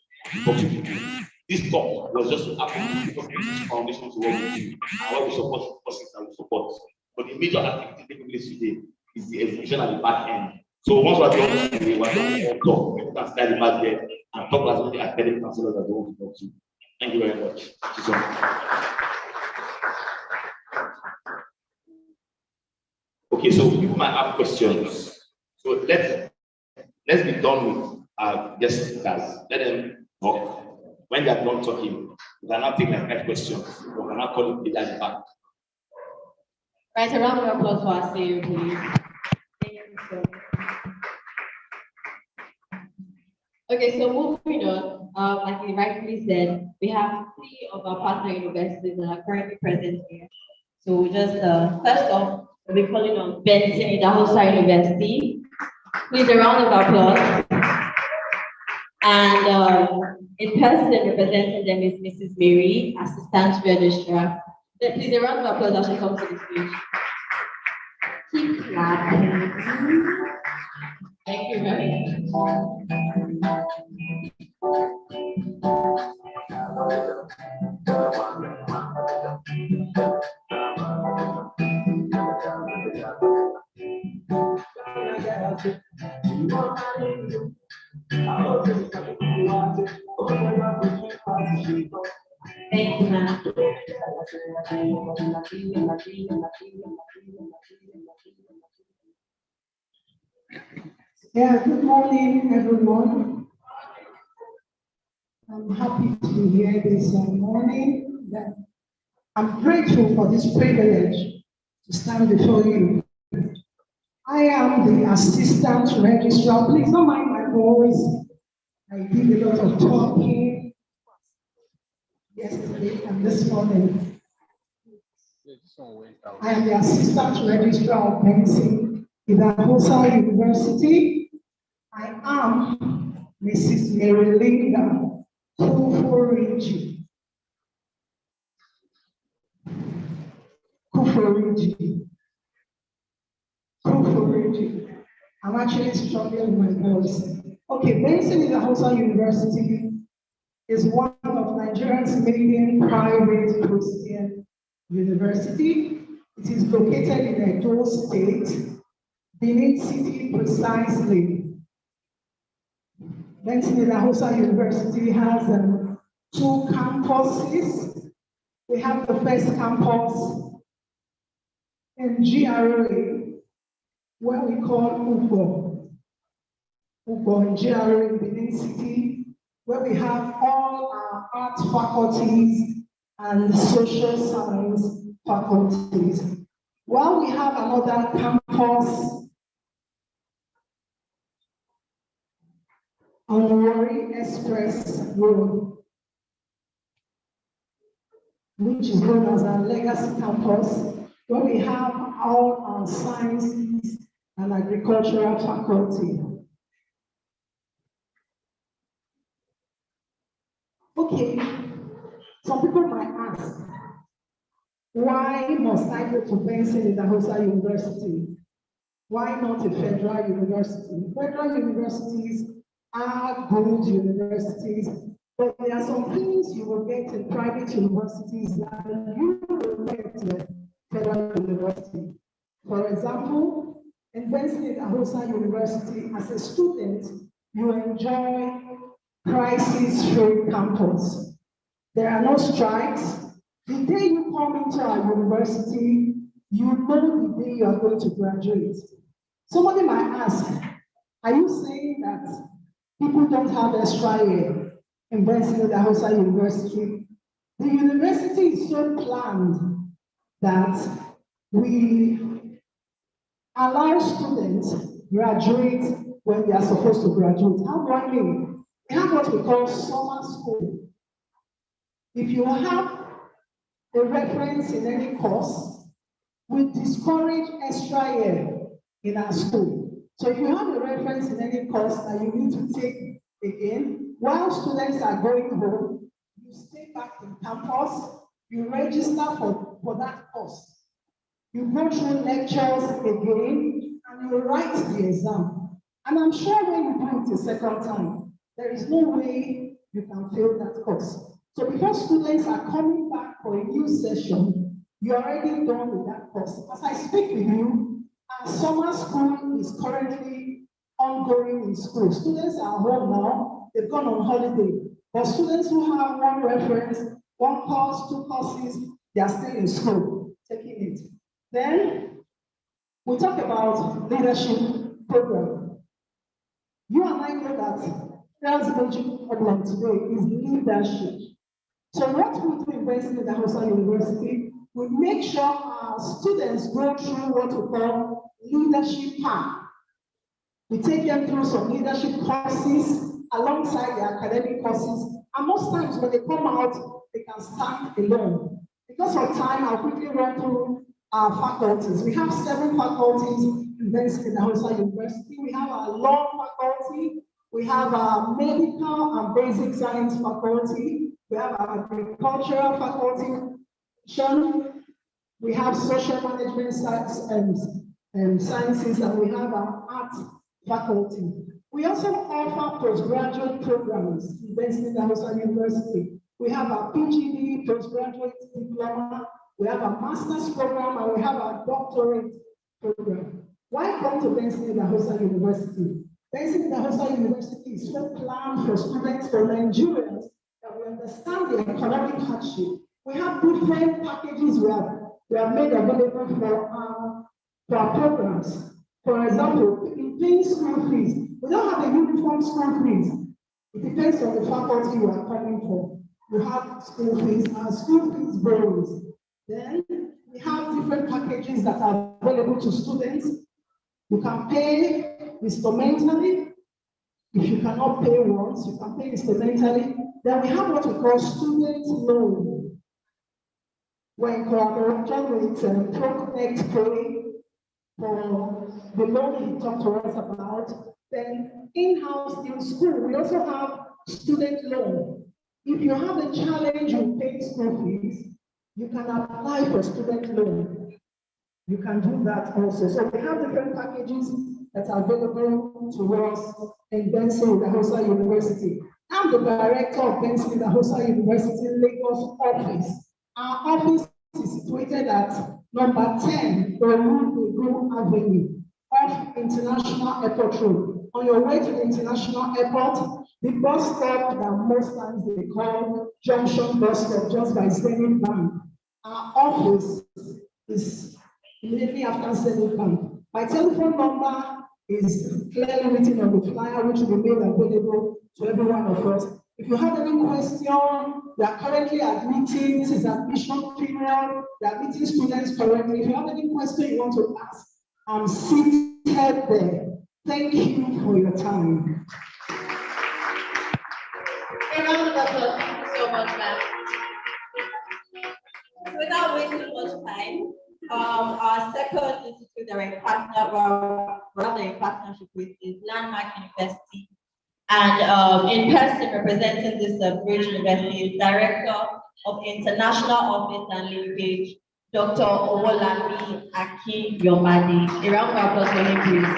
This talk was just to happen because this foundation to work with you and what we support the process that we support. But the major activity taking place today is the execution at the back end. So once we're done today, we're done talk. People can start the back there and talk as many academic counselors as they want to talk to. Thank you very much. Okay, so people might have questions. So let's be done with our guest speakers. Let them talk. When they are done talking, we can now take like 5 questions. We can now call it at the back. Right, a round of applause for our CEO, please. Thank you so much. Okay, so moving on, like you rightly said, we have 3 of our partner universities that are currently present here. So we just, first off, we'll be calling on Benson Idahosa University. Please, a round of applause. And in person representing them is Mrs. Mary, Assistant Registrar. Then please, a round of applause as she comes to the stage. Keep clapping. Thank you very much. Thank you, ma'am. Yeah, good morning, everyone. I'm happy to be here this morning. I'm grateful for this privilege to stand before you. I am the Assistant Registrar. Please don't mind my voice. I did a lot of talking yesterday and this morning. I am the Assistant Registrar of Medicine in Idahosa University. I am Mrs. Mary Linda Kuforiji. I'm actually struggling with my voice. Okay, Benson Idahosa University is one of Nigeria's leading private Christian university. It is located in Edo State, Benin City precisely. Benson Idahosa University has 2 campuses. We have the first campus in GRA, where we call Ugo in GRA in Benin City, where we have all our art faculties and social science faculties. While we have another campus on Warri Express Road, which is known as our legacy campus, where we have all our sciences and agricultural faculty. Okay, some people might ask, why must I go to Benson Idahosa University? Why not a federal university? Federal universities are good universities, but there are some things you will get in private universities that you will get in federal university. For example, in Benson Idahosa University, as a student, you enjoy crisis-free campus. There are no strikes. The day you come into our university, you know the day you are going to graduate. Somebody might ask, are you saying that people don't have extra year in Benson Idahosa University? The university is so planned that we allow students graduate when they are supposed to graduate. How do I mean? We have what we call summer school. If you have a reference in any course, we discourage extra year in our school. So if you have a reference in any course that you need to take again, while students are going home, you stay back in campus, you register for that course. You go through lectures again, and you write the exam. And I'm sure when you do it a second time, there is no way you can fail that course. So before students are coming back for a new session, you're already done with that course. As I speak with you, our summer school is currently ongoing in school. Students are home now, they've gone on holiday. But students who have one reference, one course, 2 courses, they are still in school, taking it. Then we talk about leadership program. You and I know that Girls' major problem today is leadership. So what we do in Western University University, we make sure our students go through what we call leadership path. We take them through some leadership courses alongside their academic courses, and most times when they come out, they can stand alone. Because of time, I'll quickly run through our faculties. We have 7 faculties in Western University. We have our law faculty, we have our medical and basic science faculty, we have our agricultural faculty, we have social management sciences, and we have our arts faculty. We also offer postgraduate programs in Western University. We have our PGD, postgraduate diploma, we have a master's program, and we have our doctorate program. Why come to Western University? Western University is so planned for students, for Nigerians, that we understand the economic hardship. We have different packages we have made available for our programs. For example, in paying school fees, we don't have a uniform school fees. It depends on the faculty you are coming from. You have school fees, and school fees varies. Then we have different packages that are available to students. You can pay instrumentally. If you cannot pay once, you can pay instrumentally. Then we have what we call student loan. We're in collaboration with ProconnectPAY for the loan he talked to us about. Then in-house in school, we also have student loan. If you have a challenge with paying school fees, you can apply for student loan. You can do that also. So we have different packages that are available to us in Benson Idahosa University. I'm the director of Benson Idahosa University Lagos office. Our office is situated at number 10, Olu Avenue, off International Airport Road. On your way to the International Airport, the bus stop that most times they call Junction Bus Stop, just by Zenith Bank. Our office is immediately after Zenith Bank. My telephone number is clearly written on the flyer, which will be made available to every one of us. If you have any question, we are currently admitting, this is admission period, we are admitting students currently. If you have any question you want to ask, I'm seated there. Thank you for your time. A round of applause. Thank you so much, ma'am. Without wasting much time, our second institute that we're rather in partnership with is Landmark University. And in person representing this great university is Director of International Office and Linkage, Dr. Owolami Akin-Yomade. A round of applause for him, please.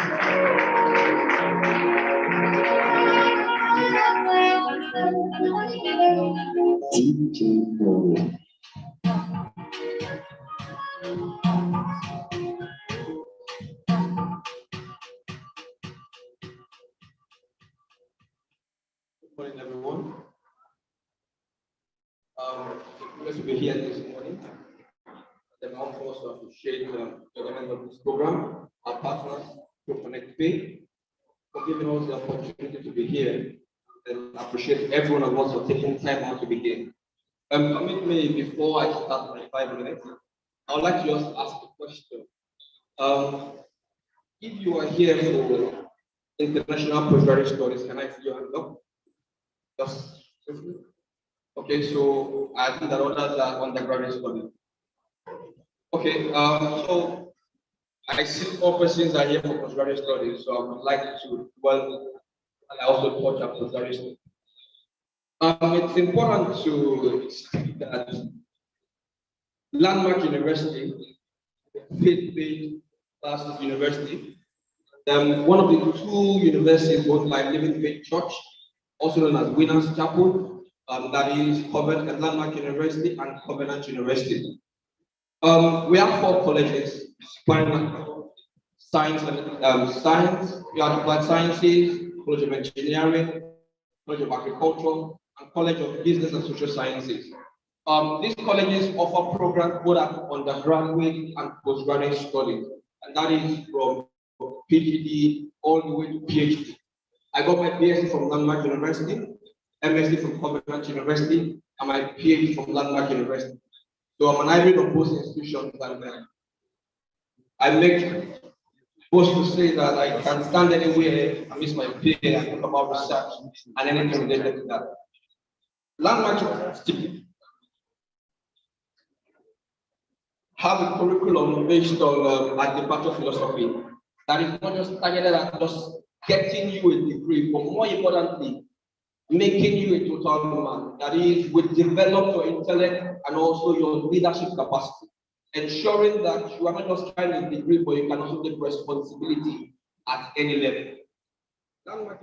Good morning, everyone. It's to be here this morning. The Mount Force to appreciate the government of this program, our partners, ProconnectPAY, for giving us the opportunity to be here, and appreciate every one of us for taking time out to be here. Permit me, before I start my 5 minutes, I would like to just ask a question. If you are here for international postgraduate studies, can I see your hand up? Just quickly. Okay, so I think that others are undergraduate studies. Okay, so I see 4 persons are here for postgraduate studies, so I would like to, and I also touch on postgraduate studies. It's important to see that Landmark University, faith-based class university, one of the 2 universities owned by Living Faith Church, also known as Winners Chapel, that is Covenant Landmark University and Covenant University. We have 4 colleges: science and science, we have applied sciences, College of Engineering, College of Agriculture, and College of Business and Social Sciences. These colleges offer programs both at undergraduate and postgraduate studies, and that is from PhD all the way to PhD. I got my BSc from Landmark University, MSc from Covenant University, and my PhD from Landmark University. So I'm an hybrid of both institutions, and I make boast to say that I can stand anywhere and miss my pay and talk about research and anything related to that. Landmark University have a curriculum based on a departure philosophy that is not just targeted at just getting you a degree, but more importantly, making you a total man. That is, we develop your intellect and also your leadership capacity, ensuring that you are not just trying a degree, but you can also take responsibility at any level. Landmark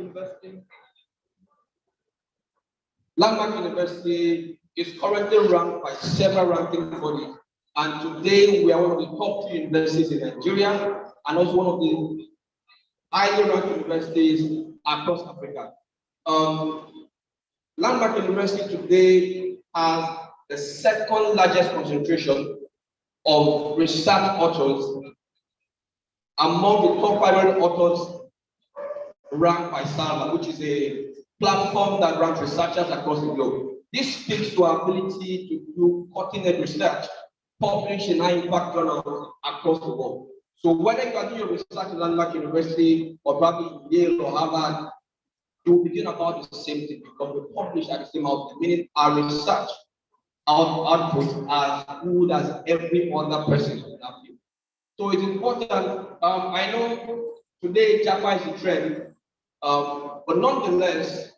University is currently ranked by several ranking bodies, and today we are one of the top 2 universities in Nigeria, and also one of the highly ranked universities across Africa. Landmark University today has the second largest concentration of research authors among the top 500 authors ranked by Salva, which is a platform that ranks researchers across the globe. This speaks to our ability to do cutting-edge research, publish in high-impact journals across the world. So whether you are doing your research at Landmark University or probably Yale or Harvard, you will be doing about the same thing because we publish at the same output, meaning our research, our output are as good as every other person in that field. So it's important. I know today Japa is the trend, but nonetheless,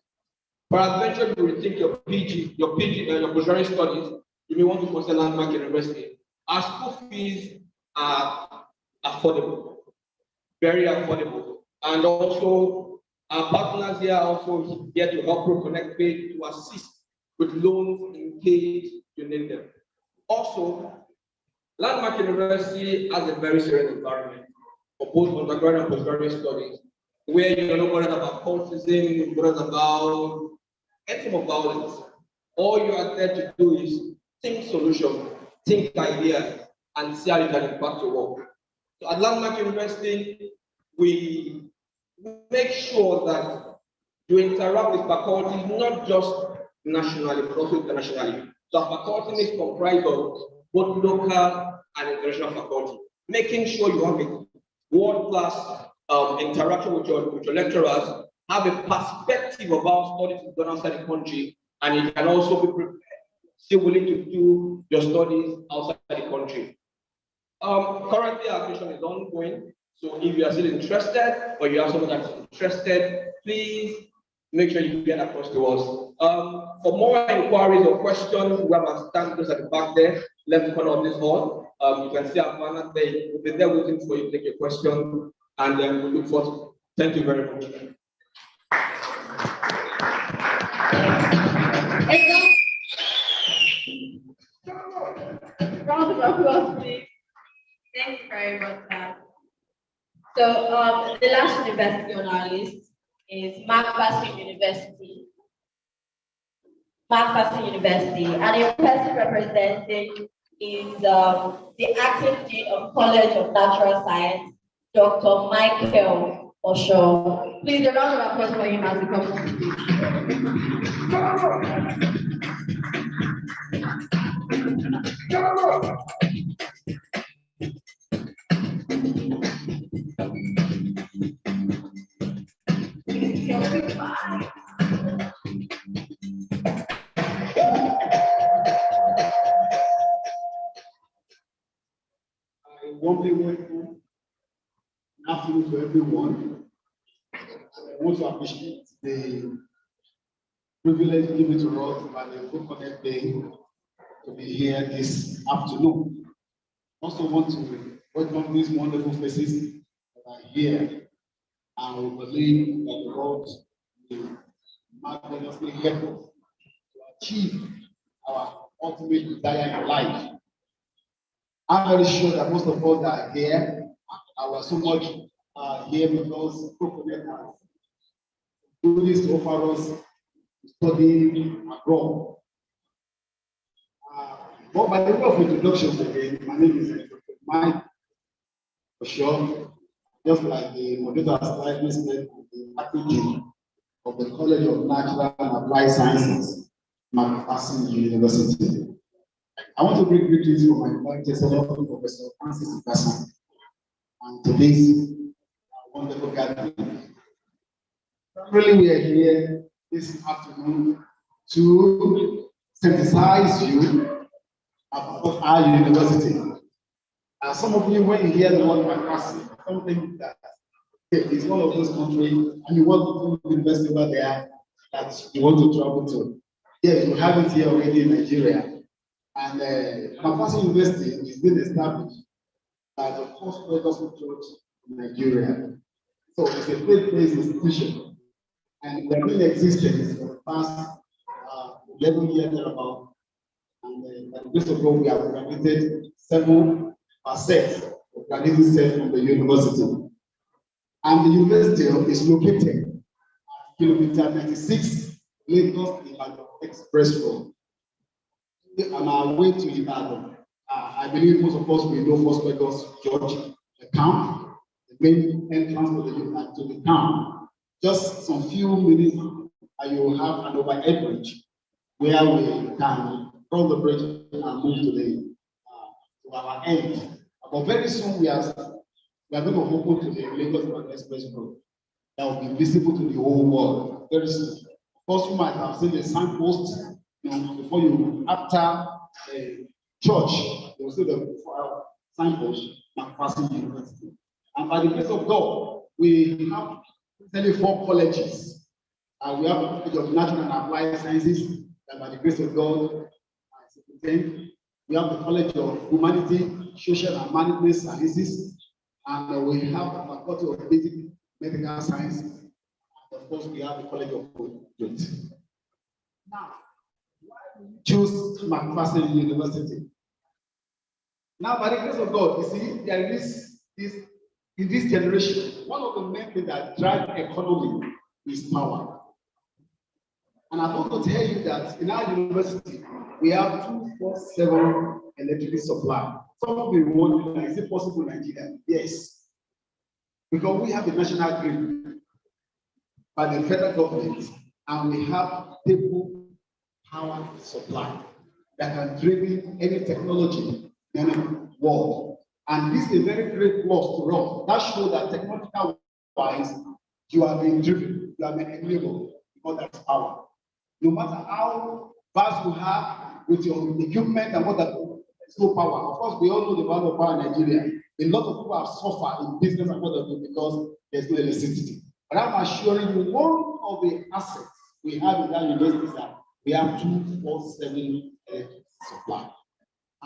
peradventure you rethink your PG, your postgraduate studies, you may want to consider Landmark University. Our school fees are affordable, very affordable, and also our partners here are also here to help ProconnectPAY to assist with loans in case you need them. Also, Landmark University has a very serene environment for both undergraduate and postgraduate studies, where you're not worried about cultism, you're worried about any form of violence. All you are there to do is think solutions, think ideas, and see how you can impact your work. So at Landmark University, we make sure that you interact with faculty not just nationally, but also internationally. So our faculty is comprised of both local and international faculty, making sure you have a world-class interaction with your lecturers, have a perspective about studies done outside the country, and you can also be prepared, still willing to do your studies outside the country. Currently, our admission is ongoing, so if you are still interested or you have someone that's interested, please make sure you get across to us. For more inquiries or questions, we have our stand at the back there, left corner of this hall. You can see our banner there. We'll be there waiting for you to take your question, and then we look forward. Thank you very much. Round of applause, please. Thank you very much, ma'am. So the last university on our list is Macpherson University. Macpherson University, and the person representing is the acting dean of College of Natural Science, Dr. Michael Osho. Please, a round of applause for him as he comes to I warmly welcome afternoon to everyone. I want to appreciate the privilege given to us by the ProconnectPAY to be here this afternoon. Also want to welcome these wonderful faces that are here, and we believe that the Lord will marvelously help us to achieve our ultimate desire in life. I'm very sure that most of us that are here are so much here because ProconnectPAY has do this to offer us to study abroad. But by the way of introductions again, my name is Dr. Mike for sure, just like the moderator has slightly said, the packaging. of the College of Natural and Applied Sciences, McPherson University. I want to bring greetings from my point chancellor, Professor Francis Ipasa, and today's wonderful gathering. Really, we are here this afternoon to sensitize you about our university. Some of you, when you hear the word McPherson, something that it's one of those countries, and you want to invest over there that you want to travel to. Yes, we have it here already in Nigeria. And McPherson University is being established by the first Pentecostal church in Nigeria. So it's a faith-based institution. And we have been in existence for the past 11 years about. And by the grace of God, we have graduated 7% of graduates from the university. And the university is located at kilometer 96, Lagos Ibadan Express Road. On our way to Ibadan, I believe most of us will know First Lagos Church, the camp, the main entrance to the camp. Just some few minutes, and you will have an overhead bridge where we can cross the bridge and move to our end. But very soon we are going to open to the Lagos Express Road that will be visible to the whole world very soon. Of course, you might have seen the signpost, before you, after the church, you will see the signpost, McPherson University. And by the grace of God, we have 24 colleges. We have a College of Natural and Applied Sciences, that by the grace of God, we have the College of Humanity, Social and Management Sciences, and we have the Faculty of Basic Medical Science, and of course, we have the College of Youth. Now, why do you choose McPherson University? Now, by the grace of God, you see, there is in this generation, one of the main things that drive economy is power. And I want to tell you that in our university, we have 24/7 electricity supply. Some of you wonder, is it possible in Nigeria? Yes. Because we have the national grid by the federal government, and we have stable power supply that can drive any technology in the world. And this is a very great plus to us. That shows that technological wise, you are being driven, you are being enabled, because that's power. No matter how vast you have with your equipment and what that is, no power. Of course, we all know the value of power in Nigeria. A lot of people have suffered in business and what they do because there's no electricity. But I'm assuring you, one of the assets we have in that university is that we have 24/7 electricity supply.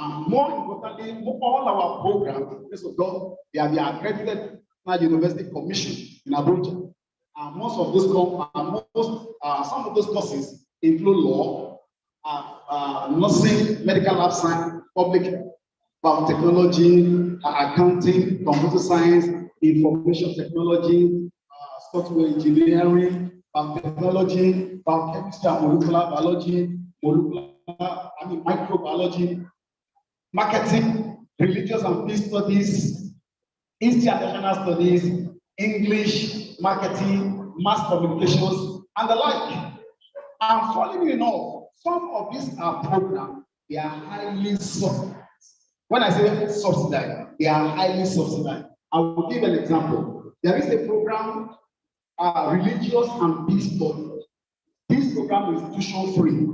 And more importantly, all our programs, grace of God, they are the accredited University Commission in Abuja. And most of those some of those courses include law, nursing, medical lab science, public biotechnology, accounting, computer science, information technology, software engineering, biotechnology, biochemistry and molecular biology, microbiology, marketing, religious and peace studies, institutional studies, English, marketing, mass communications, and the like. And funnily enough, some of these are programs, they are highly subsidized. When I say subsidized, they are highly subsidized. I will give an example. There is a program, religious and peace studies. This program is tuition free.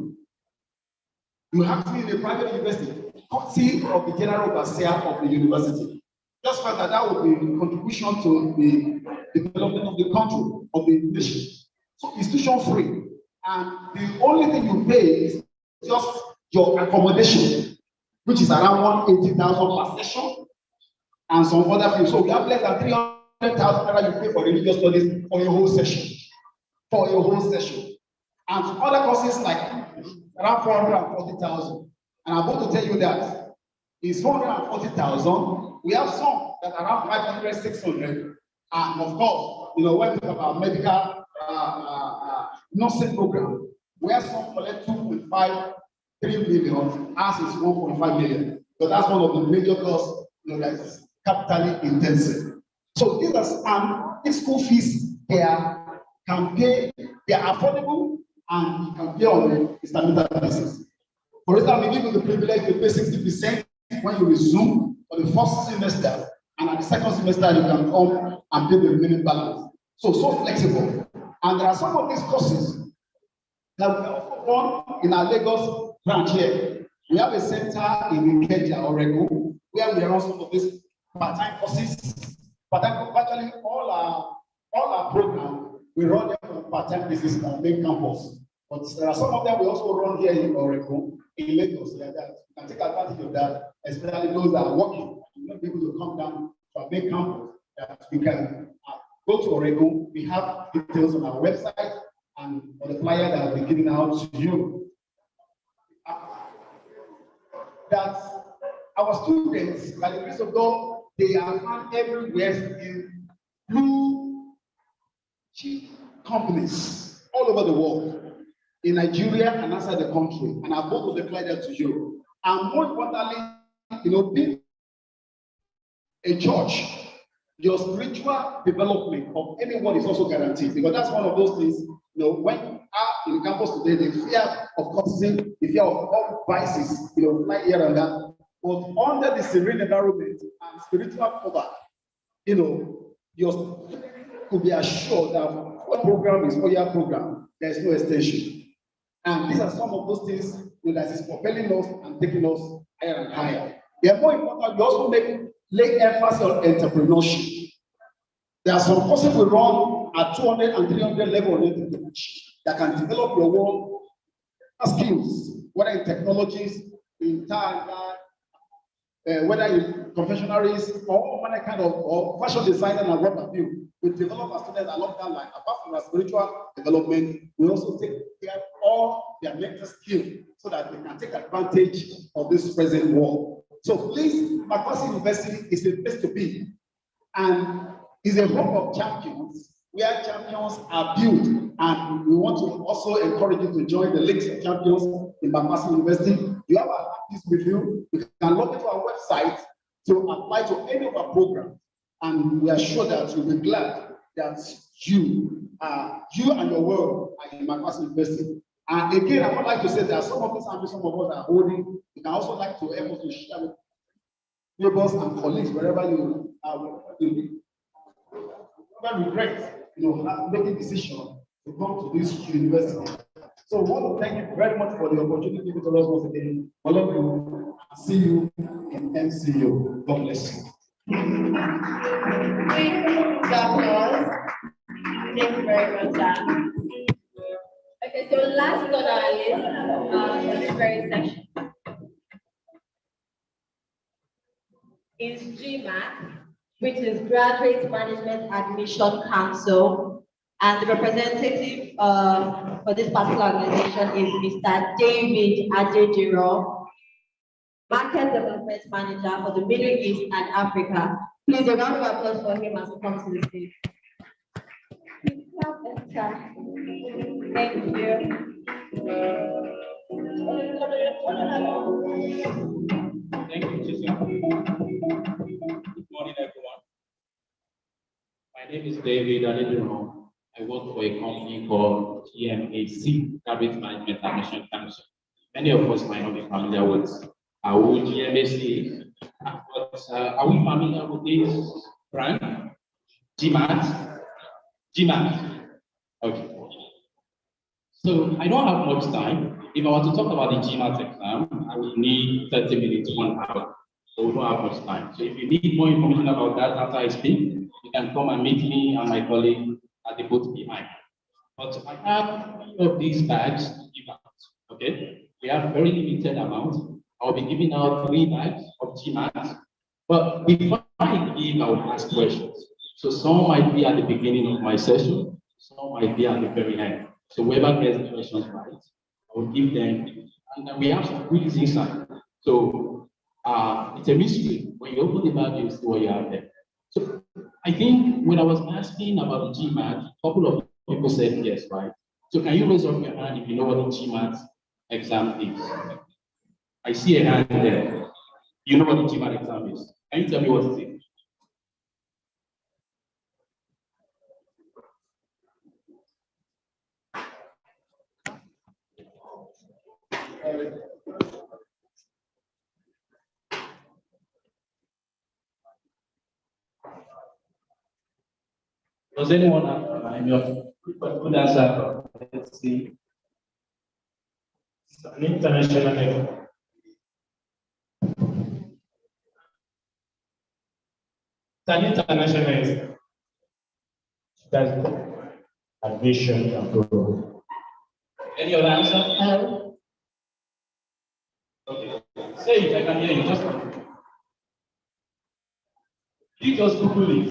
You have to be in a private university, courtesy of the general overseer of the university. Just for that would be a contribution to the development of the country, of the nation. So it's tuition free. And the only thing you pay is just your accommodation, which is around 180,000 per session, and some other fees. So we have less than 300,000 naira you pay for religious studies for your whole session. For your whole session. And other courses like around 440,000. And I'm going to tell you that it's 440,000. We have some that are around 500, 600. And of course, when we talk about medical nursing program, where some collect 2.5, 3 million, ours is 1.5 million. So that's one of the major costs that is capitally intensive. So these are these school fees, they are can pay, they are affordable, and you can pay on a standard basis. For example, we give you the privilege to pay 60% when you resume for the first semester, and at the second semester, you can come and pay the remaining balance. So flexible. And there are some of these courses that we also run in our Lagos branch here. We have a center in Ikeja, Oregon, where we run some of these part-time courses. Virtually all our programs, we run them on part-time basis on our main campus. But there are some of them we also run here in Oregon, in Lagos, like that. You can take advantage of that, especially those that are working. You not be able to come down to our main campus. That we can go to Oregon. We have details on our website and on the flyer that will be given out to you. That our students, by the grace of God, they are found everywhere in blue chip companies all over the world, in Nigeria and outside the country. And I both will declare that to you. And more importantly, being a church, your spiritual development of anyone is also guaranteed, because that's one of those things. When in campus today, the fear of courtesy, the fear of all vices, fly here and there. But under the serene environment and spiritual cover, your could be assured that what program is for your program, there is no extension. And these are some of those things that is propelling us and taking us higher and higher. They are more important. We also lay emphasis on entrepreneurship. There are some courses we run at 200 and 300 level on entrepreneurship that can develop your own skills, whether in technologies, in time, whether in confectionaries, or all kind of or fashion design and what have you. We develop our students along that line. Apart from our spiritual development, we also take care of all their mental skills so that they can take advantage of this present world. So please, McMaster University is a place to be, and is a home of champions, where champions are built, and we want to also encourage you to join the Leagues of Champions in McMaster University. You have our practice with you. You can log into our website to apply to any of our programs, and we are sure that you'll be glad that you and your world are in McMaster University. And again, I would like to say that some of these ambitions some of us are holding. You can also like to help us to share with neighbors and colleagues wherever you are. Never regret, making decision to come to this university. So I want to thank you very much for the opportunity to us once again. I love you. See you in MCU. God bless you. Thank you very much, Dan. Okay, so last on our list for this very section is GMAT, which is Graduate Management Admission Council, and the representative for this particular organization is Mr. David Adediro, Market Development Manager for the Middle East and Africa. Please, a round of applause for him as he comes to the stage. Thank you. Thank you, Chisholm. Good morning, everyone. My name is David Adediro. I work for a company called GMAC, Graduate Management Admission Council. Many of us might not be familiar with who GMAC is, but are we familiar with this brand? GMAT? GMAT. Okay. So I don't have much time. If I were to talk about the GMAT exam, I would need 30 minutes, 1 hour. So we don't have much time. So if you need more information about that after I speak, you can come and meet me and my colleague at the booth behind. But I have 3 of these bags to give out. Okay? We have very limited amount. I'll be giving out 3 bags of GMAT. But before I give, I will ask questions. So some might be at the beginning of my session, some might be at the very end. So whoever gets the questions right, I will give them. And then we have some goodies inside. So it's a mystery. When you open the bag, you see what you have there. So I think when I was asking about the GMAT, a couple of people said yes, right? So can you raise up your hand if you know what the GMAT exam is? I see a hand there. You know what the GMAT exam is? Can you tell me what it is? Does anyone have your good answer? Let's see. It's an international level. It's an international level. That's admission and growth. Any other answer? Okay. Say it, I can hear you. You just Google it.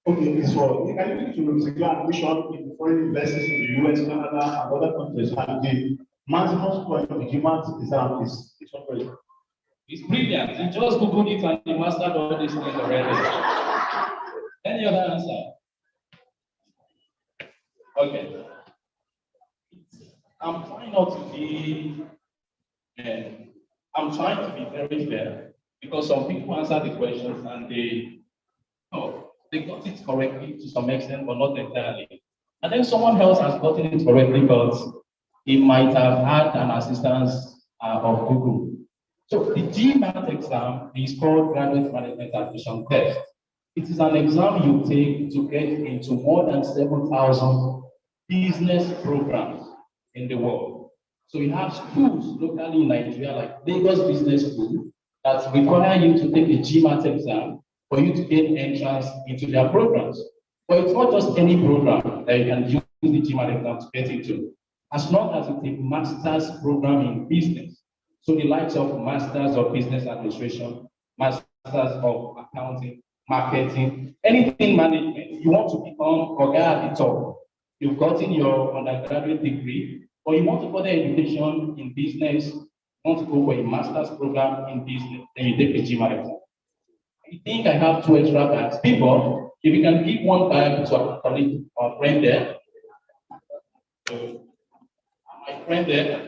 Okay, it's for to secure admission in foreign universities in the US, Canada, and other countries. And the maximum score of the GMAT exam is what question? It's brilliant. You just Googled it and you mastered all these things already. Any other answer? Okay. I'm trying not to be, I'm trying to be very fair because some people answer the questions and they got it correctly to some extent, but not entirely. And then someone else has gotten it correctly, but he might have had an assistance of Google. So the GMAT exam is called Graduate Management Admission Test. It is an exam you take to get into more than 7,000 business programs in the world. So you have schools locally in Nigeria, like Lagos Business School, that require you to take a GMAT exam for you to gain entrance into their programs. But it's not just any program that you can use the GMAT exam to get into. As long as you take master's program in business, so the likes of Masters of Business Administration, Masters of Accounting, Marketing, anything management, you want to become Oga at the top. You've gotten your undergraduate degree, or you want to further education in business, you want to go for a master's program in business, then you take a GMAT exam. I think I have 2 extra bags. People, if you can give 1 bag to a colleague or friend there. So, my friend there.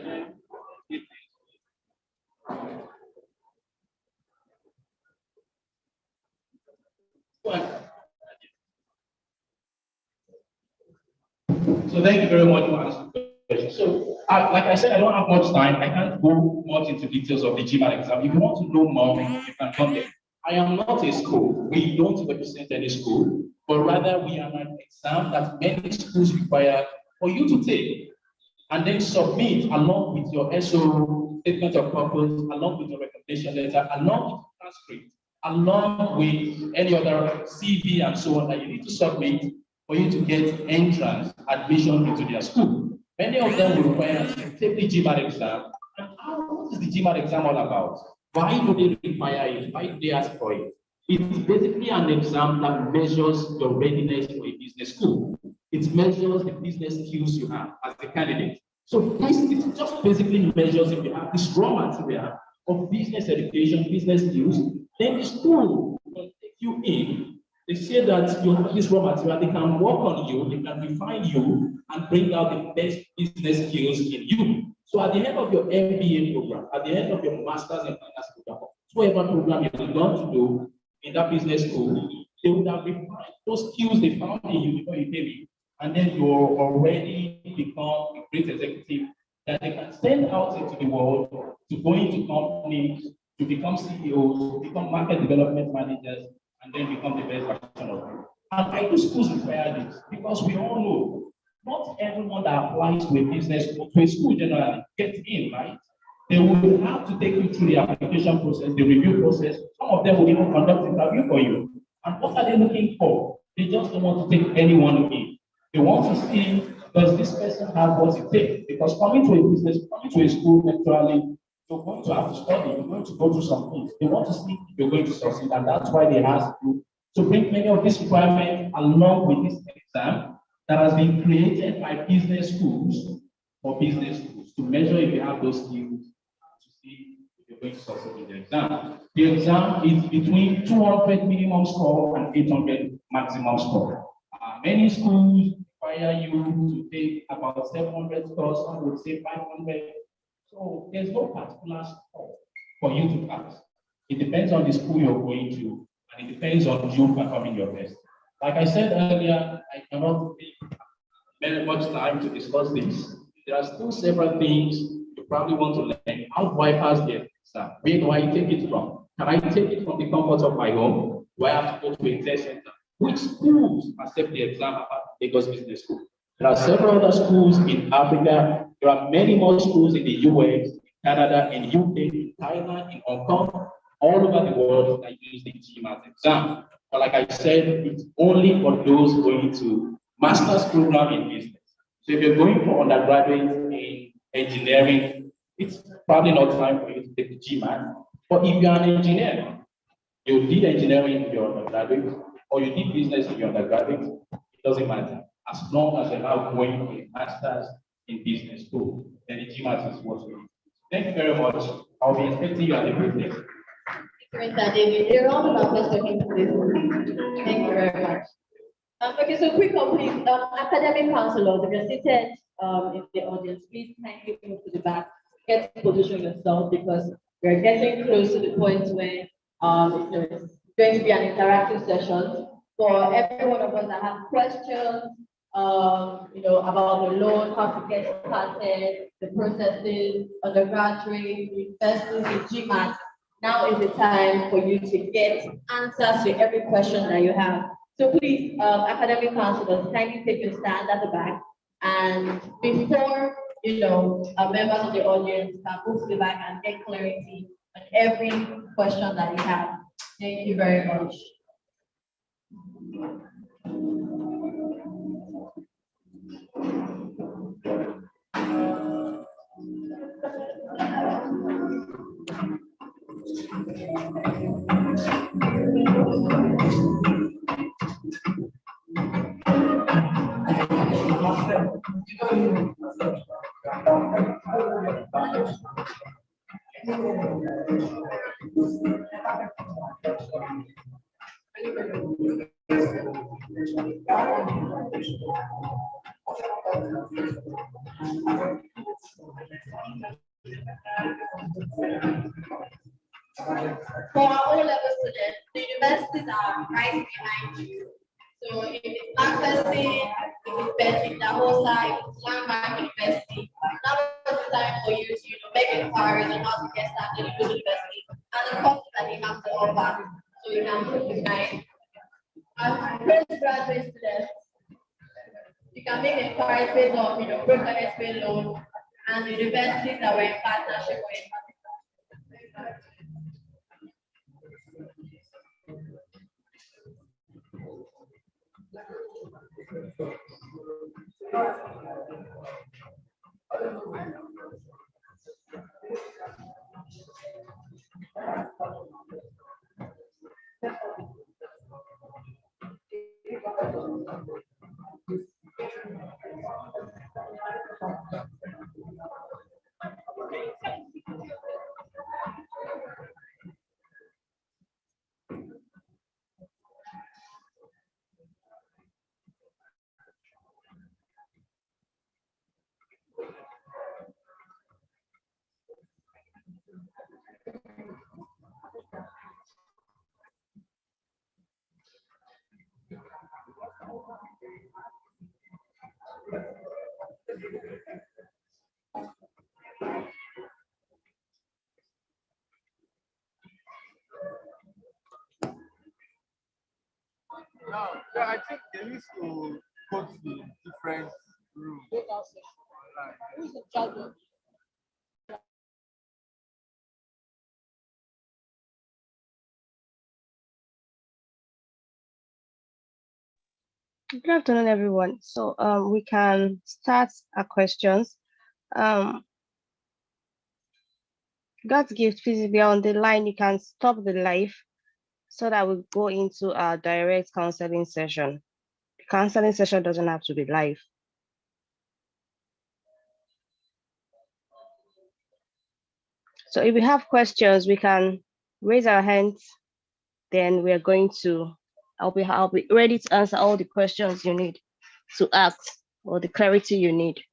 So thank you very much for answering the question. So, like I said, I don't have much time. I can't go much into details of the GMAT exam. If you want to know more, you can come there. I am not a school. We don't represent any school, but rather we are an exam that many schools require for you to take and then submit along with your SO statement of purpose, along with your recommendation letter, along with transcript, along with any other CV and so on that you need to submit for you to get entrance, admission into their school. Many of them will require to take the GMAT exam. And what is the GMAT exam all about? Why do they require it? Why do they ask for it? It's basically an exam that measures your readiness for a business school. It measures the business skills you have as a candidate. So it just basically measures if you have this raw material of business education, business skills, then the school will take you in. They say that you have this raw material, they can work on you, they can refine you, and bring out the best business skills in you. So at the end of your MBA program, at the end of your master's in finance program, whatever program you're going to do in that business school, they would have refined those skills they found in you before you came in. And then you're already become a great executive that they can send out into the world to go into companies, to become CEOs, to become market development managers, and then become the best version of you. And why do schools require this? Because we all know not everyone that applies to a business or to a school generally gets in, right? They will have to take you through the application process, the review process. Some of them will even conduct an interview for you. And what are they looking for? They just don't want to take anyone in. They want to see, does this person have what it takes? Because coming to a business, coming to a school, actually, you're going to have to study, you're going to go through some things. They want to see if you're going to succeed, and that's why they ask you to bring many of these requirements along with this exam that has been created by business schools for business schools to measure if you have those skills to see if you're going to succeed in the exam. The exam is between 200 minimum score and 800 maximum score. Many schools require you to take about 700 scores, some would say 500. So there's no particular score for you to pass. It depends on the school you're going to, and it depends on you performing your best. Like I said earlier, I cannot take very much time to discuss this. There are still several things you probably want to learn. How do I pass the exam? Where do I take it from? Can I take it from the comfort of my home? Do I have to go to a test center? Which schools accept the exam apart from Lagos Business School? There are several other schools in Africa. There are many more schools in the US, in Canada, in UK, in Thailand, in Hong Kong, all over the world that use the GMAT exam. But like I said, it's only for those going to master's program in business. So if you're going for undergraduate in engineering, it's probably not time for you to take the GMAT. But if you're an engineer, you did engineering in your undergraduate, or you did business in your undergraduate, it doesn't matter. As long as you're now going for a master's in business school, then the GMAT is what's going. Thank you very much. I'll be expecting you at the great day. Great, David. You're all about us talking to this. Thank you very much. Okay, so quick complete. Academic counselors, if you're seated in the audience, please kindly move to the back. Get to position yourself because we're getting close to the point where there's going to be an interactive session for every one of us that have questions, about the loan, how to get started, the processes, undergraduate, universities, the GMAT. Now is the time for you to get answers to every question that you have. So please, academic counselors, kindly take your stand at the back. And before, members of the audience can move to the back and get clarity on every question that you have. Thank you very much. For our O-level students, the universities are right behind you. So if it's Lancaster, if it's Betty, Dahosa, if it's Landmark University, now is the time for you to make inquiries on how to get started in the university and the courses that they have to offer. So you can move behind. As postgraduate students, you can make inquiries based on ProconnectPAY loan and the universities that we're in partnership with. Now, yeah, I think they used to go to the different rooms. Who's in charge of? Good afternoon, everyone. So we can start our questions. God's gift, please, if you're on the line, you can stop the live so that we go into our direct counseling session. The counseling session doesn't have to be live. So if we have questions, we can raise our hands. Then we are going to, I'll be ready to answer all the questions you need to ask or the clarity you need.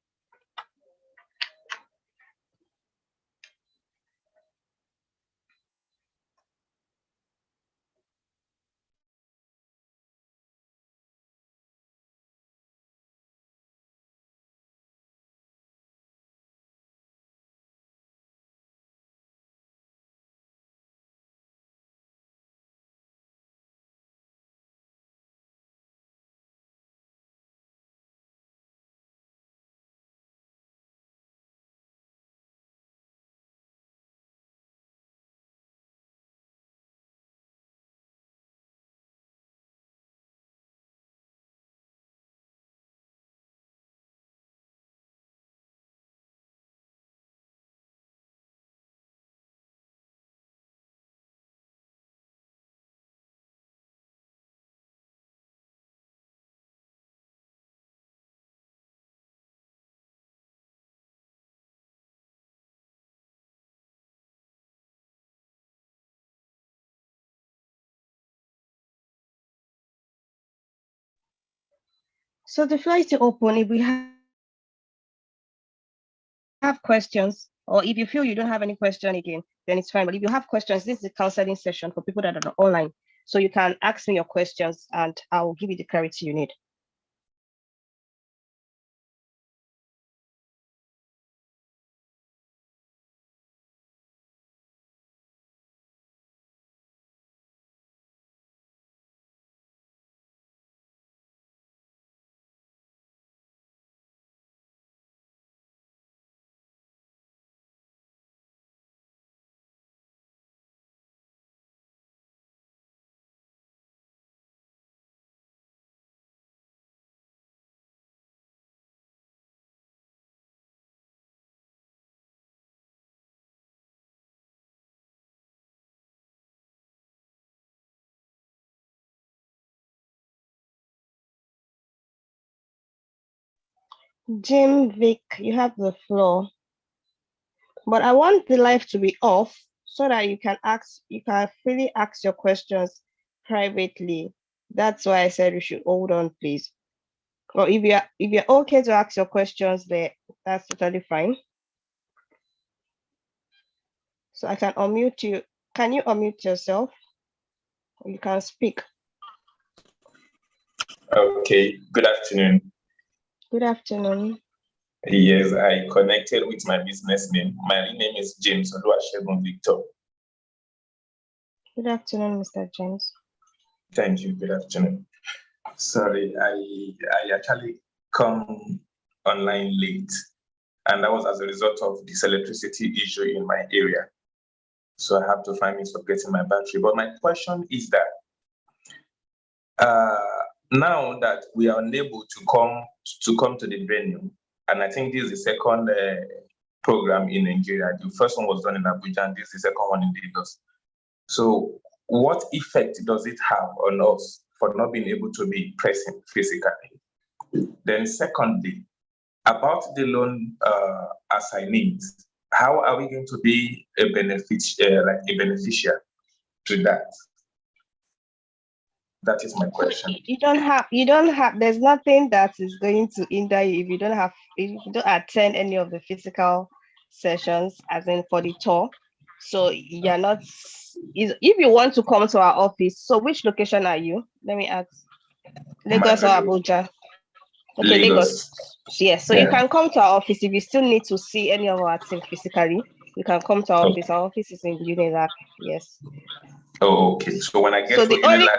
So the floor is still open. If we have questions, or if you feel you don't have any question again, then it's fine. But if you have questions, this is a counseling session for people that are online. So you can ask me your questions and I will give you the clarity you need. Jim, Vic, you have the floor. But I want the live to be off so that you can freely ask your questions privately. That's why I said you should hold on, please. Or if you're okay to ask your questions there, that's totally fine. So I can unmute you. Can you unmute yourself? You can speak. Okay, good afternoon. Good afternoon. Yes, I connected with my business name. My real name is James Oluwasegun Victor. Good afternoon, Mr. James. Thank you. Good afternoon. Sorry, I actually come online late, and that was as a result of this electricity issue in my area. So I have to find means of getting my battery. But my question is that now that we are unable to come to the venue, and I think this is the second program in Nigeria. The first one was done in Abuja, and this is the second one in Lagos. So what effect does it have on us for not being able to be present physically? Then secondly, about the loan assignees, how are we going to be a beneficiary to that? That is my question. You don't have, there's nothing that is going to hinder you if you don't attend any of the physical sessions, as in for the tour. So you're not, if you want to come to our office, so which location are you? Let me ask. Lagos or Abuja? Okay, Lagos. Yes, so you can come to our office if you still need to see any of our team physically. You can come to our office. Our office is in Unilag. Yes. Oh, okay. So when I get to Unilag.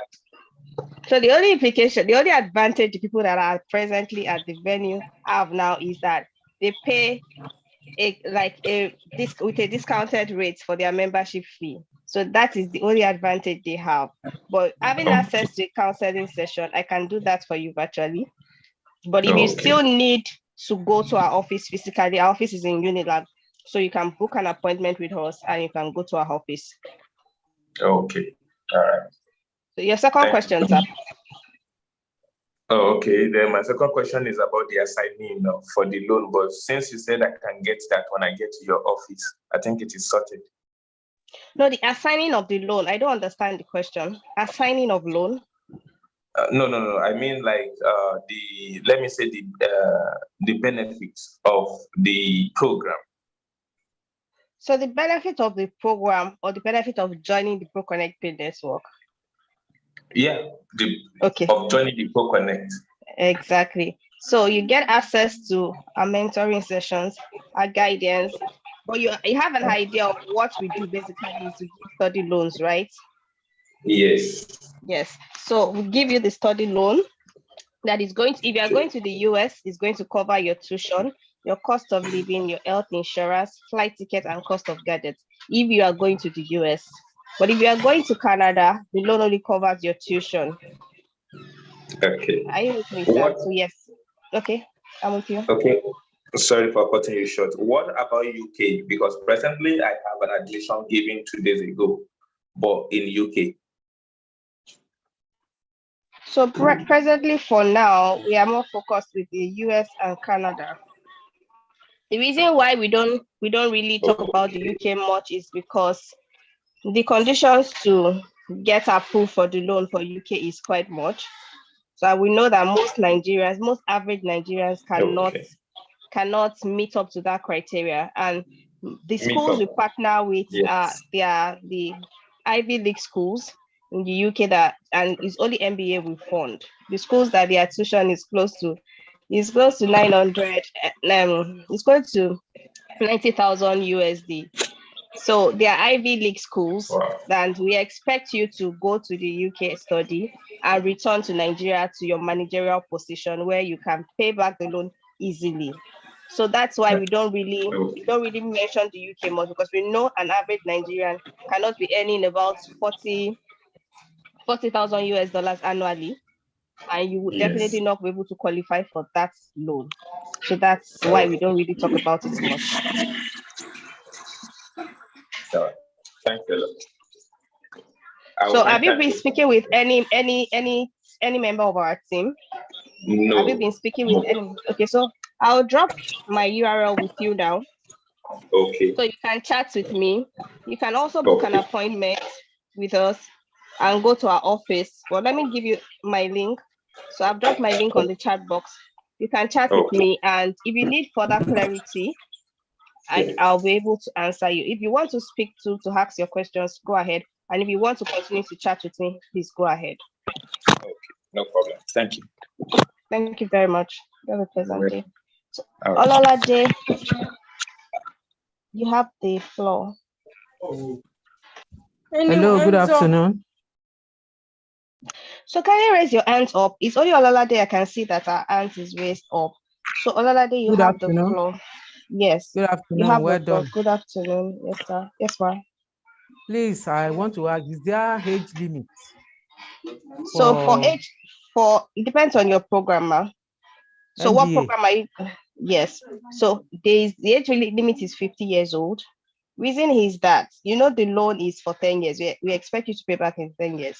So the only implication, the only advantage the people that are presently at the venue have now is that they pay with a discounted rate for their membership fee. So that is the only advantage they have. But having access to a counseling session, I can do that for you virtually. But if you still need to go to our office physically, our office is in Unilag, so you can book an appointment with us and you can go to our office. Okay, all right. So your second question, sir. Oh, okay. Then my second question is about the assigning for the loan. But since you said I can get that when I get to your office, I think it is sorted. No, the assigning of the loan. I don't understand the question. Assigning of loan? No. I mean, like let me say the benefits of the program. So the benefit of the program or the benefit of joining the ProconnectPAY network? Yeah, of joining the Proconnect. Exactly. So you get access to our mentoring sessions, our guidance, but you have an idea of what we do basically is to give study loans, right? Yes. Yes. So we give you the study loan that is going to, if you are going to the US, is going to cover your tuition, your cost of living, your health insurance, flight ticket, and cost of gadgets if you are going to the US. But if you are going to Canada, the loan only covers your tuition. Okay. Are you with me, sir? So yes. Okay, I'm with you. Okay. Sorry for cutting you short. What about UK? Because presently I have an admission given 2 days ago, but in UK. So presently, for now, we are more focused with the US and Canada. The reason why we don't really talk about the UK much is because the conditions to get approved for the loan for UK is quite much. So we know that most Nigerians, most average Nigerians cannot meet up to that criteria. And the schools we partner with they are the Ivy League schools in the UK and it's only MBA we fund. The schools that their tuition is close to 900, it's going to 90,000 USD. So they are Ivy League schools, and we expect you to go to the UK study and return to Nigeria to your managerial position where you can pay back the loan easily. So that's why we don't really mention the UK much, because we know an average Nigerian cannot be earning about 40,000 US dollars annually, and you would definitely not be able to qualify for that loan. So that's why we don't really talk about it much. So, thank you. So have you been speaking with any member of our team? No. Have you been speaking with any? Okay, so I'll drop my URL with you now. Okay. So you can chat with me. You can also book an appointment with us and go to our office. Well, let me give you my link. So I've dropped my link on the chat box. You can chat with me, and if you need further clarity, I'll be able to answer you. If you want to speak to ask your questions, go ahead. And if you want to continue to chat with me, please go ahead. Okay, no problem. Thank you. Thank you very much. Have a pleasant day. So, Ololade, you have the floor. Hello, good afternoon. So can you raise your hands up? It's only Ololade I can see that our hands is raised up. So Ololade, you have the floor. Yes. Good afternoon. You have well the floor. done. Good afternoon. Yes, sir. Yes, ma'am. Please, I want to ask, is there age limit? So it depends on your programmer. So MBA. what program are you? Yes. So the age limit is 50 years old. Reason is that, the loan is for 10 years. We expect you to pay back in 10 years.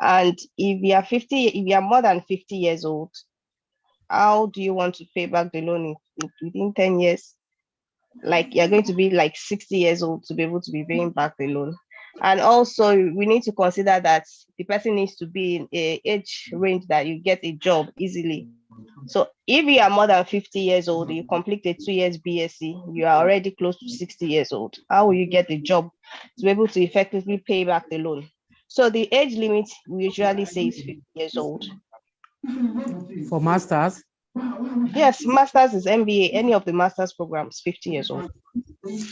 And if you are more than 50 years old, how do you want to pay back the loan within 10 years? Like you're going to be like 60 years old to be able to be paying back the loan. And also we need to consider that the person needs to be in an age range that you get a job easily. So if you are more than 50 years old, you complete a 2 years BSc, you are already close to 60 years old. How will you get a job to be able to effectively pay back the loan? So the age limit we usually say is 50 years old. For masters? Yes, masters is MBA, any of the masters programs, 50 years old.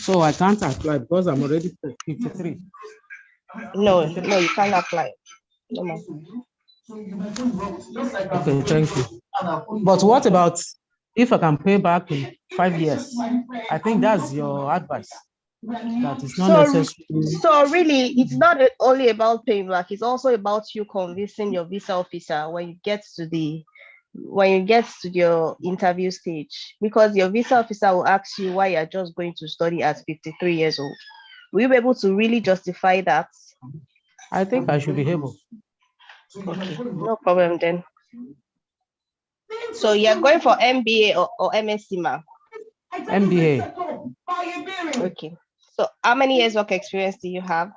So I can't apply because I'm already 53. No, you can't apply. No, ma'am. Okay, thank you. But what about if I can pay back in 5 years? I think that's your advice. That is not necessary. So really, it's not only about paying back, it's also about you convincing your visa officer when you get to your interview stage, because your visa officer will ask you why you're just going to study at 53 years old. Will you be able to really justify that? I think I should be able. Okay, no problem then. So you're going for MBA or MSc, ma'am? MBA. Okay. So how many years work experience do you have?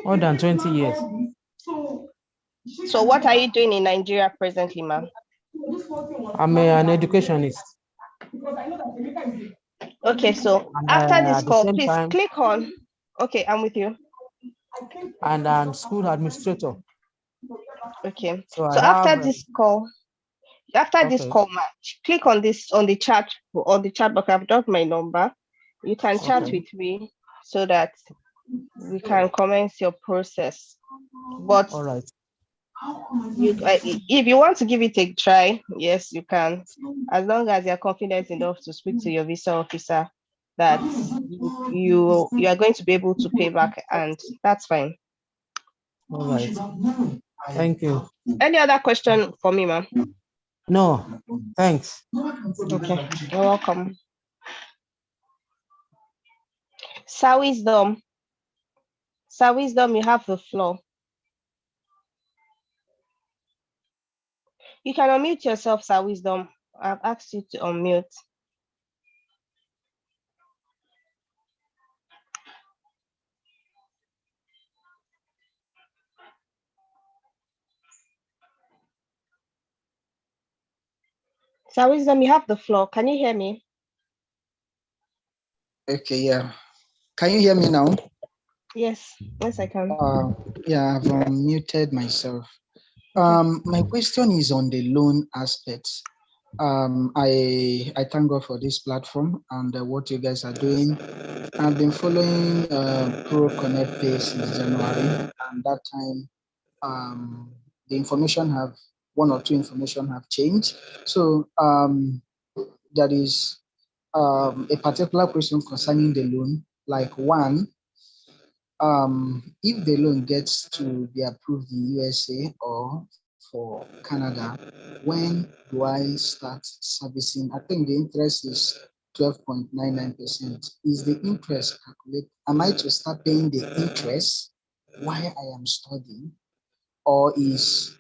More than 20 years. So what are you doing in Nigeria presently, ma'am? I'm an educationist. Okay, so after this call, please click on. Okay, I'm with you. And I'm school administrator. Okay. So after this call, click on this on the chat box. I've got my number. You can chat with me so that we can commence your process. But all right. If you want to give it a try, yes, you can, as long as you're confident enough to speak to your visa officer that you are going to be able to pay back, and that's fine. All right. Thank you. Any other question for me, ma'am? No, thanks. Okay, you're welcome. Sir Wisdom, you have the floor. You can unmute yourself, Sir Wisdom. I've asked you to unmute. Sir Wisdom, you have the floor. Can you hear me? Okay, yeah. Can you hear me now? Yes, yes, I can. Yeah, I've unmuted myself. My question is on the loan aspect. I thank God for this platform and what you guys are doing. I've been following ProconnectPAY since January, and that time the information have one or two information have changed. So there is a particular question concerning the loan. Like one, if the loan gets to be approved in USA or for Canada, when do I start servicing? I think the interest is 12.99%. Is the interest calculated? Am I to start paying the interest while I am studying, or is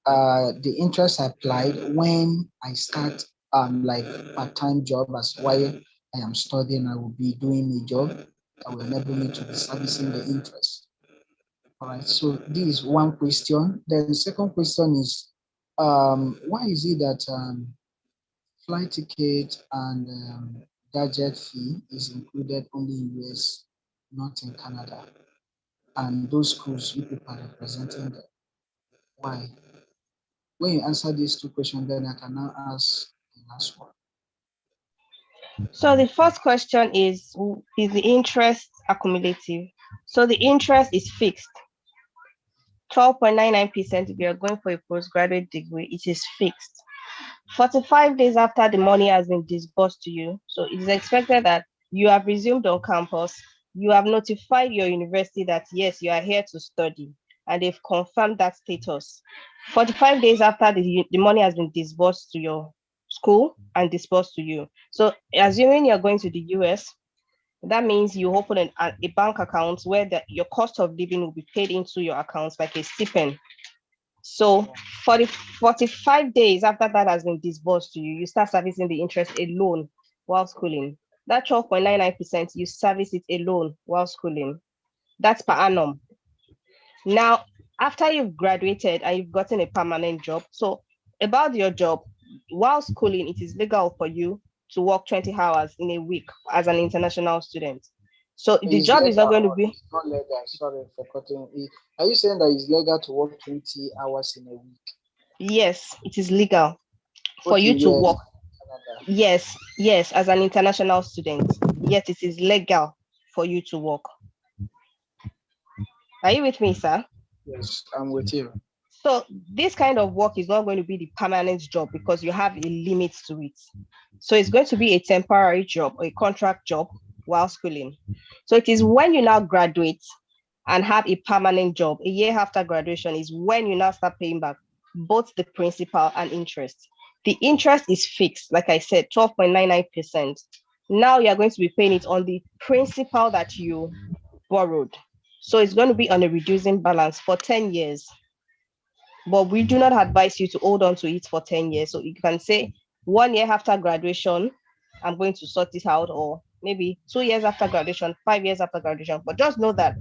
the interest applied when I start like part-time job as while I am studying? I will be doing a job that will enable me to be servicing the interest. All right, so this is one question. Then the second question is, why is it that flight ticket and gadget fee is included only in US, not in Canada? And those schools you people are representing them. Why? When you answer these two questions, then I can now ask the last one. So the first question is the interest accumulative? So the interest is fixed. 12.99% if you are going for a postgraduate degree, it is fixed. 45 days after the money has been disbursed to you, so it is expected that you have resumed on campus, you have notified your university that yes, you are here to study, and they've confirmed that status. 45 days after the money has been disbursed to your school and disbursed to you. So assuming you're going to the US, that means you open a bank account where your cost of living will be paid into your accounts like a stipend. So for the 45 days after that has been disbursed to you, you start servicing the interest alone while schooling. That 12.99%, you service it alone while schooling. That's per annum. Now, after you've graduated and you've gotten a permanent job, so about your job, while schooling, it is legal for you to work 20 hours in a week as an international student. So the job is not going to be. It's not legal. Sorry for cutting it. Are you saying that it's legal to work 20 hours in a week? Yes, it is legal for you to work. Yes, yes, as an international student. Yes, it is legal for you to work. Are you with me, sir? Yes, I'm with you. So this kind of work is not going to be the permanent job because you have a limit to it. So it's going to be a temporary job or a contract job while schooling. So it is when you now graduate and have a permanent job, a year after graduation is when you now start paying back both the principal and interest. The interest is fixed, like I said, 12.99%. Now you're going to be paying it on the principal that you borrowed. So it's going to be on a reducing balance for 10 years. But we do not advise you to hold on to it for 10 years. So you can say 1 year after graduation, I'm going to sort it out, or maybe 2 years after graduation, 5 years after graduation. But just know that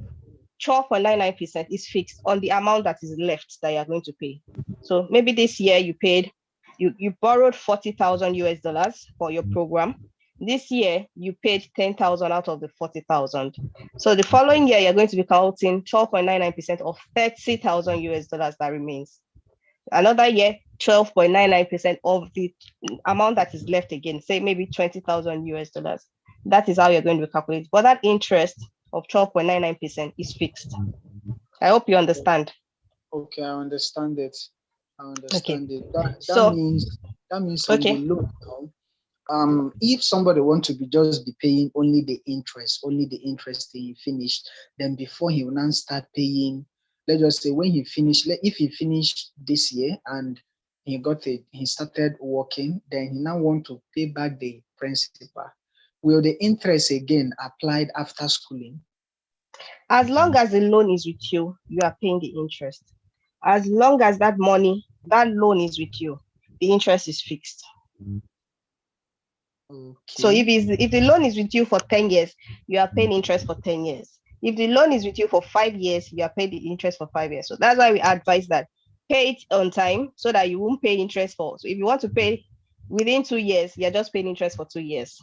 12.99% is fixed on the amount that is left that you're going to pay. So maybe this year you borrowed 40,000 US dollars for your program. This year you paid 10,000 out of the 40,000. So the following year you're going to be counting 12.99% of 30,000 US dollars that remains. Another year, 12.99% of the amount that is left again, say maybe 20,000 US dollars. That is how you're going to calculate. But that interest of 12.99% is fixed. I hope you understand. Okay, I understand it. Okay. That means on the loan now, if somebody wants to just be paying only the interest till he finished, then before he will now start paying, let's just say when he finished, if he finished this year and he started working, then he now want to pay back the principal. Will the interest again applied after schooling? As long as the loan is with you, you are paying the interest. As long as that loan is with you, the interest is fixed. Okay. So if the loan is with you for 10 years, you are paying interest for 10 years. If the loan is with you for 5 years, you are paying the interest for 5 years. So that's why we advise that pay it on time so that you won't pay interest for. So if you want to pay within 2 years, you're just paying interest for 2 years.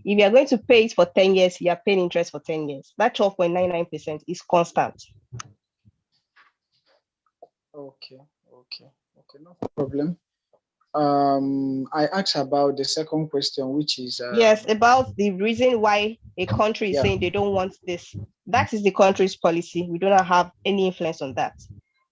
If you're going to pay it for 10 years, you're paying interest for 10 years. That 12.99% is constant. Okay, no problem. I asked about the second question, which is yes, about the reason why a country is saying they don't want this. That is the country's policy. We do not have any influence on that.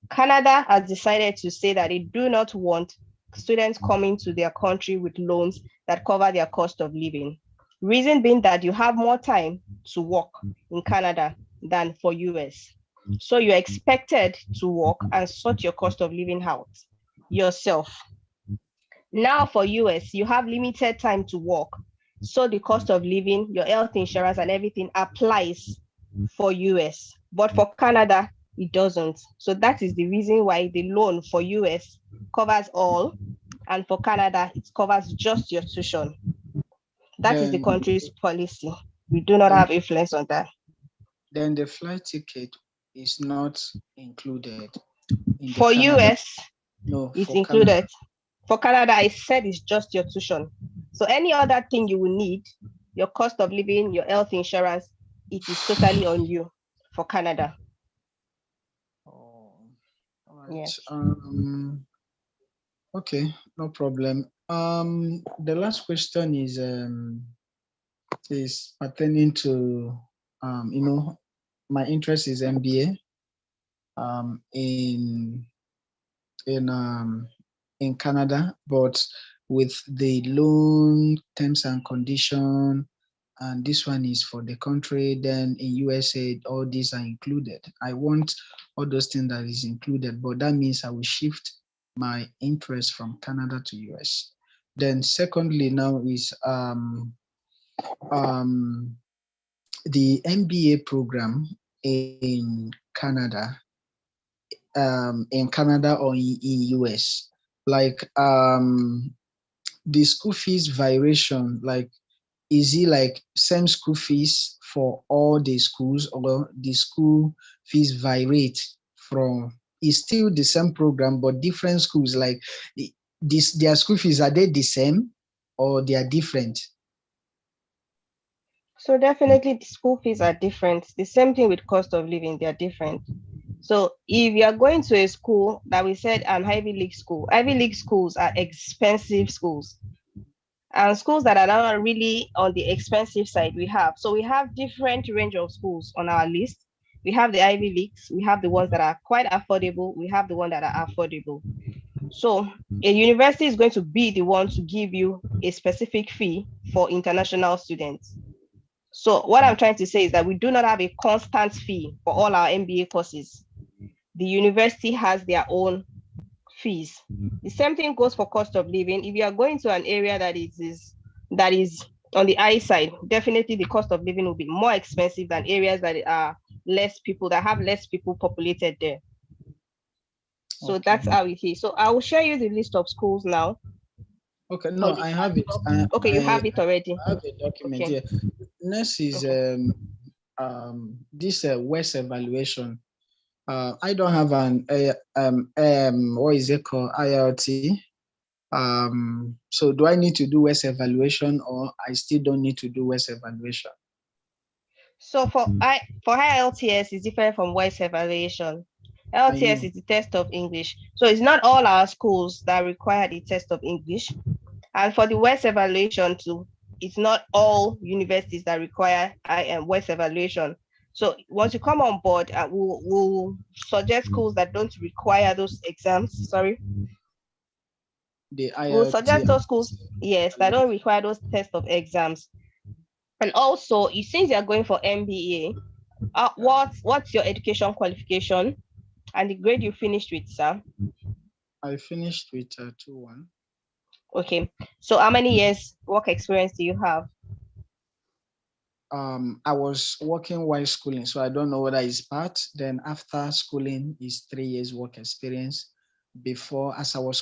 Canada has decided to say that they do not want students coming to their country with loans that cover their cost of living. Reason being that you have more time to work in Canada than for US. So you're expected to work and sort your cost of living out yourself. Now for US, you have limited time to work. So the cost of living, your health insurance and everything applies for US. But for Canada, it doesn't. So that is the reason why the loan for US covers all, and for Canada, it covers just your tuition. That is the country's policy. We do not have influence on that. Then the flight ticket is not included. For US, no, it's for included. Canada. For Canada, I said it's just your tuition. So any other thing you will need, your cost of living, your health insurance, it is totally on you for Canada. Yes. Okay, no problem. The last question is pertaining to my interest is MBA in Canada, but with the loan terms and condition, and this one is for the country, then in USA, all these are included. I want all those things that is included, but that means I will shift my interest from Canada to US. Then secondly, now is the MBA program in Canada or in US, like the school fees variation, like is it like same school fees for all the schools, or the school fees vary from, is still the same program but different schools, like their school fees, are they the same or they are different? So definitely the school fees are different. The same thing with cost of living, they are different. So if you are going to a school that we said an Ivy League school, Ivy League schools are expensive schools. And schools that are not really on the expensive side, we have. So we have different range of schools on our list. We have the Ivy Leagues, we have the ones that are quite affordable, we have the ones that are affordable. So a university is going to be the one to give you a specific fee for international students. So what I'm trying to say is that we do not have a constant fee for all our MBA courses. The university has their own fees. The same thing goes for cost of living. If you are going to an area that is on the high side, definitely the cost of living will be more expensive than areas that are that have less people populated there. So that's how it is. So I will share you the list of schools now. Okay, no, I have it. Okay, you have it already. I have a document here. Next is this West evaluation. I don't have an what is it called, ILT. So do I need to do West evaluation, or I still don't need to do West evaluation? So for IELTS is different from West evaluation. LTS is the test of English. So it's not all our schools that require the test of English. And for the West evaluation too, it's not all universities that require West evaluation. So once you come on board, we'll suggest schools that don't require those exams. Sorry. We'll suggest those schools, yes, that don't require those tests of exams. And also, since you're going for MBA, what's your education qualification and the grade you finished with, sir? I finished with 2-1. Okay. So how many years work experience do you have? I was working while schooling, so I don't know whether it's part. Then after schooling is 3 years work experience. Before, as I was